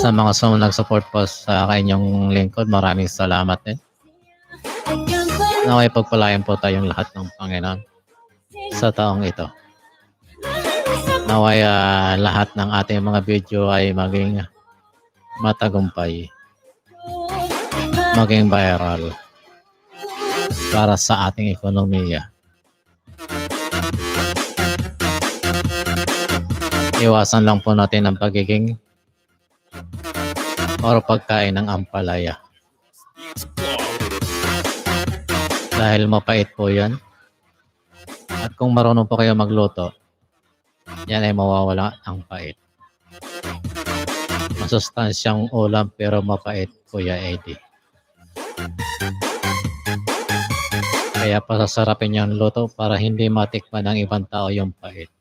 Sa mga nag-support po sa kanyang lingkod, maraming salamat din. Naway pagpalayan po tayong lahat ng Panginoon sa taong ito. Naway lahat ng ating mga video ay maging matagumpay, maging viral, para sa ating ekonomiya. Iwasan lang po natin ang pagiging or pagkain ng ampalaya. Dahil mapait po yan. At kung marunong po kayo magluto, yan ay mawawala ang pait. Masustansyang ulam pero mapait, Kuya Eddie. Kaya pasasarapin yung luto para hindi matikman ng ibang tao yung pait.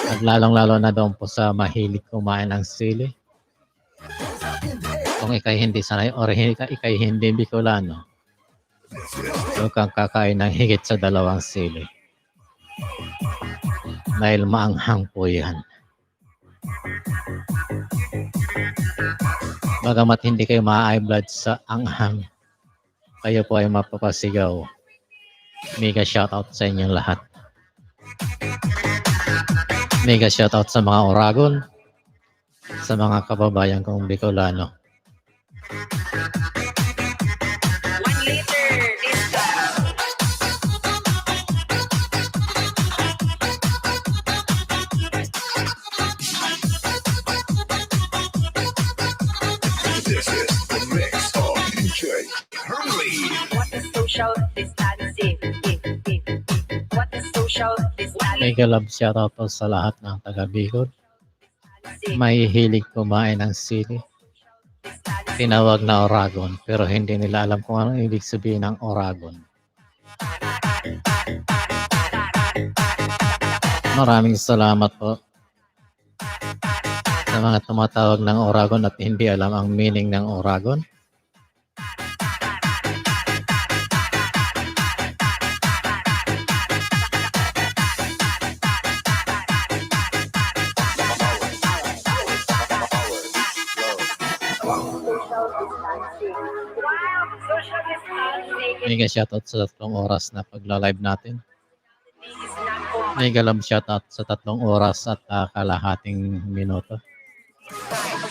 At lalong-lalo na doon po sa mahilig kumain ng sili. Kung ikay hindi sanay or ikay hindi Bicolano, huwag kang kakain ng higit sa 2 sili. Dahil maanghang po yan. Bagamat hindi kayo ma-high blood sa anghang, kayo po ay mapapasigaw. Mega shoutout sa inyong lahat. Mega shoutout sa mga Oragon, sa mga kababayan kong Bicolano. 1 liter discount. This is the mix of DJ Hurley. What is social distancing? What is social distancing? Mega love shoutout po sa lahat ng taga Bicol. May hilig kumain ng sili. Tinawag na Oragon pero hindi nila alam kung anong ibig sabihin ng Oragon. Maraming salamat po sa mga tumatawag ng Oragon at hindi alam ang meaning ng Oragon. Social distancing Mega shoutout sa 3 oras na pagla-live natin. is not combined. Mega love shoutout sa 3 oras at kalahating minuto.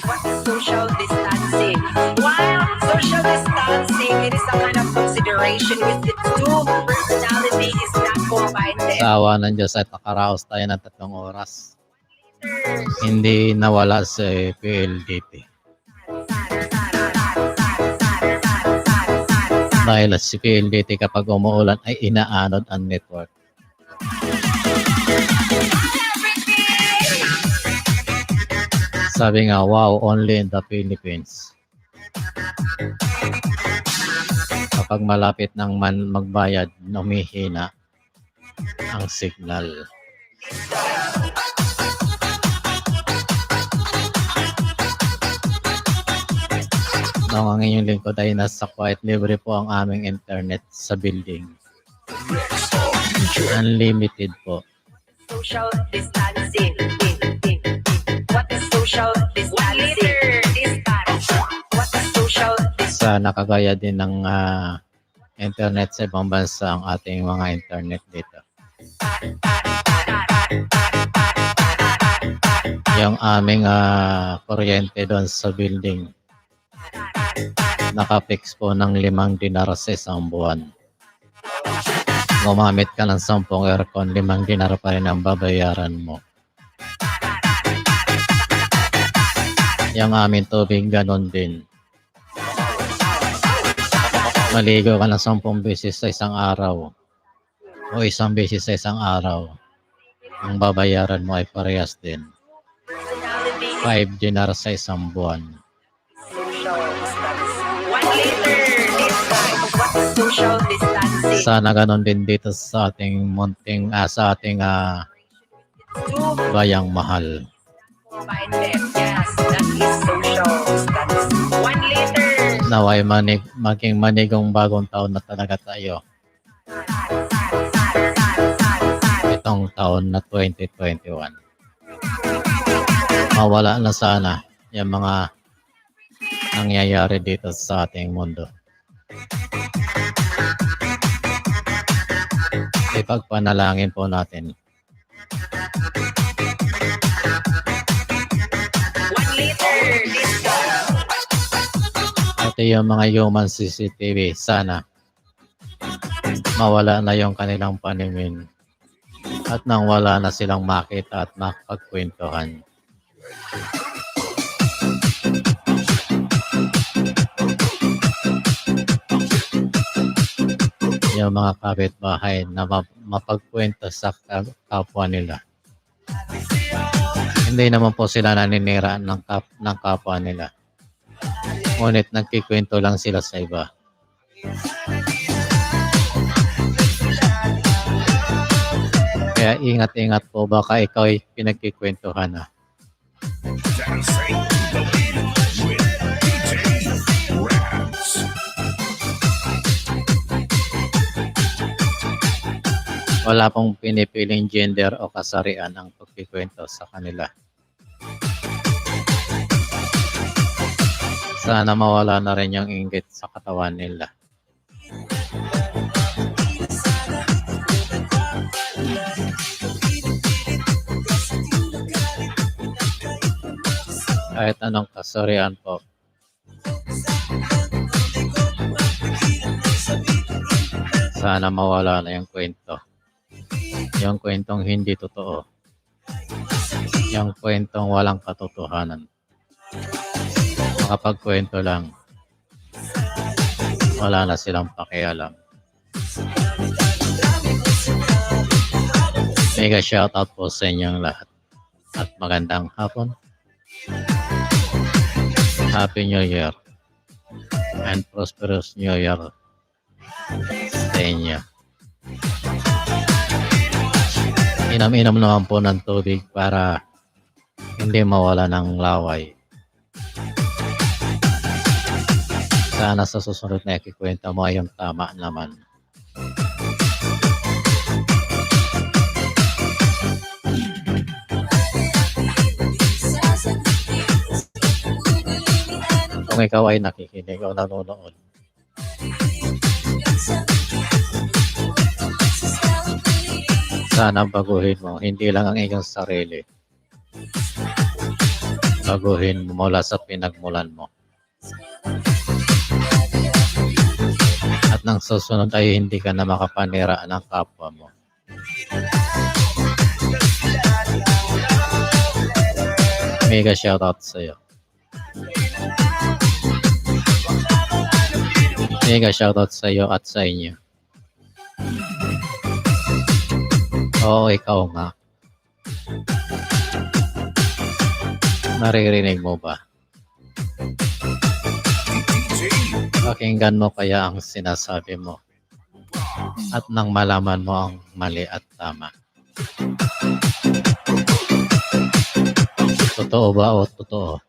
What is social distancing? While social distancing, it is a kind of consideration with the two personality is not combined. Sa awa ng Diyos ay nakaraos tayo ng 3 oras. Hindi nawala sa PLDT. Dahil si PLDT kapag umuulan ay inaanod ang network. Sabi nga, wow, only in the Philippines. Kapag malapit ng magbayad, humihina ang signal. Ang inyong lingkod ay nasa quiet, libre po ang aming internet sa building. Unlimited po. Social distancing. What is social distancing? What is social distancing? Sa nakagaya din ng internet sa ibang bansa ang ating mga internet dito. Yung aming kuryente doon sa building, nakapix po ng 5 dinar sa isang buwan. Gumamit ka ng 10 aircon, 5 dinar pa rin ang babayaran mo. Yung aming tubig, ganon din. Maligo ka ng 10 beses sa isang araw o 1 beses sa isang araw. Ang babayaran mo ay parehas din. 5 dinar sa isang buwan. Social distancing. 1 liter discount. What is social distancing? Sana ganon din dito sa ating munting, sa ating Two bayang mahal. combined them. Yes, that is social distancing. 1 liter. Naway maging manigong bagong taon na talaga tayo. Itong taon na 2021. Mawala na sana yung mga nangyayari dito sa ating mundo. Ipagpanalangin po natin. 1 Pati yung mga human CCTV, sana mawala na yung kanilang paningin at nang wala na silang makita at makapagkwentuhan. Yung mga kapitbahay na mapagkwento sa kapwa nila. Hindi naman po sila naninira ng kapwa nila. Ngunit nagkikwento lang sila sa iba. Kaya ingat-ingat po, baka ikaw ay pinagkikwentuhan na. Dancing to the beat with DJ Raps. Wala pong pinipiling gender o kasarian ang pagkikwento sa kanila. Sana mawala na rin yung inggit sa katawan nila. Kahit anong kasarian po. Sana mawala na yung kwento. Yung kwentong hindi totoo. Yung kwentong walang katotohanan. Makapagkwento lang. Wala na silang pakialam. Mega shoutout po sa inyong lahat. At magandang hapon. Happy New Year. And prosperous New Year sa inyo. Inam-inam naman po ng tubig para hindi mawala ng laway. Sana sa susunod na ikikwento mo ay yung tama naman. Kung ikaw ay nakikinig o nanonood, sana baguhin mo, hindi lang ang iyong sarili. Baguhin mo mula sa pinagmulan mo. At nang susunod ay hindi ka na makapanira ng kapwa mo. Mega shoutout sa iyo. Mega shoutout sa iyo at sa inyo. Oo, ikaw nga. Naririnig mo ba? Pakinggan mo kaya ang sinasabi mo at nang malaman mo ang mali at tama. Totoo ba o totoo?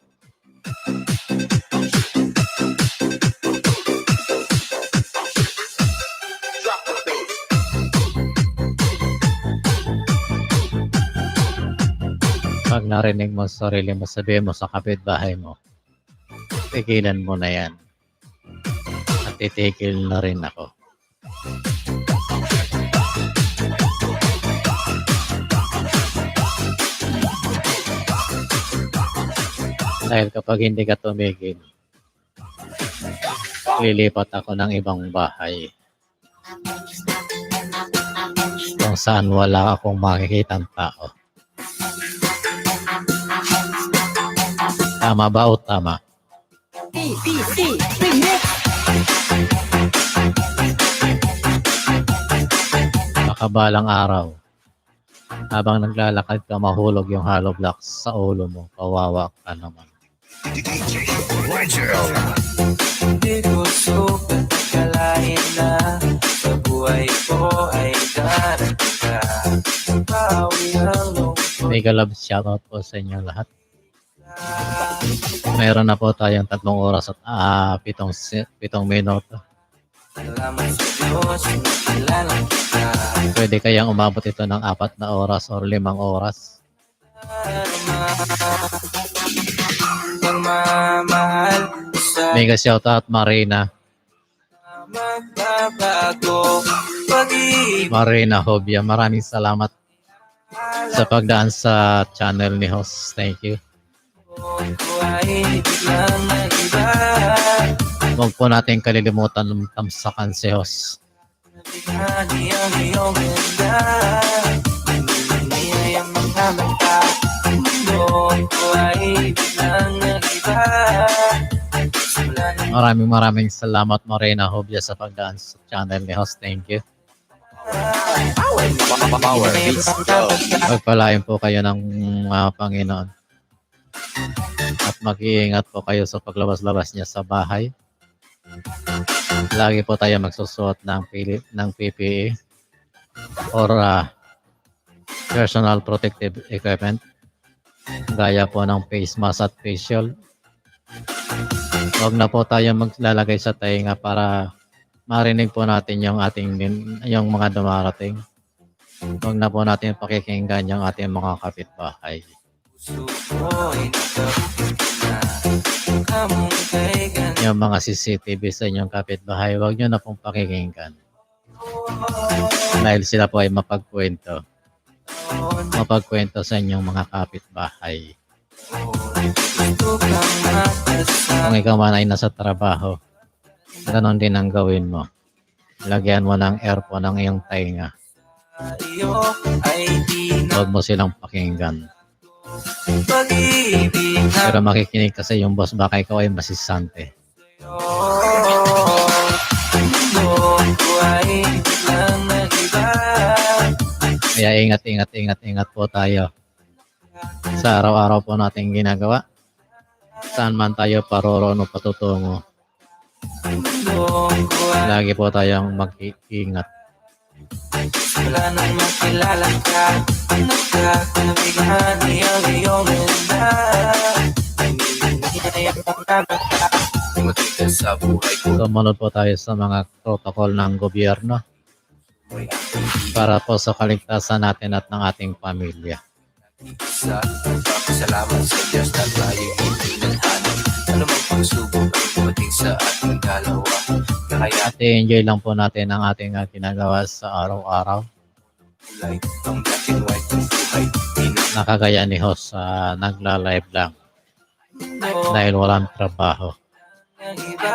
Pag narinig mo sa sarili mo, sabihin mo sa kapitbahay mo, tigilan mo na yan. At titigil na rin ako. Dahil kapag hindi ka tumigil, lilipat ako ng ibang bahay. Kung saan wala akong makikitang tao. Tama ba o tama? Makabalang araw, habang naglalakad ka, mahulog yung hollow blocks sa ulo mo. Kawawa ka naman. DJ Rigel. Hindi ko sukat akalain na sa buhay ko ay darating ka. Bawi ang lungkot. Mega love shoutout po sa inyo lahat. Meron na po tayong 3 oras at 7 minuto. Salamat sa Diyos, nakilala kita. Pwede kayang umabot ito ng 4 na oras or 5 oras. Pagmamahal sa Mega shoutout Marina. magbabago pag-ibig Marina Hobia. Maraming salamat sa pagdaan sa channel ni host. Thank you. ko ay biglang nag-iba. Huwag po natin kalilimutan ng tamsakan si Host. Nabighani ang iyong ganda. Nanginginig ang mga mata. Mundo ko ay biglang nag-iba. Simula ng Maraming salamat Morena Hobia sa pagdaan sa channel ni Host. Thank you. Power Beats Go. Pagpalain po kayo ng Panginoon. At mag-iingat po kayo sa paglabas-labas niya sa bahay. Lagi po tayo magsusuot ng PPE or personal protective equipment. Gaya po ng face mask at face shield. Huwag na po tayo maglalagay sa tainga para marinig po natin yung mga dumarating. Huwag na po natin pakikinggan yung ating mga kapitbahay. puso ko'y nakabukit na. Kamong kay ganito. Yung mga CCTV sa inyong kapitbahay, huwag nyo na pong pakikinggan. Dahil sila po ay mapagkwento. Mapagkwento sa inyong mga kapitbahay. Gusto kang makasama. Kung ikaw man ay nasa trabaho, ganon din ang gawin mo. Lagyan mo ng earphone ang iyong tainga. Iyo ay di na Huwag mo silang pakinggan. pag-ibig na Pero makikinig kasi yung boss, baka ikaw ay masisante. mundo ko ay biglang nag-iba. Kaya ingat po tayo sa araw-araw po nating ginagawa. Saan man tayo paroroon o patutungo, Mundo ko ay lagi po tayong mag-iingat. wala nang makilala ka. Nagkakabighani ang iyong ganda. Nanginginig ang mga mata. Dumating ka sa buhay ko. Sumunod po tayo sa mga protocol ng gobyerno para po sa kaligtasan natin at ng ating pamilya. Sa salamat sa Diyos na tayo hindi naghanap. Ano mang pagsubok ang dumating sa ating dalawa. Kaya At i-enjoy lang po natin ang ating ginagawa sa araw-araw. kulay ang black and white ng buhay. Nakagaya ni Host nagla-live lang dahil walang trabaho. Ang iba.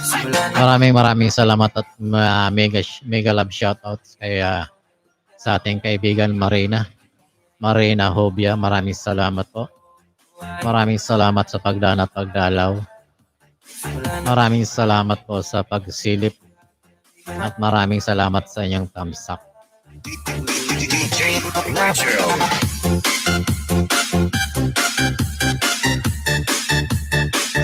Simula na Maraming salamat at mega love shoutouts kay sa ating kaibigan Marina Hobia. Maraming salamat po. Maraming salamat sa pagdaan at pagdalaw. Maraming salamat po sa pagsilip at maraming salamat sa inyong tamsak. DJ Natural.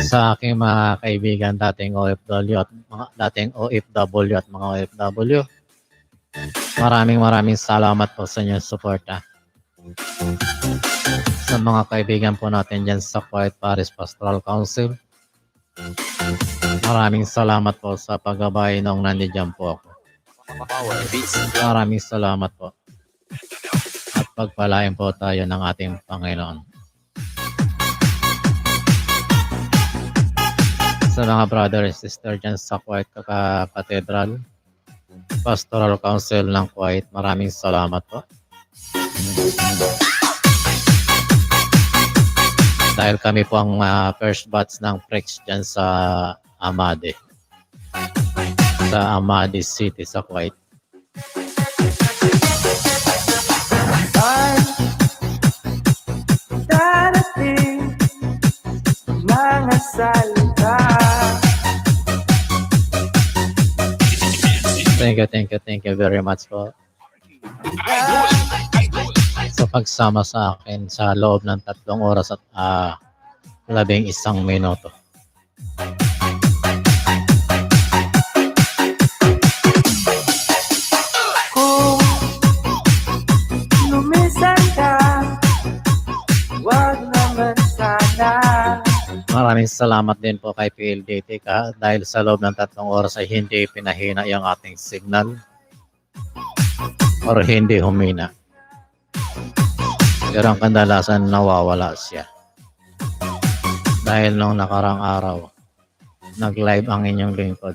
Sa aking mga kaibigan dating OFW at mga OFW, maraming salamat po sa inyong suporta. Sa mga kaibigan po natin dyan sa Quiet Paris Pastoral Council, maraming salamat po sa paggabay nung nandiyan po ako. Power Beats Maraming salamat po. At pagpalain po tayo ng ating Panginoon. Sa mga brother and sister dyan sa Quiet Cathedral, Pastoral Council ng Quiet, maraming salamat po. Dahil kami po ang first batch ng Prex dyan sa Amade. Sa Amade City sa Kuwait. darating mga salita. Thank you very much po sa pagsama sa akin sa loob ng 3 oras at 11 minuto. Kung lumisan ka, wag naman sana. Maraming salamat din po kay PLDT dahil sa loob ng 3 oras ay hindi pinahina yung ating signal or hindi humina. Pero ang kadalasan nawawala siya. Dahil nung nakarang araw, nag-live ang inyong lingkod.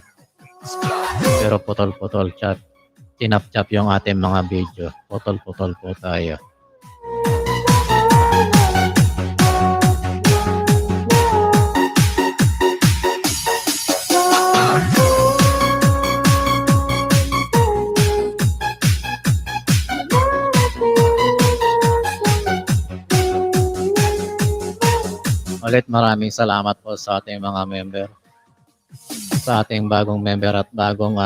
Pero putol-putol chat. Tinap-chap yung ating mga video. Putol-putol po tayo. Ulit maraming salamat po sa ating mga member. Sa ating bagong member at bagong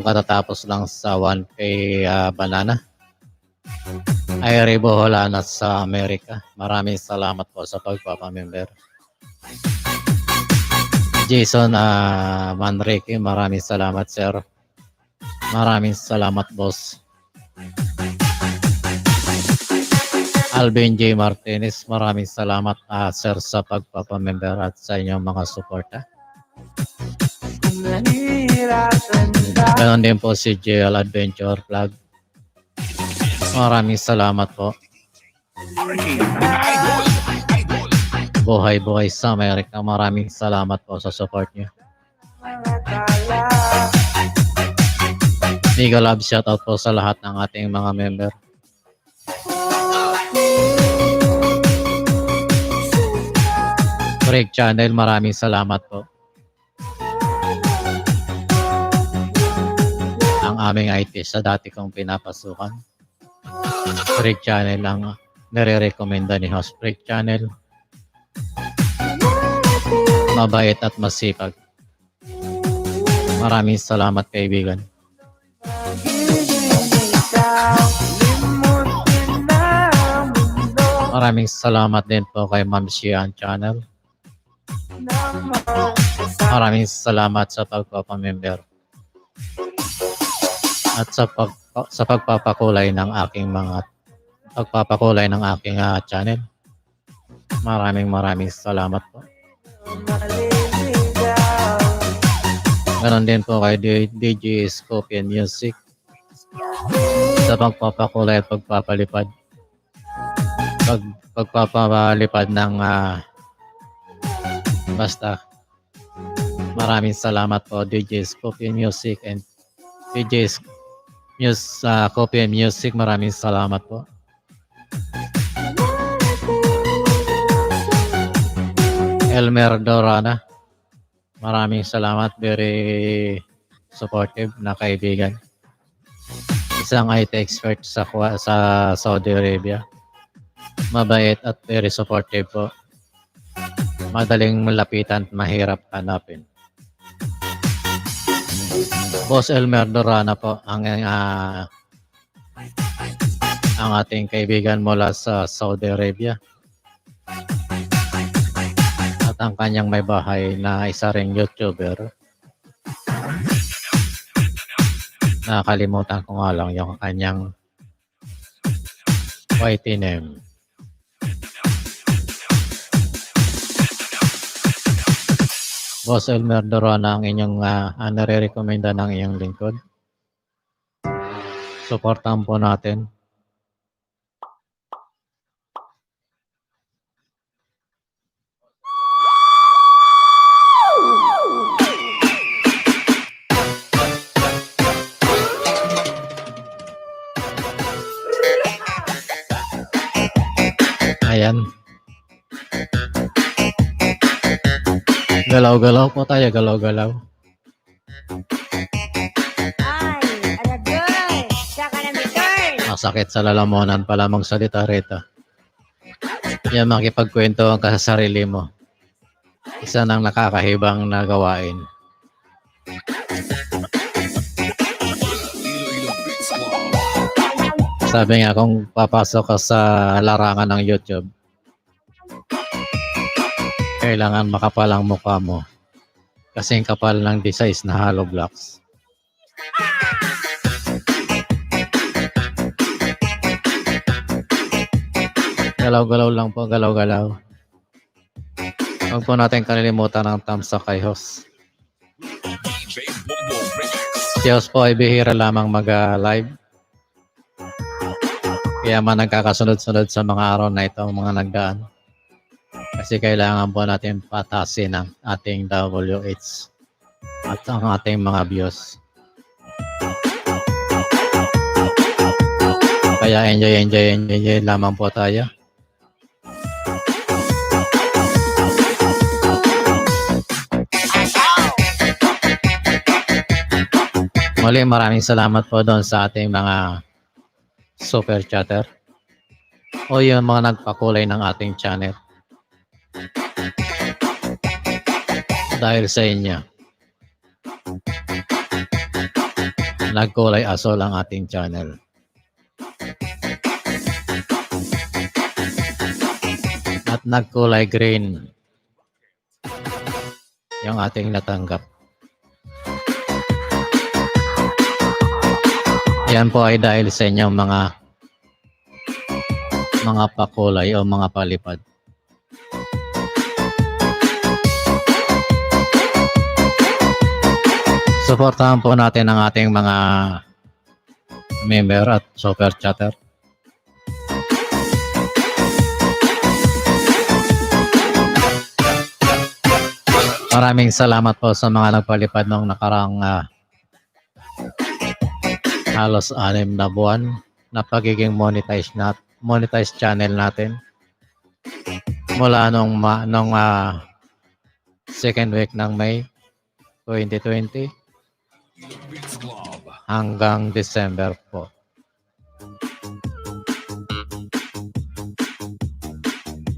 katatapos lang sa 1K banana. Ay Boholanas sa Amerika. Maraming salamat po sa pagpapamember. Jason Manrique, maraming salamat sir. Maraming salamat boss. Alvin J. Martinez, maraming salamat sir sa pagpapamember at sa inyong mga suporta. Ganon din po si JL Adventure Vlog. Maraming salamat po. Buhay sa Amerika, maraming salamat po sa support niyo. Mega love shoutout po sa lahat ng ating mga member. Break Channel, maraming salamat po. Ang aming IT sa dati kong pinapasukan. Break Channel ang nire-recommenda ni Host. Break Channel. Mabait at masipag. Maraming salamat kaibigan. Maraming salamat din po kay Ma'am Shian Channel. Maraming salamat sa pagpapamember at sa pagpapakulay ng aking channel. Maraming salamat po. Ganon din po kay DJ Scorpion Music sa pagpapakulay at pagpapalipad ng basta. Maraming salamat po DJ Scorpion Music and DJ Scorpion Music. Maraming salamat po. Elmer Dorana, maraming salamat. Very supportive na kaibigan. Isang IT expert sa Saudi Arabia. Mabait at very supportive po. Madaling malapitan, mahirap hanapin. Boss Elmer Dorana po ang ating kaibigan mula sa Saudi Arabia. At ang kanyang may bahay na isa ring YouTuber. Nakalimutan ko nga lang yung kanyang YT name. Boss Elmer Dorana ang inyong nare-recommenda ng iyong lingkod. Supportan po natin. Ayan. Galaw-galaw po tayo, galaw-galaw. Ay, aragoy. Saka na may turn. Masakit sa lalamunan pala magsalita rito. Yan, makipagkwento ka sa sarili mo. Isa ng nakakahibang na gawain. Sabi nga kung papasok ka sa larangan ng YouTube, kailangan makapal ang mukha mo. Kasing kapal ng designs na hollow blocks. Galaw-galaw lang po, galaw-galaw. Huwag po natin kalilimutan ang thumbs up kay host. Si host po ay bihira lamang mag-live. Kaya man nagkakasunod-sunod sa mga araw na ito, mga nagdaan. Kasi kailangan po natin patasin ang ating WH at ang ating mga views. Kaya enjoy lamang po tayo. Muli maraming salamat po doon sa ating mga super chatter. o yung mga nagpakulay ng ating channel. Dahil sa inyo, nagkulay asol ang ating channel. At nagkulay green yung ating natanggap. Yan po ay dahil sa inyo mga pakulay o mga palipad. Suportahan po natin ang ating mga member at super chatter. Maraming salamat po sa mga nagpalipad noong nakarang halos 6 na buwan na pagiging monetized channel natin. Mula nung second week ng May 2020 Beats Club. hanggang December po.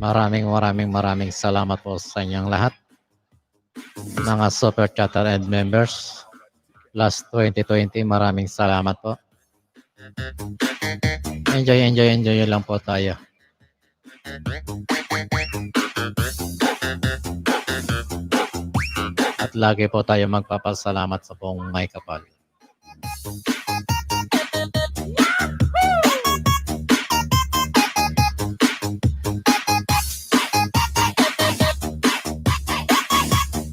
Maraming salamat po sa inyong lahat. Mga super chatter and members. Last 2020, maraming salamat po. Enjoy lang po tayo. At lagi po tayo magpapasalamat sa buong may kapal.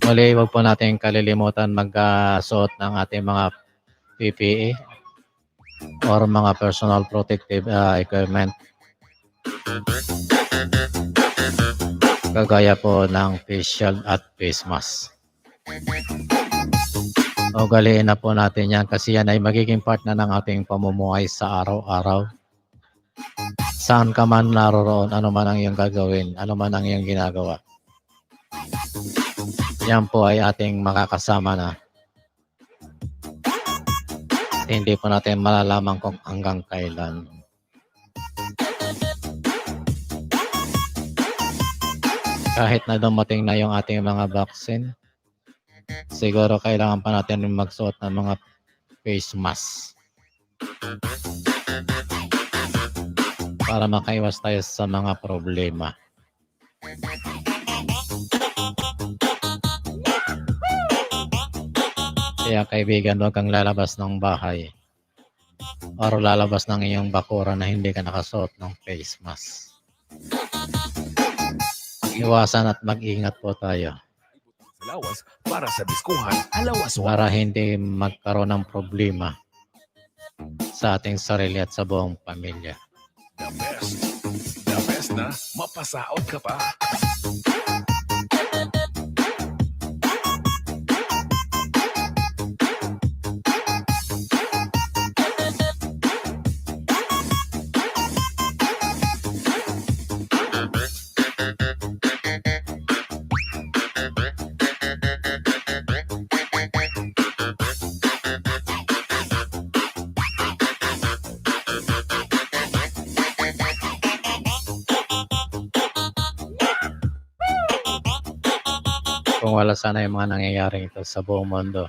Muli, huwag po natin kalilimutan magsuot ng ating mga PPE or mga personal protective equipment. Kagaya po ng face shield at face mask. Ugaliin na po natin yan kasi yan ay magiging part na ng ating pamumuhay sa araw-araw. Saan ka man naroroon, ano man ang iyong gagawin, ano man ang iyong ginagawa. Yan po ay ating makakasama na. Hindi po natin malalaman kung hanggang kailan. Kahit na dumating na yung ating mga vaccine, siguro kailangan pa natin magsuot ng mga face mask para makaiwas tayo sa mga problema. Kaya kaibigan, huwag kang lalabas ng bahay or lalabas ng iyong bakura na hindi ka nakasuot ng face mask. Iwasan at mag-ingat po tayo Lawas para sa diskuhan, alawas para hindi magkaroon ng problema sa ating sarili at sa buong pamilya. The best na mapasaot ka pa. Kung wala sana yung mga nangyayari ito sa buong mundo,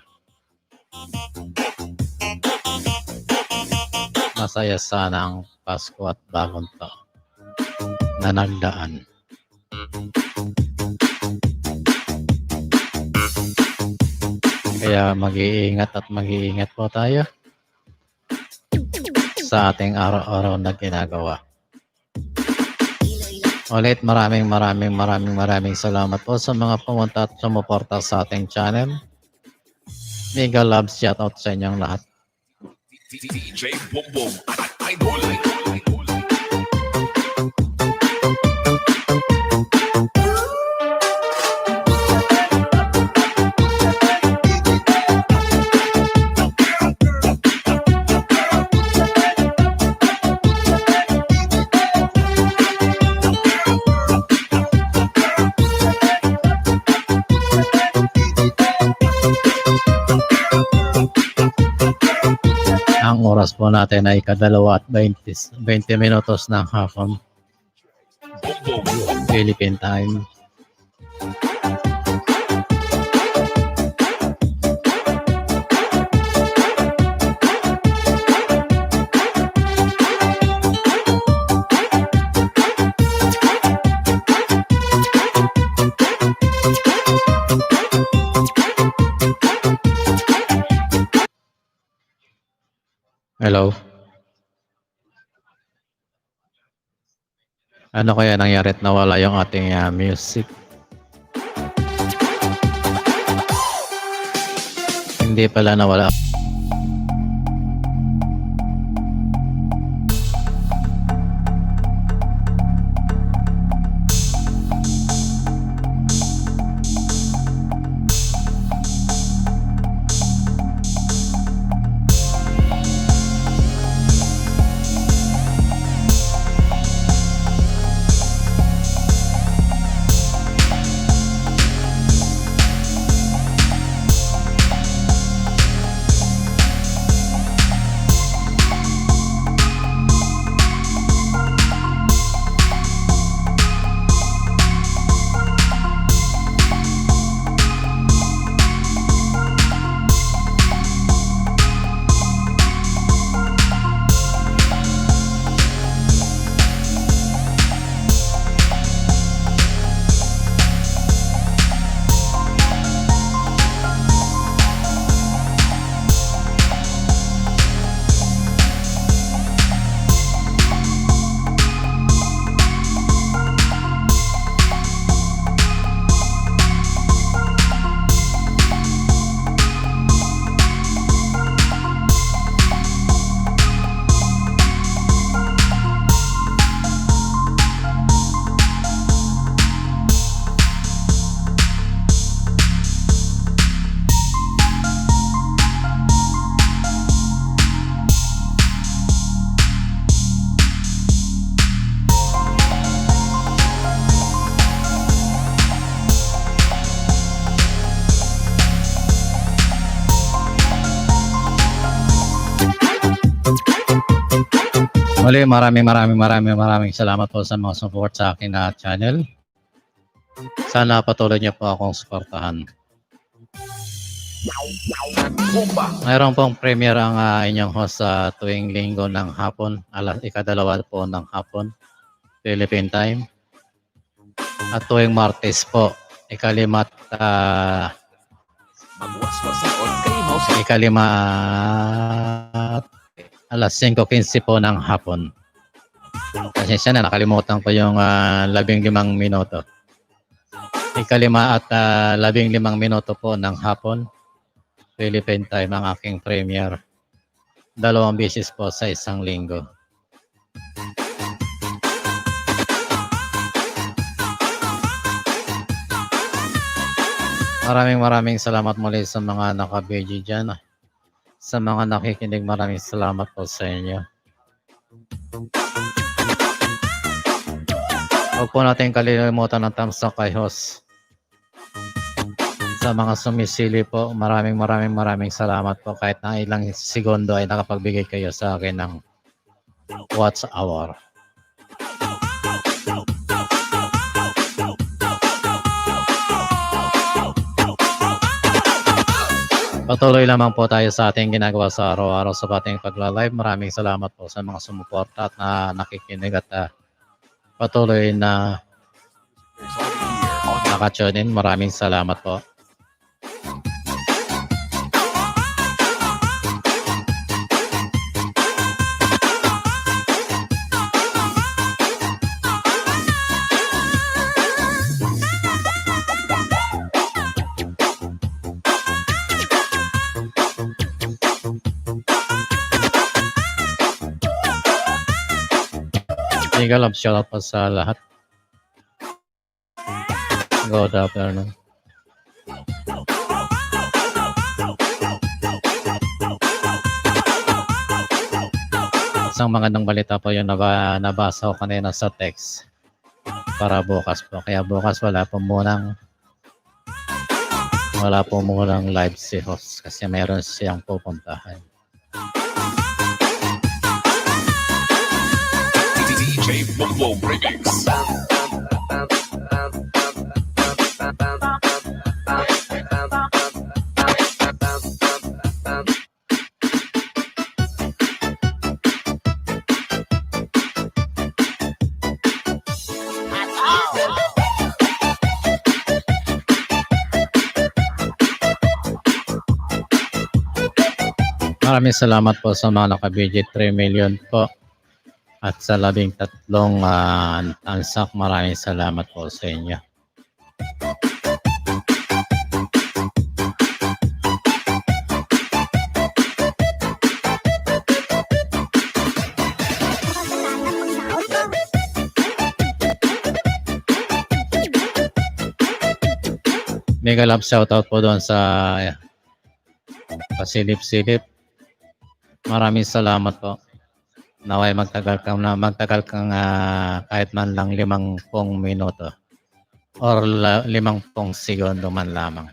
masaya sana ang Pasko at bagong taon na nagdaan. Kaya mag-iingat po tayo sa ating araw-araw na ginagawa. Ulit maraming salamat po sa mga pumunta at sumuporta sa ating channel. Mega love shoutout sa inyong lahat. DJ Bombom, idol. Ang oras po natin ay 2:20 minutos ng hapon. Philippine time. Hello. Ano kaya nangyari at nawala yung ating music? Hindi pala nawala. Muli, maraming salamat po sa mga support sa akin na channel. Sana patuloy niyo po akong suportahan. Mayroon pong premiere ang inyong host sa tuwing linggo ng hapon, ikadalawa po ng hapon, Philippine time. At tuwing Martes po, ikalimat alas 5:15 po ng hapon. Pasensya na, nakalimutan ko yung 15 minuto. Ikalima at 15 minuto po ng hapon, Philippine time ang aking premiere. 2 beses po sa isang linggo. Maraming salamat muli sa mga naka-BG dyan. Sa mga nakikinig, maraming salamat po sa inyo. Huwag po natin kalimutan ng thumbs up kay host. Sa mga sumisili po, maraming salamat po. Kahit na ilang segundo ay nakapagbigay kayo sa akin ng watch hour. Patuloy lamang po tayo sa ating ginagawa sa araw-araw sa ating pagla-live. Maraming salamat po sa mga sumuporta at nakikinig at patuloy na naka-tune in. Maraming salamat po. Mega love shoutout po sa lahat. Good afternoon. Isang magandang balita po yung nabasa ko kanina sa text para bukas po. Kaya bukas wala po munang live si host kasi meron siyang pupuntahan. DJ Boom Boom Remix. Maraming salamat po sa mga nakabidget 3 million po. At sa 13 tansak, maraming salamat po sa inyo. Mega love shoutout po doon sa pasilip-silip. Maraming salamat po. Naway magtagal kang kahit man lang 50 minuto or 50 segundo man lamang.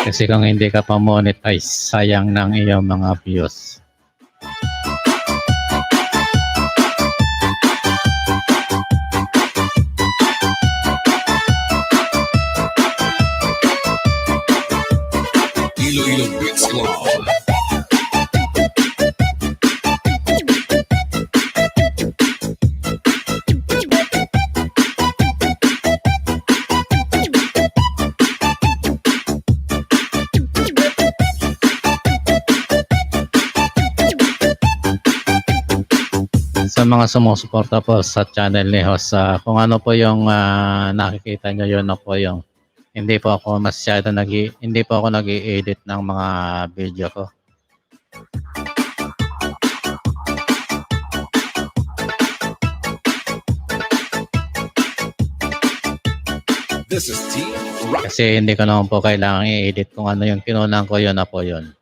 Kasi kung hindi ka pa monetize, sayang ng iyong mga views. Iloilo Beats Club. Sa mga sumusuporta po sa channel ni Host, kung ano po yung nakikita nyo, yun na po yung hindi po ako nag-i-edit ng mga video ko. This is Team Rock. Kasi hindi ko naman po kailangan i-edit kung ano yung kinunan ko, yun na po yun.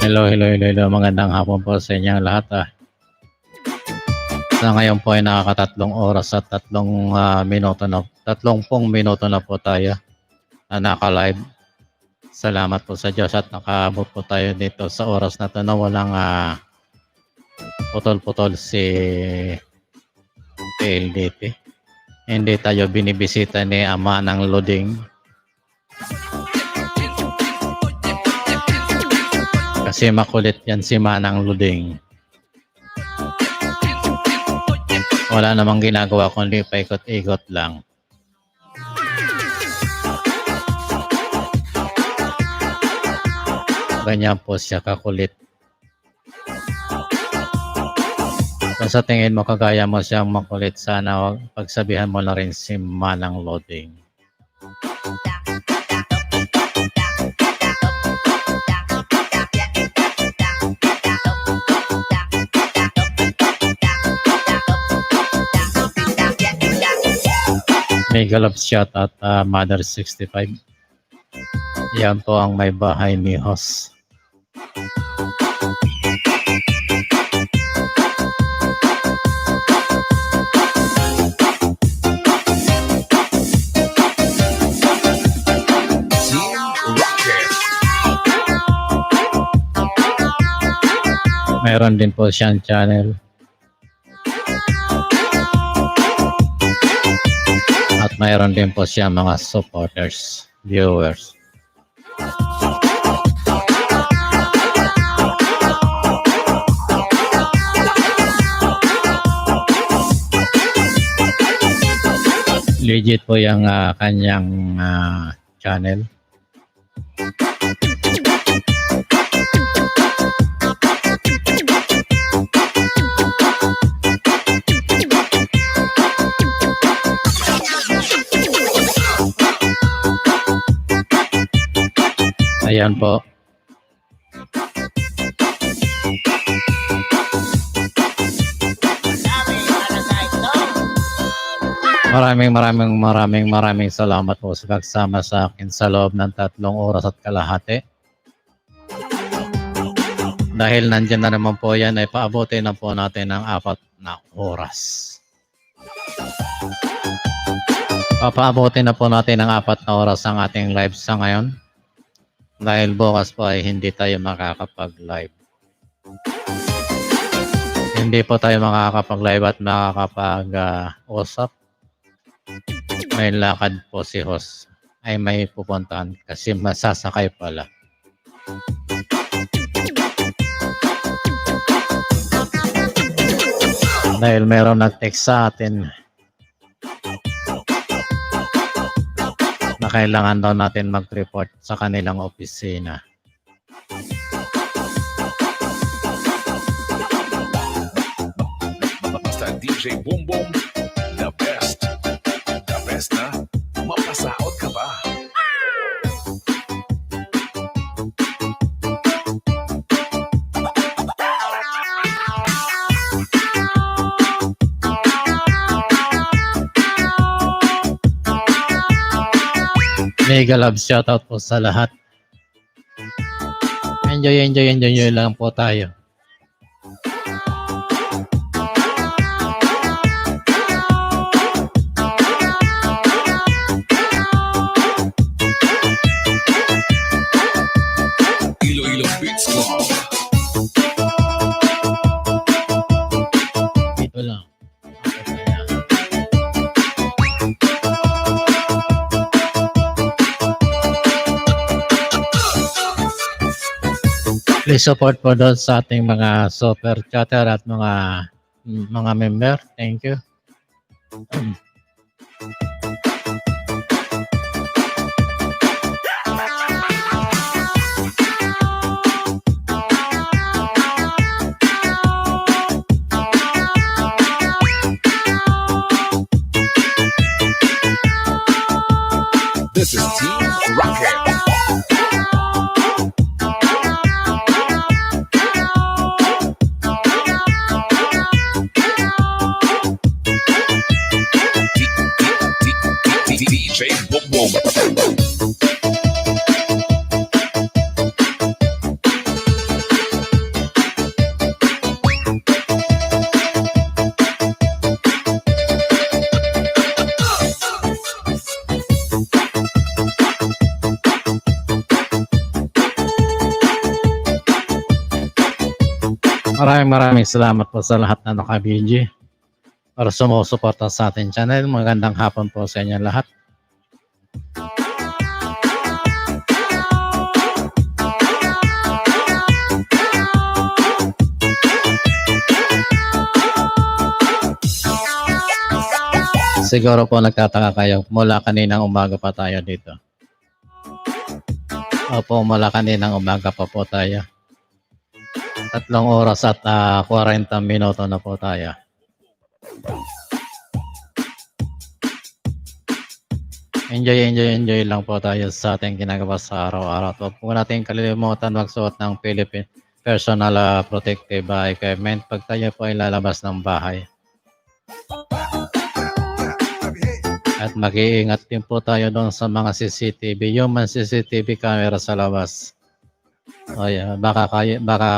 Hello. Magandang hapon po sa inyong lahat. Sa ngayon po ay nakakatatlong oras at 30 minuto na po tayo na naka-live. Salamat po sa Diyos at nakaabot po tayo dito sa oras na ito na walang putol-putol si PLDT. Hindi tayo binibisita ni Ama ng Loading. Kasi makulit yan si Manang Luding. Wala namang ginagawa kundi paikot-ikot lang. Ganyan po siya kakulit. Kung sa tingin mo kagaya mo siyang makulit, sana pagsabihan mo na rin si Manang Luding. Mega love shot at Mother 65. Yan po ang may bahay ni Host. Team Rocket. Meron din po siyang channel. At mayroon din po siya mga supporters, viewers. Legit po yung kanyang channel. Ayan po. Maraming salamat po sa pagsama sa akin sa loob ng 3 oras at kalahati. dahil nandyan na naman po yan, ay paabutin na po natin ng 4 na oras. Papaabutin na po natin ng 4 na oras ang ating live sa ngayon. Dahil bukas po ay hindi tayo makakapag-live. Hindi po tayo makakapag-live at makakapag-usap. May lakad po si host. Ay may pupuntahan kasi masasakay pala. Dahil meron nag-text sa atin na kailangan daw natin mag-report sa kanilang opisina. Basta DJ Boom Boom, the best. The best na, mapasaot ka ba? Mega love shoutout po sa lahat. Enjoy lang po tayo. Iloilo Beats Club. Dito lang. Please support po doon sa ating mga super chatter at mga member. Thank you. This is Team Rocket. DJ Boom Boom. Maraming salamat po sa lahat na naka-BG para sumusuporta sa ating channel. Magandang hapon po sa inyo lahat. Siguro po nagtataka kayo, mula kaninang umaga pa tayo dito. Opo, mula kaninang umaga pa po tayo. 3 oras at 40 minuto na po tayo. Enjoy lang po tayo sa ating ginagawa sa araw-araw. Huwag po natin kalilimutan magsuot ng Philippine Personal Protective Equipment pag tayo po ay lalabas ng bahay. At mag-iingat din po tayo doon sa mga CCTV, human CCTV camera sa labas. O yeah, baka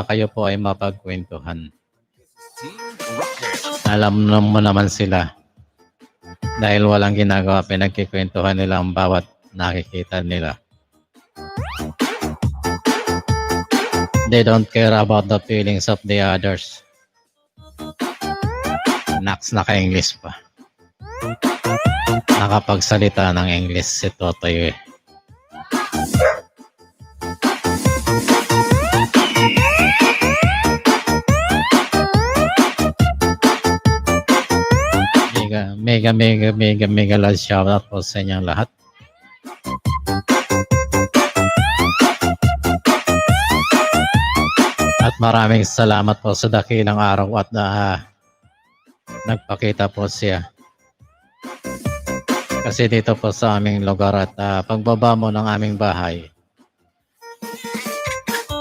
kayo po ay mapagkwentuhan. Alam mo naman sila. Dahil walang ginagawa, pinagkikwentuhan nila ang bawat nakikita nila. They don't care about the feelings of the others. Naks, naka-English pa. Nakapagsalita ng English si Totoy. Mega love shoutout po sa inyong lahat. At maraming salamat po sa dakilang araw at nagpakita po siya. Kasi dito po sa aming lugar at pagbaba mo ng aming bahay,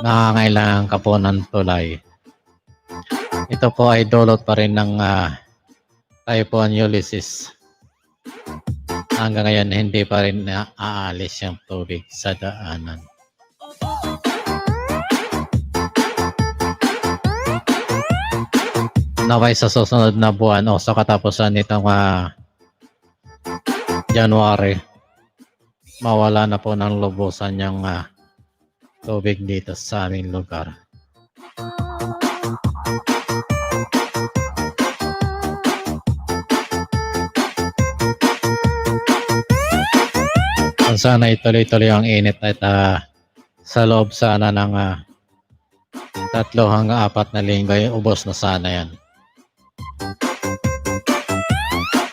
nakangailangan ka po ng tulay. Ito po ay dulot pa rin ng Typhoon Ulysses. Hanggang ngayon hindi pa rin aalis yung tubig sa daanan. naway sa susunod na buwan o sa katapusan nitong January, mawala na po ng lubusan yung tubig dito sa aming lugar. Kung sana ituloy-tuloy ang init at sa loob sana ng 3 hanggang 4 na linggo, ubos na sana yan.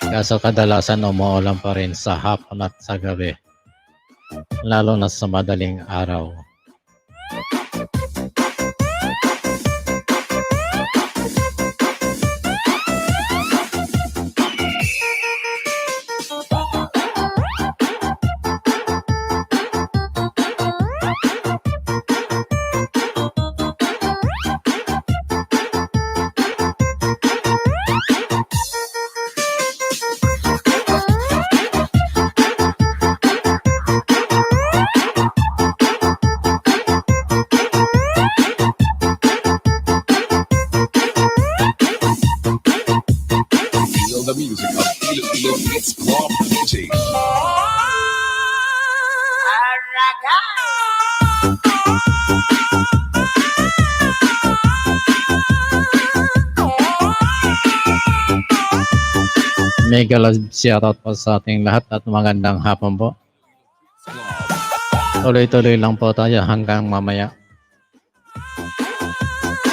Kaso kadalasan umuulan pa rin sa hapon at sa gabi, lalo na sa madaling araw. Feel the music of Iloilo Beats Club DJ. Mega love shoutout po sa ating lahat at magandang hapon po. Tuloy-tuloy lang po tayo hanggang mamaya.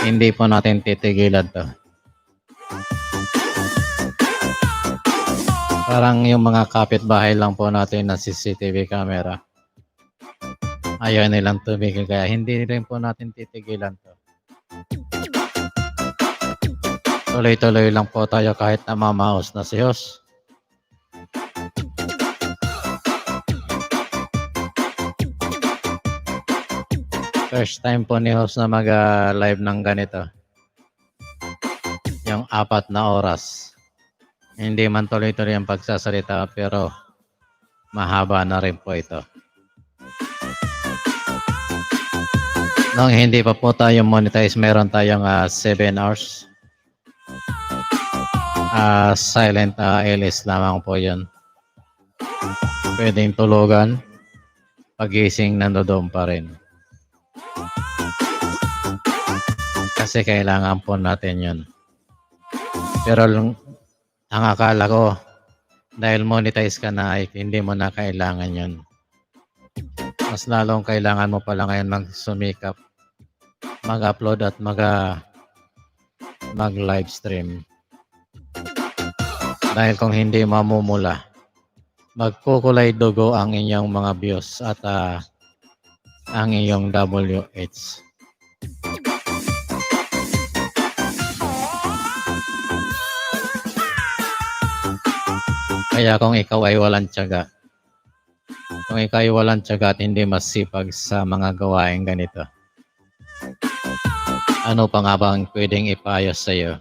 Hindi po natin titigilan to. Parang yung mga kapitbahay lang po natin na CCTV camera, ayaw nilang tumigil, kaya hindi rin po natin titigilan to. Tuloy-tuloy lang po tayo kahit namamaos na si Hos. First time po ni Hos na mag-live ng ganito. Yung 4 na oras. Hindi man tuloy-tuloy ang pagsasalita pero mahaba na rin po ito. Nung hindi pa po tayo monetize, meron tayong 7 hours. Silent LS lamang po yun. Pwedeng tulugan, pagising nandoon pa rin. Kasi kailangan po natin yun. Pero ang akala ko, dahil monetize ka na ay hindi mo na kailangan yun. Mas lalong kailangan mo pala ngayon magsumikap, mag-upload at mag-live stream. Dahil kung hindi mamumula, magkukulay dugo ang inyong mga views at ang iyong WH. Kaya kung ikaw ay walang tiyaga, kung ikaw ay walang tiyaga at hindi masipag sa mga gawain ganito, ano pa nga ba ang pwedeng ipayo sa iyo?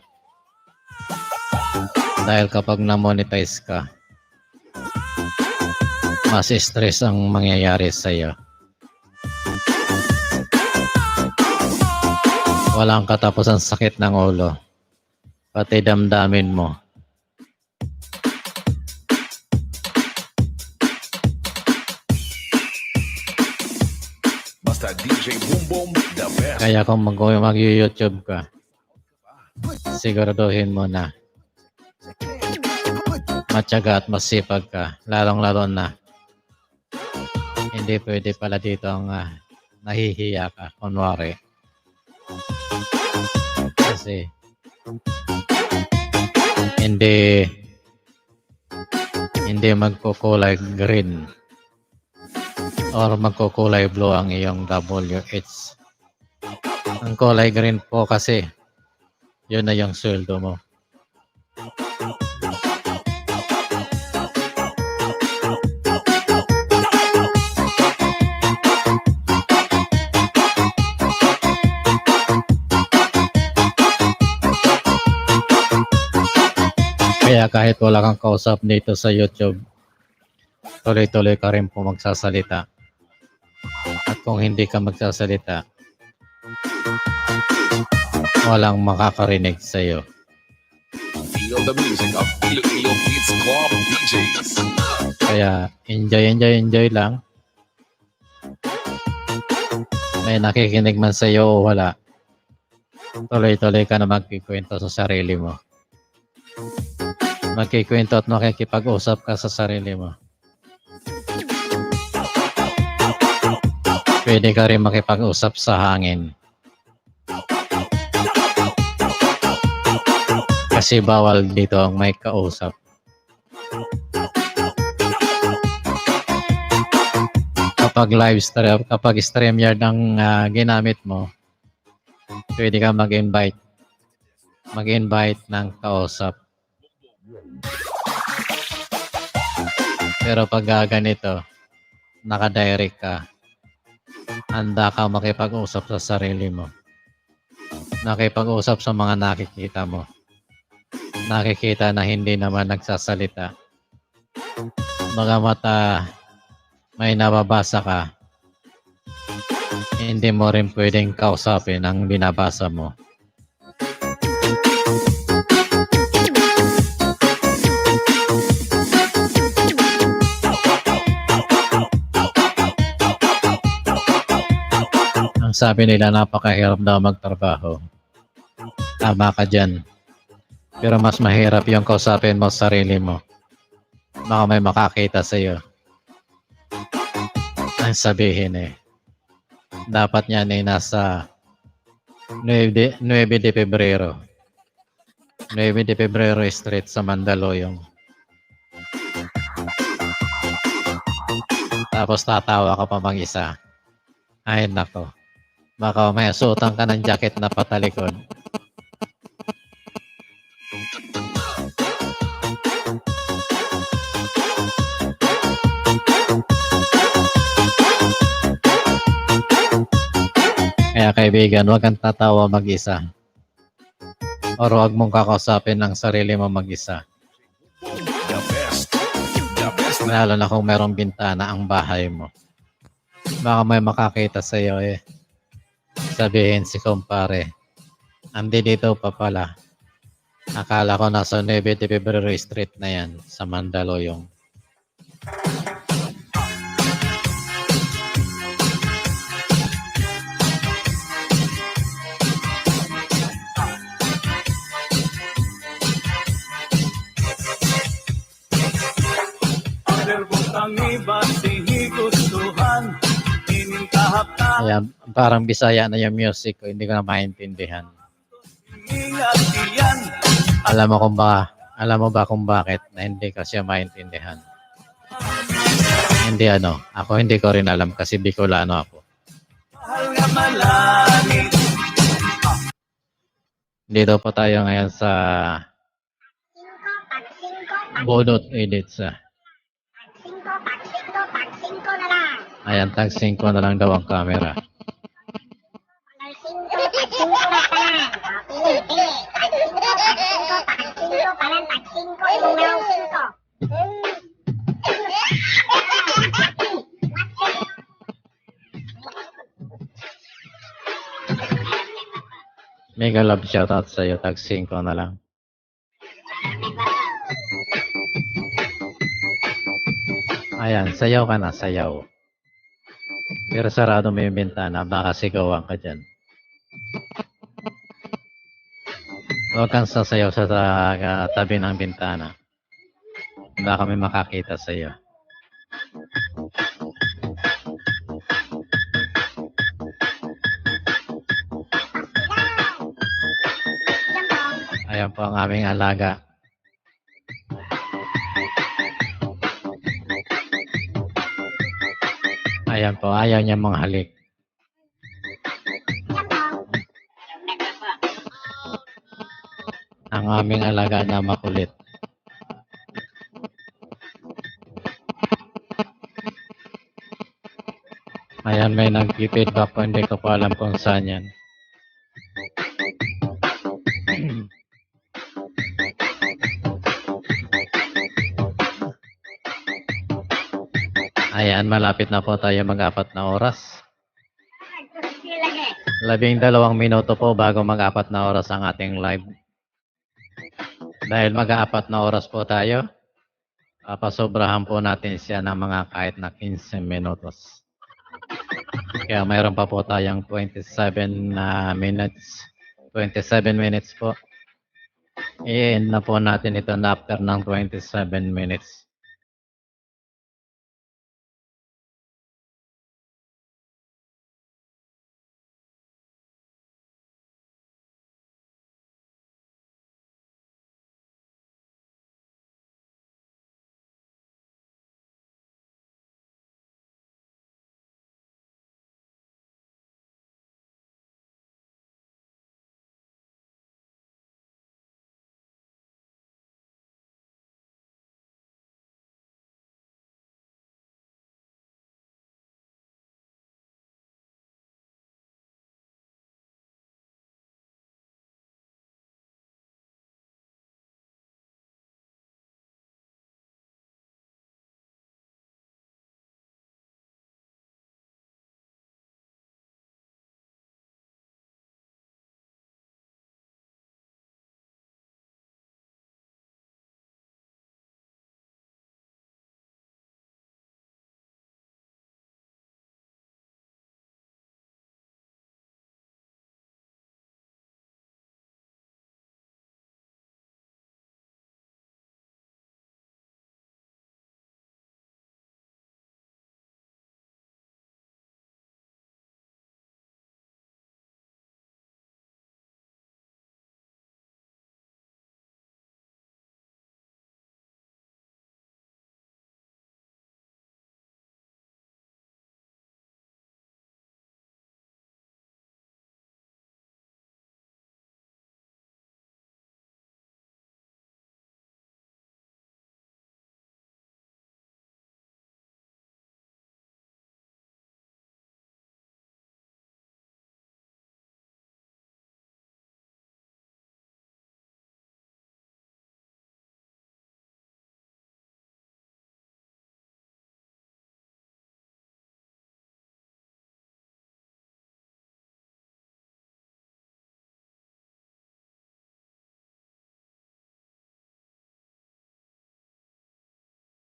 Dahil kapag na-monetize ka, mas stress ang mangyayari sa iyo. Walang katapos ang sakit ng ulo, pati damdamin mo. Basta DJ Boom Boom, the best. Kaya kung mag-YouTube ka, siguraduhin mo na matyaga at masipag ka, lalong-lalo na hindi pwede pala dito ang nahihiya ka, kunwari. Kasi hindi magkukulay green or magkukulay blue ang iyong WH. Ang kulay green po kasi yun na yung sweldo mo. Kaya kahit wala kang kausap dito sa YouTube, tuloy-tuloy ka rin po magsasalita. At kung hindi ka magsasalita, walang makakarinig sa iyo. Feel the music of Filipino Beats Club DJs. Kaya enjoy lang. May nakikinig man sa iyo o wala. Tuloy-tuloy ka na magkikwento sa sarili mo. Magkikwento at makikipag-usap ka sa sarili mo. Pwede ka rin makipag-usap sa hangin. Kasi bawal dito ang may kausap. Kapag StreamYard ang ginamit mo, pwede ka mag-invite ng kausap. Pero pag ganito, naka-direct ka, handa ka makipag-usap sa sarili mo. Nakipag-usap sa mga nakikita mo. Nakikita na hindi naman nagsasalita. Bagamat may nababasa ka, hindi mo rin pwedeng kausapin ang binabasa mo. Ang sabi nila, napakahirap daw magtrabaho. Tama ka dyan. Pero mas mahirap yung kausapin mo sarili mo. Baka may makakita sa iyo. Ang sabihin dapat yan nasa 9 de Pebrero. 9 de Pebrero Street sa Mandaluyong. Tapos tatawa ka pa mag-isa. Ay nako. Baka may suotan ka ng jacket na patalikod. Kaya kaibigan, huwag kang tatawa mag-isa. O huwag mong kakausapin ang sarili mo mag-isa. The best. The best na. Lalo na kung merong bintana ang bahay mo. Baka may makakita sa iyo sabihin si kumpare, andi dito pa pala. Akala ko nasa 9 de Pebrero Street na yan sa Mandaluyong. Ayan, parang Bisaya na yung music ko, hindi ko na maintindihan. Alam mo ba kung bakit na hindi ko siya maintindihan? Hindi ako hindi ko rin alam kasi Bicolano ako. Dito po tayo ngayon sa Bonot Edits. Ayan, tag 5 na lang daw ang camera. Mega love shoutout sa iyo, tag 5 na lang. Ayan, sayaw ka na, sayaw. Pero sarado mo yung bintana, baka sigawan ka dyan. Huwag kang sasayaw sa tabi ng bintana. Baka may makakita sa iyo. Ayan po ang aming alaga. Ayan po, ayaw niya manghalik. Ang aming alaga na makulit. Ayan, may nag-feedback po, hindi ko pa alam kung saan yan. Ayan, malapit na po tayo mag-4 na oras. 12 minuto po bago mag-4 na oras ang ating live. Dahil mag-aapat na oras po tayo, pasobrahan po natin siya ng mga kahit na 15 minutos. Kaya mayroon pa po tayong 27 minutes. 27 minutes po. I-end na po natin ito na after ng 27 minutes.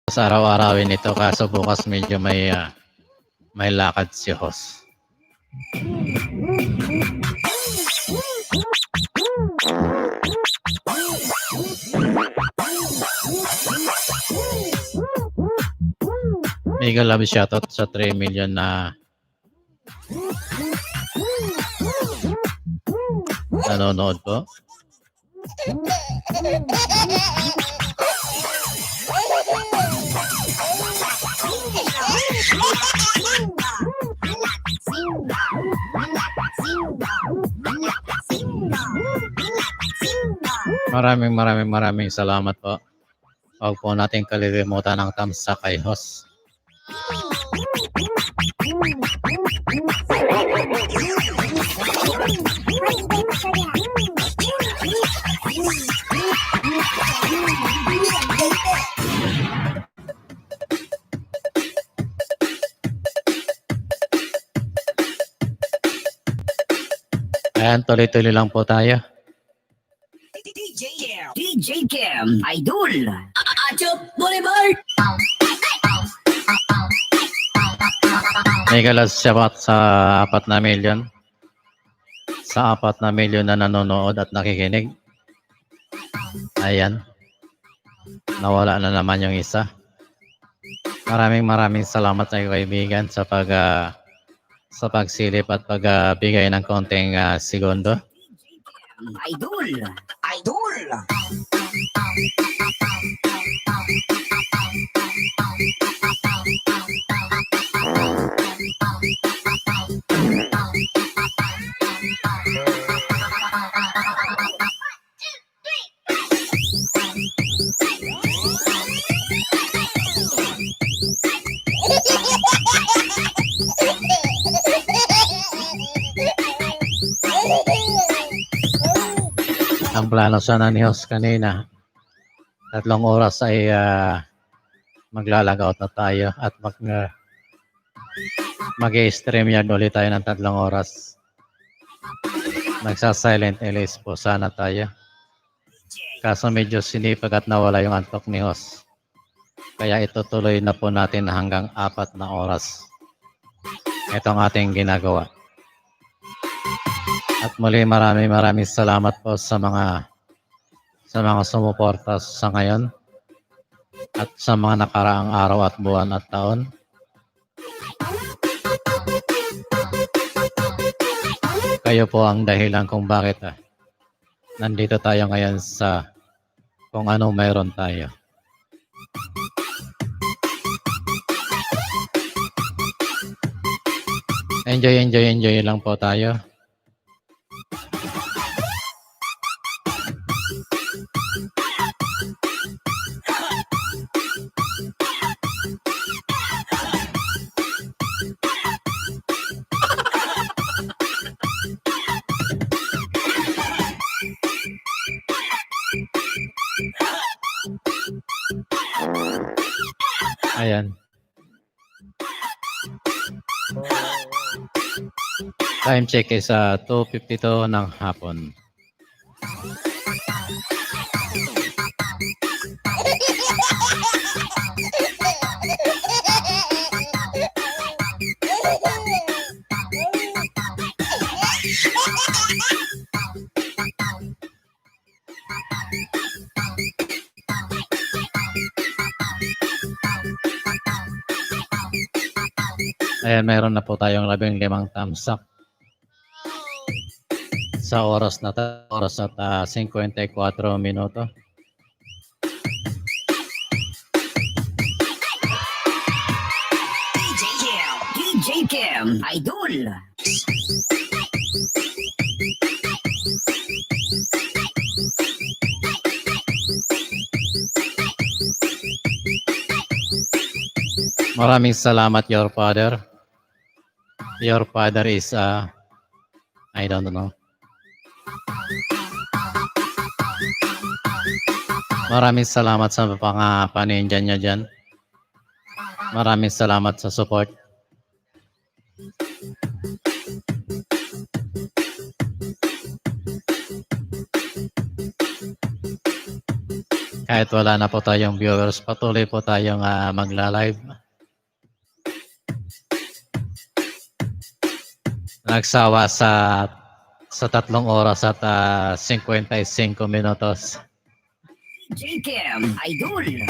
Sa araw-arawin ito kaso bukas medyo may lakad si host. Mega love shoutout sa 3 million na nanonood po. Maraming salamat po. Huwag po natin kalilimutan ang tamsa kay host. Ayan, tuloy-tuloy lang po tayo. DJ Cam, Idol. Achop Boulevard. May galas siya sa 4 na milyon. Sa 4 na milyon na nanonood at nakikinig. Ayan. Nawala na naman yung isa. Maraming salamat sa kaibigan sa pagsilip at pagbigay ng konting segundo. Idol. Idol. Ang plano sana ni host kanina, 3 oras ay maglalagaut na tayo at mag-i-stream yard ulit tayo ng 3 oras. Magsa-silent release po sana tayo. Kaso medyo sinipag at nawala yung antok ni host. Kaya itutuloy na po natin hanggang 4 na oras. Ito ang ating ginagawa. At muli maraming salamat po sa mga sumuporta sa ngayon at sa mga nakaraang araw at buwan at taon. Kayo po ang dahilan kung bakit nandito tayo ngayon sa kung ano mayroon tayo. Enjoy lang po tayo. Ayan. Time check is 2:52 ng hapon. Ayan, meron na po tayong 15 thumbs up. Sa oras na oras at 54 minuto. DJ Cam, Idol. Maraming salamat, your father. Your father is, I don't know. Maraming salamat sa mga panindiyan nyo dyan. Maraming salamat sa support. Kahit wala na po tayong viewers, patuloy po tayong magla-live. Nagsawa sa 3 oras at 55 minutos. DJ Cam, Idol.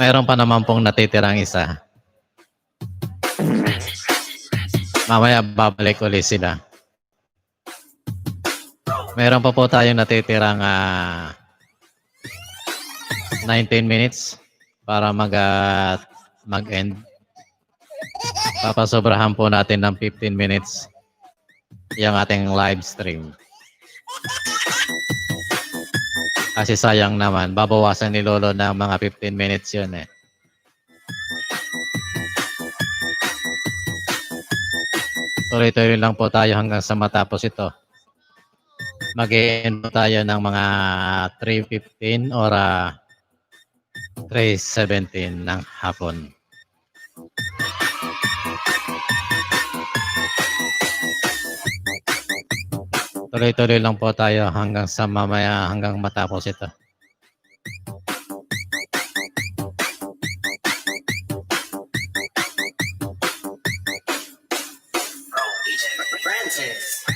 Mayroon pa naman pong natitirang isa. Mamaya babalik ulit sila. Mayroon pa po tayong natitirang 19 minutes para mag-end. Papasobrahan po natin ng 15 minutes yung ating live stream. Kasi sayang naman, babawasan ni Lolo ng mga 15 minutes yun eh. Tuloy-tuloy lang po tayo hanggang sa matapos ito. Mag-e-end po tayo ng mga 3:15 or 3:17 ng hapon. Tuloy-tuloy lang po tayo hanggang sa mamaya, hanggang matapos ito. Francis.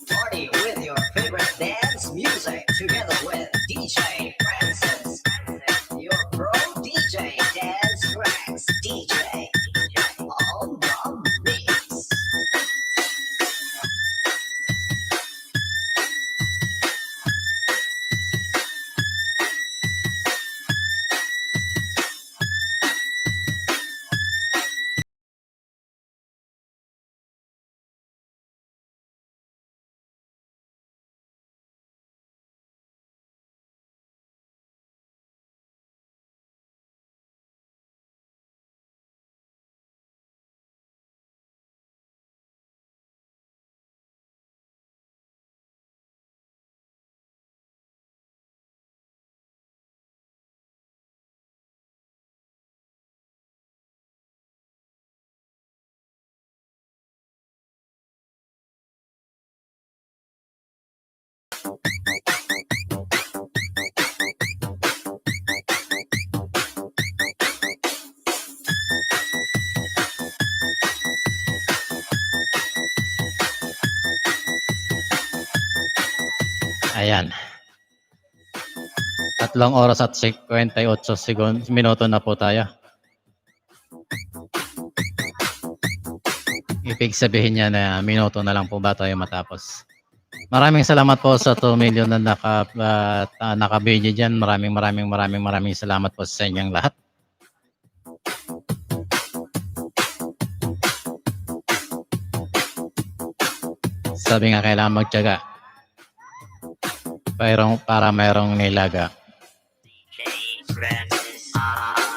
Party with your favorite dance music together with DJ Francis, your pro DJ dance tracks DJ on the mix. Ayan. 3 oras at 58 minuto na po tayo. Ibig sabihin niya na minuto na lang po ba tayo matapos. Maraming salamat po sa 2 million na naka-video dyan. Maraming salamat po sa inyong lahat. Sabi nga kailangan magtiyaga. Para mayroong nilaga.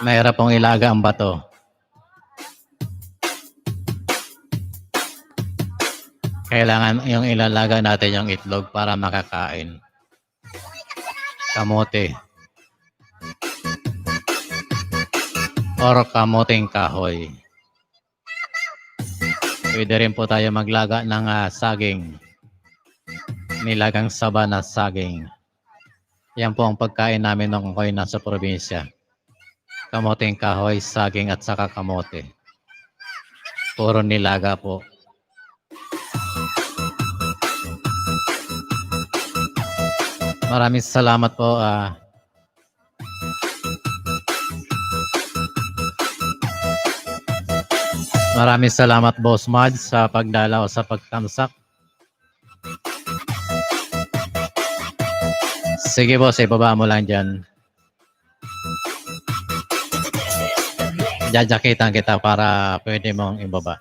Mahirap pong ilaga ang bato. Kailangan yung ilalaga natin yung itlog para makakain. Kamote. Or kamoting kahoy. Pwede rin po tayo maglaga ng saging. Nilagang saba na saging. Yan po ang pagkain namin nung ako'y nasa probinsya. Kamoting kahoy, saging at saka kamote. Puro nilaga po. Maraming salamat po. Maraming salamat Boss Mads sa pagdalaw sa pagtamsak. Sige boss, ibaba mo lang dyan. Jajakitan kita para pwede mong ibaba.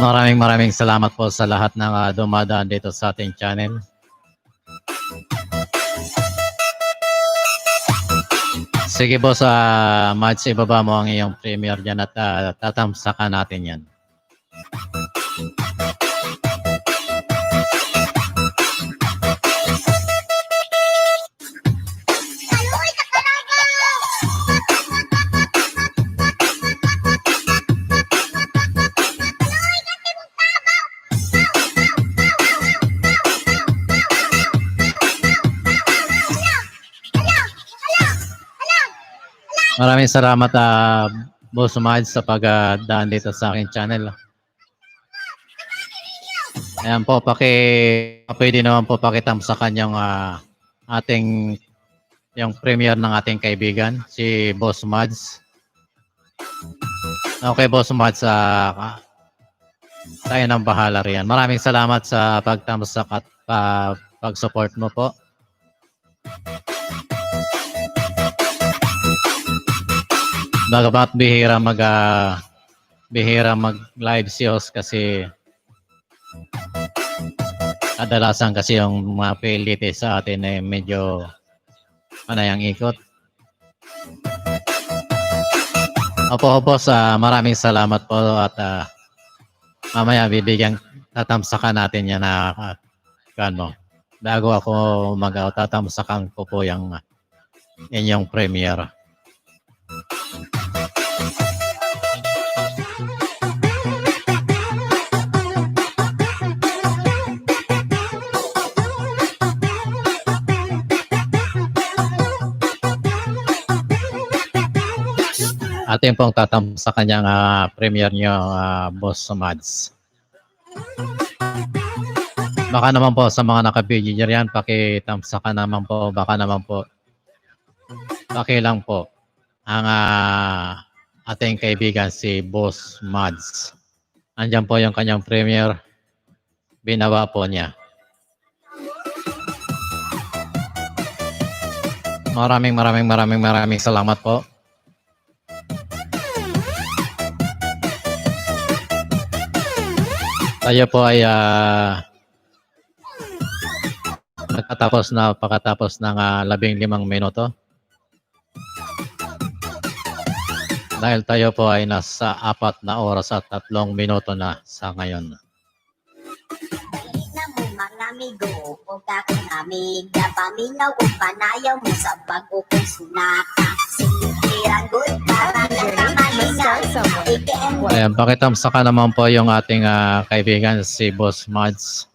Maraming salamat po sa lahat ng dumadaan dito sa ating channel. Sige boss, Mads, ibaba mo ang iyong premiere dyan at tatamsakan natin yan. Maraming salamat Boss Mads sa pagdaan dito sa aking channel. Ayan po, pwede naman po pakitamsakan yung yung premiere ng ating kaibigan, si Boss Mads. Okay, Boss Mads, tayo nang bahala riyan. Maraming salamat sa pagtamsak at pag-support mo po. Bagamat bihira mag-live si host kasi kadalasan kasi yung mga PLDT sa atin ay medyo yung ikot. Opo, maraming salamat po at mamaya tatamsakan natin yan bago ako tatamsakan ko po yung inyong premiere. Atin pong tatamsa kanyang premiere nyo, Boss Mads. Baka naman po sa mga naka-video dyan, pakitamsakan naman po, baka naman po, pakilang po ang ating kaibigan si Boss Mads. Andyan po yung kanyang premiere, binawa po niya. Maraming salamat po. Tayo po ay pakatapos ng 15 minuto. Dahil tayo po ay nasa 4 na oras at 3 minuto na sa ngayon. Mga amigo, huwag akong amiga, paminaw o panayaw mo sa bago kong sunata. Sinitira good para lang kamalingaw. Ayan, pakitamsaka naman po yung ating kaibigan si Boss Mads.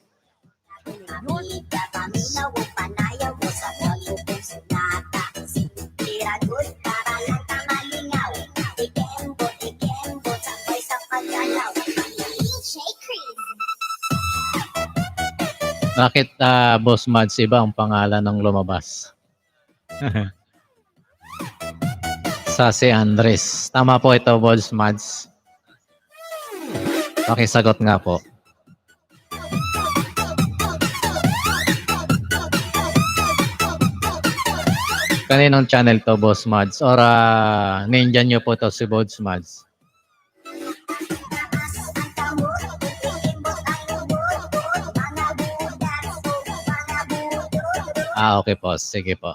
Amiga, paminaw o panayaw mo sa bago kong sunata. Sinitira good para lang kamalingaw. Ikembot, sabay sa paggalaw. DJ Creed. Bakit Boss Mads iba ang pangalan ng lumabas? Sa Andres. Tama po ito, Boss Mads. Pakisagot nga po. Kaninong channel to, Boss Mads? Or ninja nyo po to si Boss Mads? Okay po. Sige po.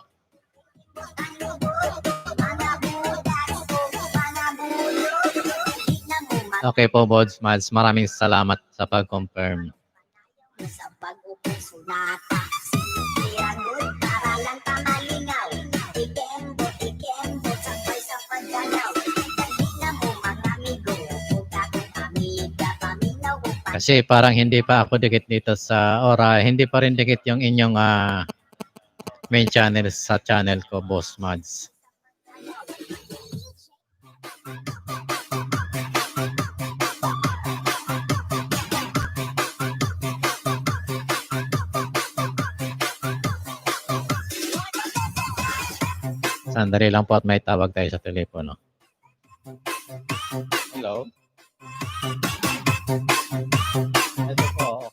Okay po, Boss Mads. Maraming salamat sa pag-confirm. Sa pag-upong sunata, siniragot para lang kamalingaw. Ikembot, sabay sa pagdalaw. Dali na mo mga amigo, huwag akong amiga, paminaw mo pa. Kasi parang hindi pa ako dikit dito sa, or hindi pa rin dikit yung inyong main channel sa channel ko, Boss Mads. Sandali lang po at may tawag tayo sa telepono. Hello? Ito po.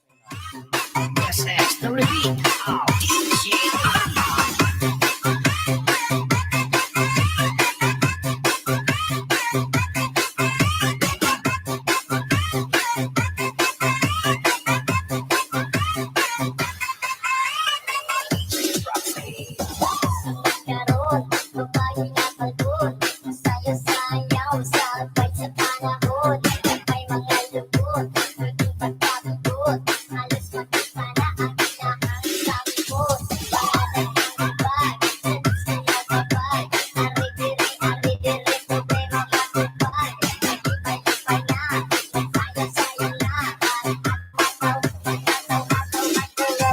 Karoon, babae na pagod, sayo-sayaw, sabay sa panahon. May mga lubot, naging pagkakagod, halos magkipala ang ilahang sabot. Balag ang abad, salis na nakabad, ari-diri, problema matupad. Nagipay-ipay na, sayo-sayo na, pataw-pataw matulog.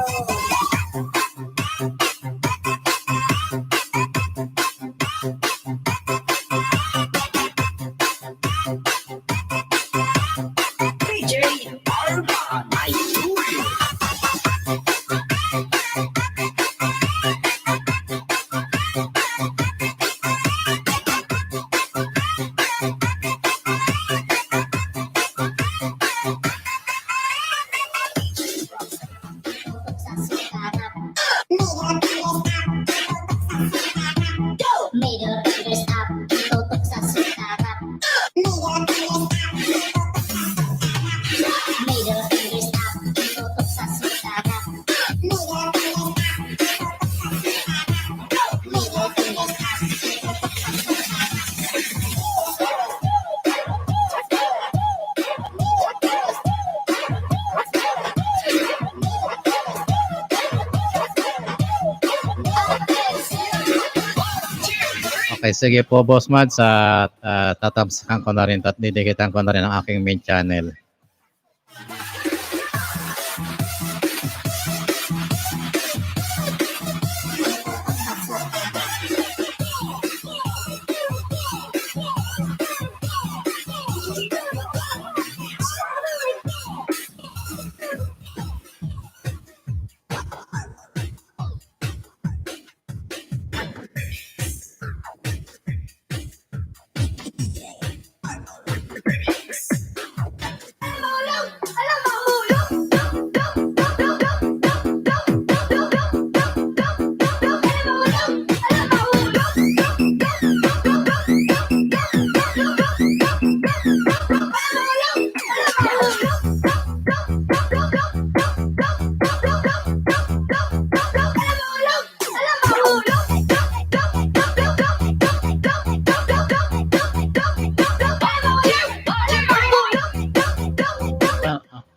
Middle fingers up, tutok sa sukarap. Middle fingers up, tutok sa sukarap. Middle fingers Okay, sige po, Boss Mads. Tatabsakan ko na rin at didikitan ko na rin ang aking main channel.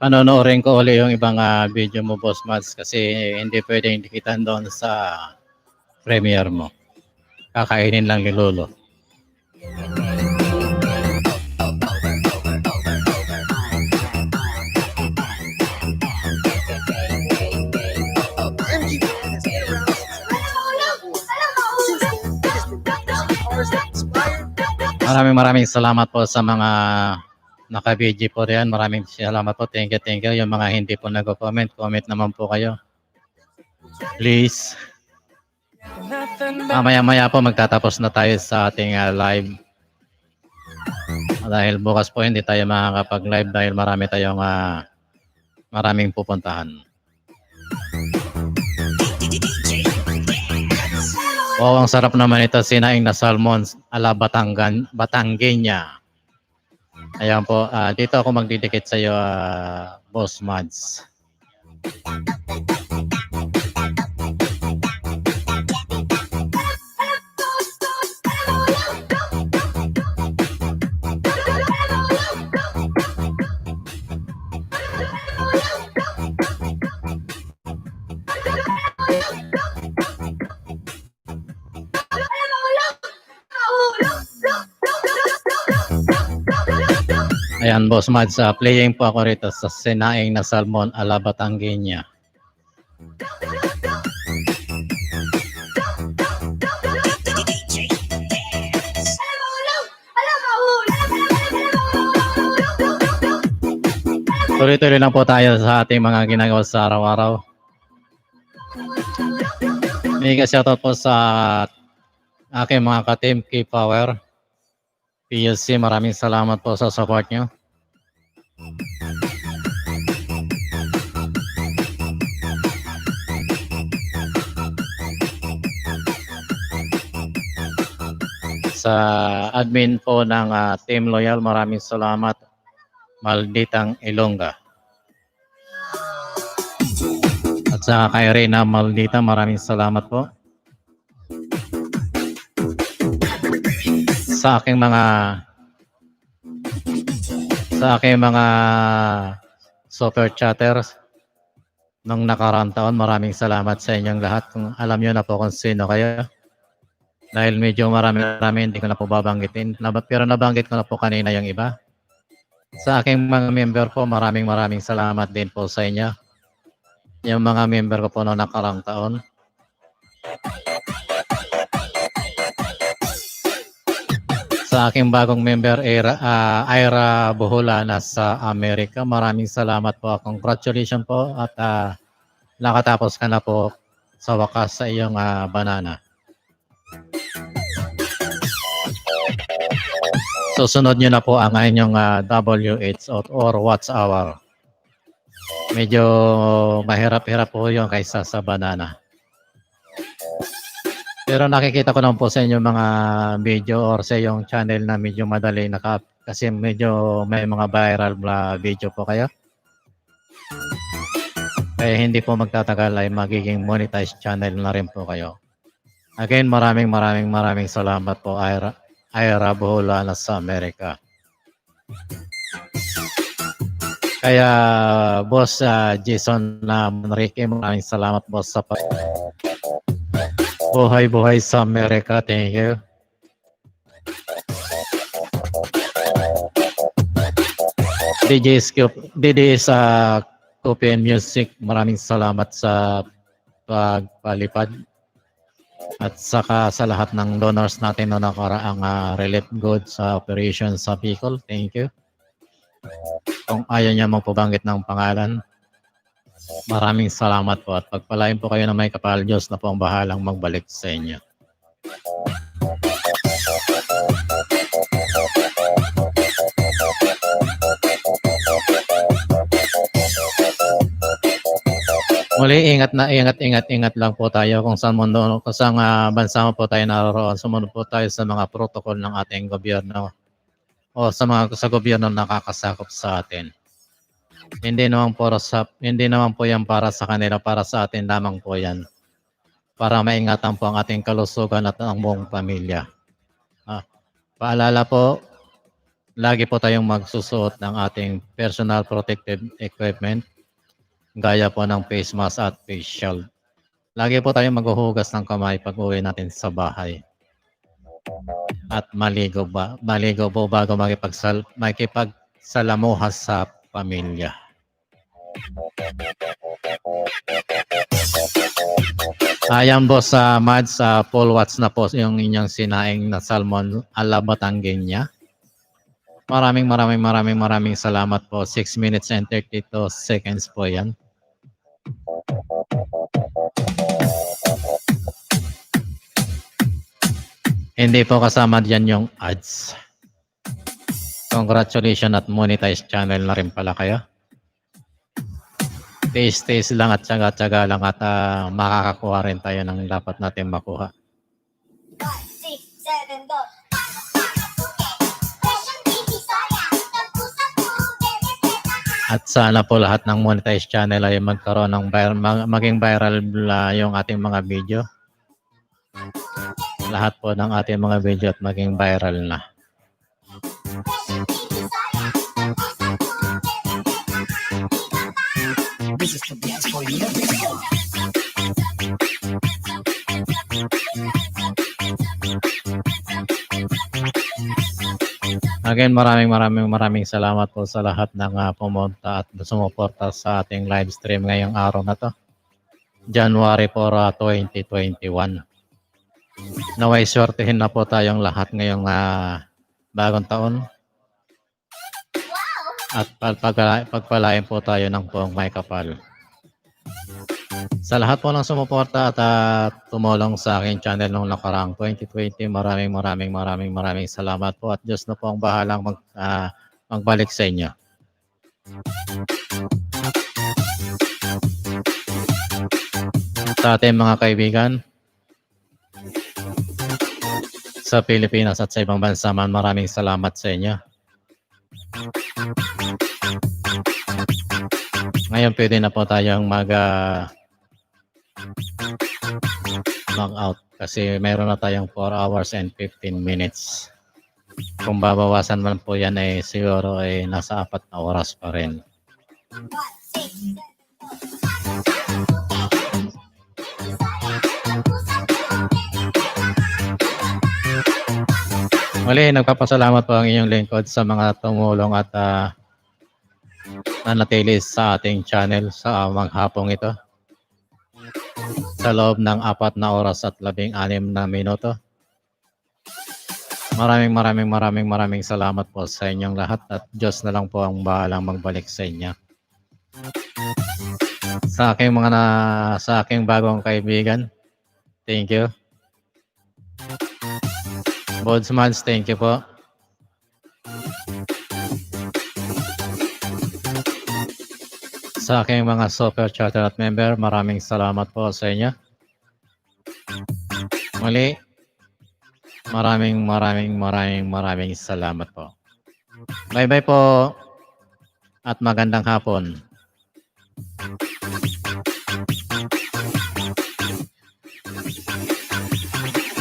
Panonoorin ko ulit yung ibang video mo, Boss Mads, kasi hindi pwedeng dikitan doon sa premiere mo. Kakainin lang ni Lolo. Maraming salamat po sa mga naka-video po riyan. Maraming salamat po. Thank you. Yung mga hindi po nag-comment, comment naman po kayo. Please. Maya-maya po magtatapos na tayo sa ating live. Dahil bukas po hindi tayo makakapag-live dahil marami tayong maraming pupuntahan. Oh, ang sarap naman ito, sinaing na salmon ala Batangueña. Ayan po, dito ako magdidikit sa iyo, Boss Mads. Ayan, Boss Mads, playing po ako rito sa sinaing na salmon ala Batangueña. Tuloy-tuloy lang po tayo sa ating mga ginagawa sa araw-araw. Mega shoutout po sa aking mga ka-team K-Power. PLC, maraming salamat po sa support nyo. Sa admin po ng Team Loyal, maraming salamat. Malditang Ilongga. At sa kay Reyna Maldita, maraming salamat po. Sa aking mga super chatters nung nakaraang taon, maraming salamat sa inyong lahat. Kung alam nyo na po kung sino kayo. Dahil medyo marami hindi ko na po babanggitin. Pero nabanggit ko na po kanina yung iba. Sa aking mga member po, maraming salamat din po sa inyo. Yung mga member ko po nung nakaraang taon. Sa aking bagong member, Ira Buhula, nasa Amerika. Maraming salamat po. Congratulations po at nakatapos ka na po sa wakas sa iyong banana. Susunod nyo na po ang inyong WH or Watch Hour. Medyo mahirap-hirap po yun kaysa sa banana. Pero nakikita ko naman po sa inyo mga video or sa yung channel na medyo madali kasi medyo may mga viral video po kayo. Kaya hindi po magtatagal ay magiging monetized channel na rin po kayo. Again, maraming salamat po, Ira Buhula na sa Amerika. Kaya Boss Jason na Manrique, maraming salamat boss sa buhay sa Amerika. Thank you. DJ sa Copian Music, maraming salamat sa pagpalipad. At saka sa lahat ng donors natin na nakaraang relief goods sa operation sa Bicol. Thank you. Kung ayaw niya magpabanggit ng pangalan, maraming salamat po at pagpalain po kayo na may kapal. Diyos na po ang bahalang magbalik sa inyo. Muli, ingat lang po tayo kung saan mundo, kung saan bansa po tayo naroon. Sumunod po tayo sa mga protocol ng ating gobyerno o sa gobyerno nakakasakop sa atin. Hindi naman po yan para sa kanila, para sa atin lamang po yan. Para maingatan po ang ating kalusugan at ang buong pamilya. Paalala po, lagi po tayong magsusuot ng ating personal protective equipment, gaya po ng face mask at face shield. Lagi po tayong maghuhugas ng kamay pag uwi natin sa bahay. At maligo po bago makipagsalamuha sa pamilya. Ayan boss Mads, Paul Watts na po yung inyong sinaing na salmon ala Batangueña. Maraming salamat po. 6 minutes and 32 seconds po yan. Hindi po kasama diyan yung ads. Congratulations at monetize channel na rin pala kayo. Taste lang at tsaga-tsaga lang at makakakuha rin tayo ng dapat natin makuha. 5, 6, 7, 8. At sana po lahat ng monetized channel ay magkaroon ng maging viral yung ating mga video. Lahat po ng ating mga video at maging viral na. This is the dance for you. Again, maraming salamat po sa lahat ng pumunta at sumuporta sa ating live stream ngayong araw na to. January 4, 2021. Naway swertehin na po tayong lahat ngayong bagong taon. At pagpalain po tayo ng buong may kapal. Sa lahat po ng sumuporta at tumulong sa aking channel noong nakaraang 2020, maraming salamat po at Diyos na po ang bahalang magbalik sa inyo. Sa ating mga kaibigan sa Pilipinas at sa ibang bansa man, maraming salamat sa inyo. Ngayon pwede na po tayong mag-out kasi meron na tayong 4 hours and 15 minutes. Kung babawasan man po yan ay siguro ay nasa 4 na oras pa rin. 5, 6, 7. Muli, nagpapasalamat po ang inyong lingkod sa mga tumulong at nanatili sa ating channel sa maghapong ito. Sa loob ng 4 na oras at 16 na minuto. Maraming salamat po sa inyong lahat at Diyos na lang po ang bahalang magbalik sa inyo. Sa aking bagong kaibigan, thank you. Bodsmans, thank you po. Sa aking mga super chatter at member, maraming salamat po sa inyo. Muli, maraming salamat po. Bye-bye po at magandang hapon.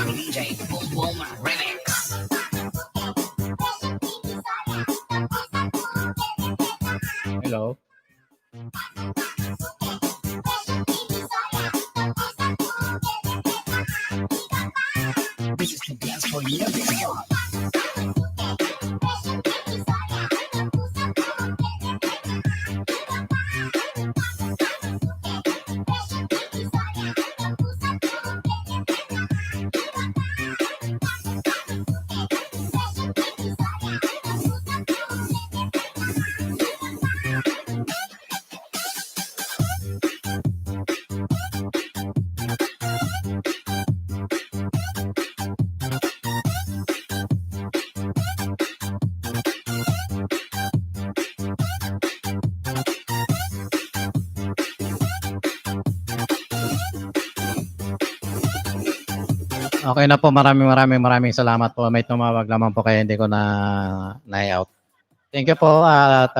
DJ Boom Boom Remix. Hello. This is the dance for you. Okay na po, maraming salamat po. May tumawag lamang po kaya hindi ko na-out. Thank you po at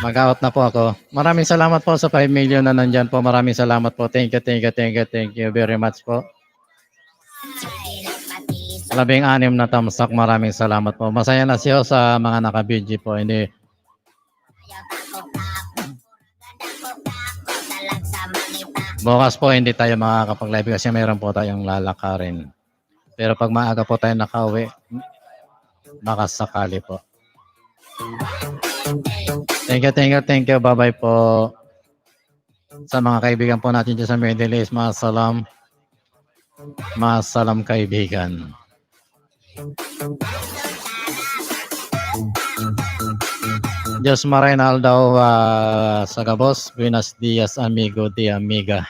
mag-out na po ako. Maraming salamat po sa 5 million na nandyan po. Maraming salamat po. Thank you very much po. 16 na tamsak, maraming salamat po. Masaya na siya sa mga naka-BG po. Hindi. Bukas po hindi tayo makakapag-live kasi mayroon po tayong lalakarin. Pero pag maaga po tayo nakauwi, baka sakali po. Thank you. Bye-bye po. Sa mga kaibigan po natin dyan sa Middle East, masalam kaibigan. Diyos Marinal daw sa Gabos. Buenos dias, amigo de amiga.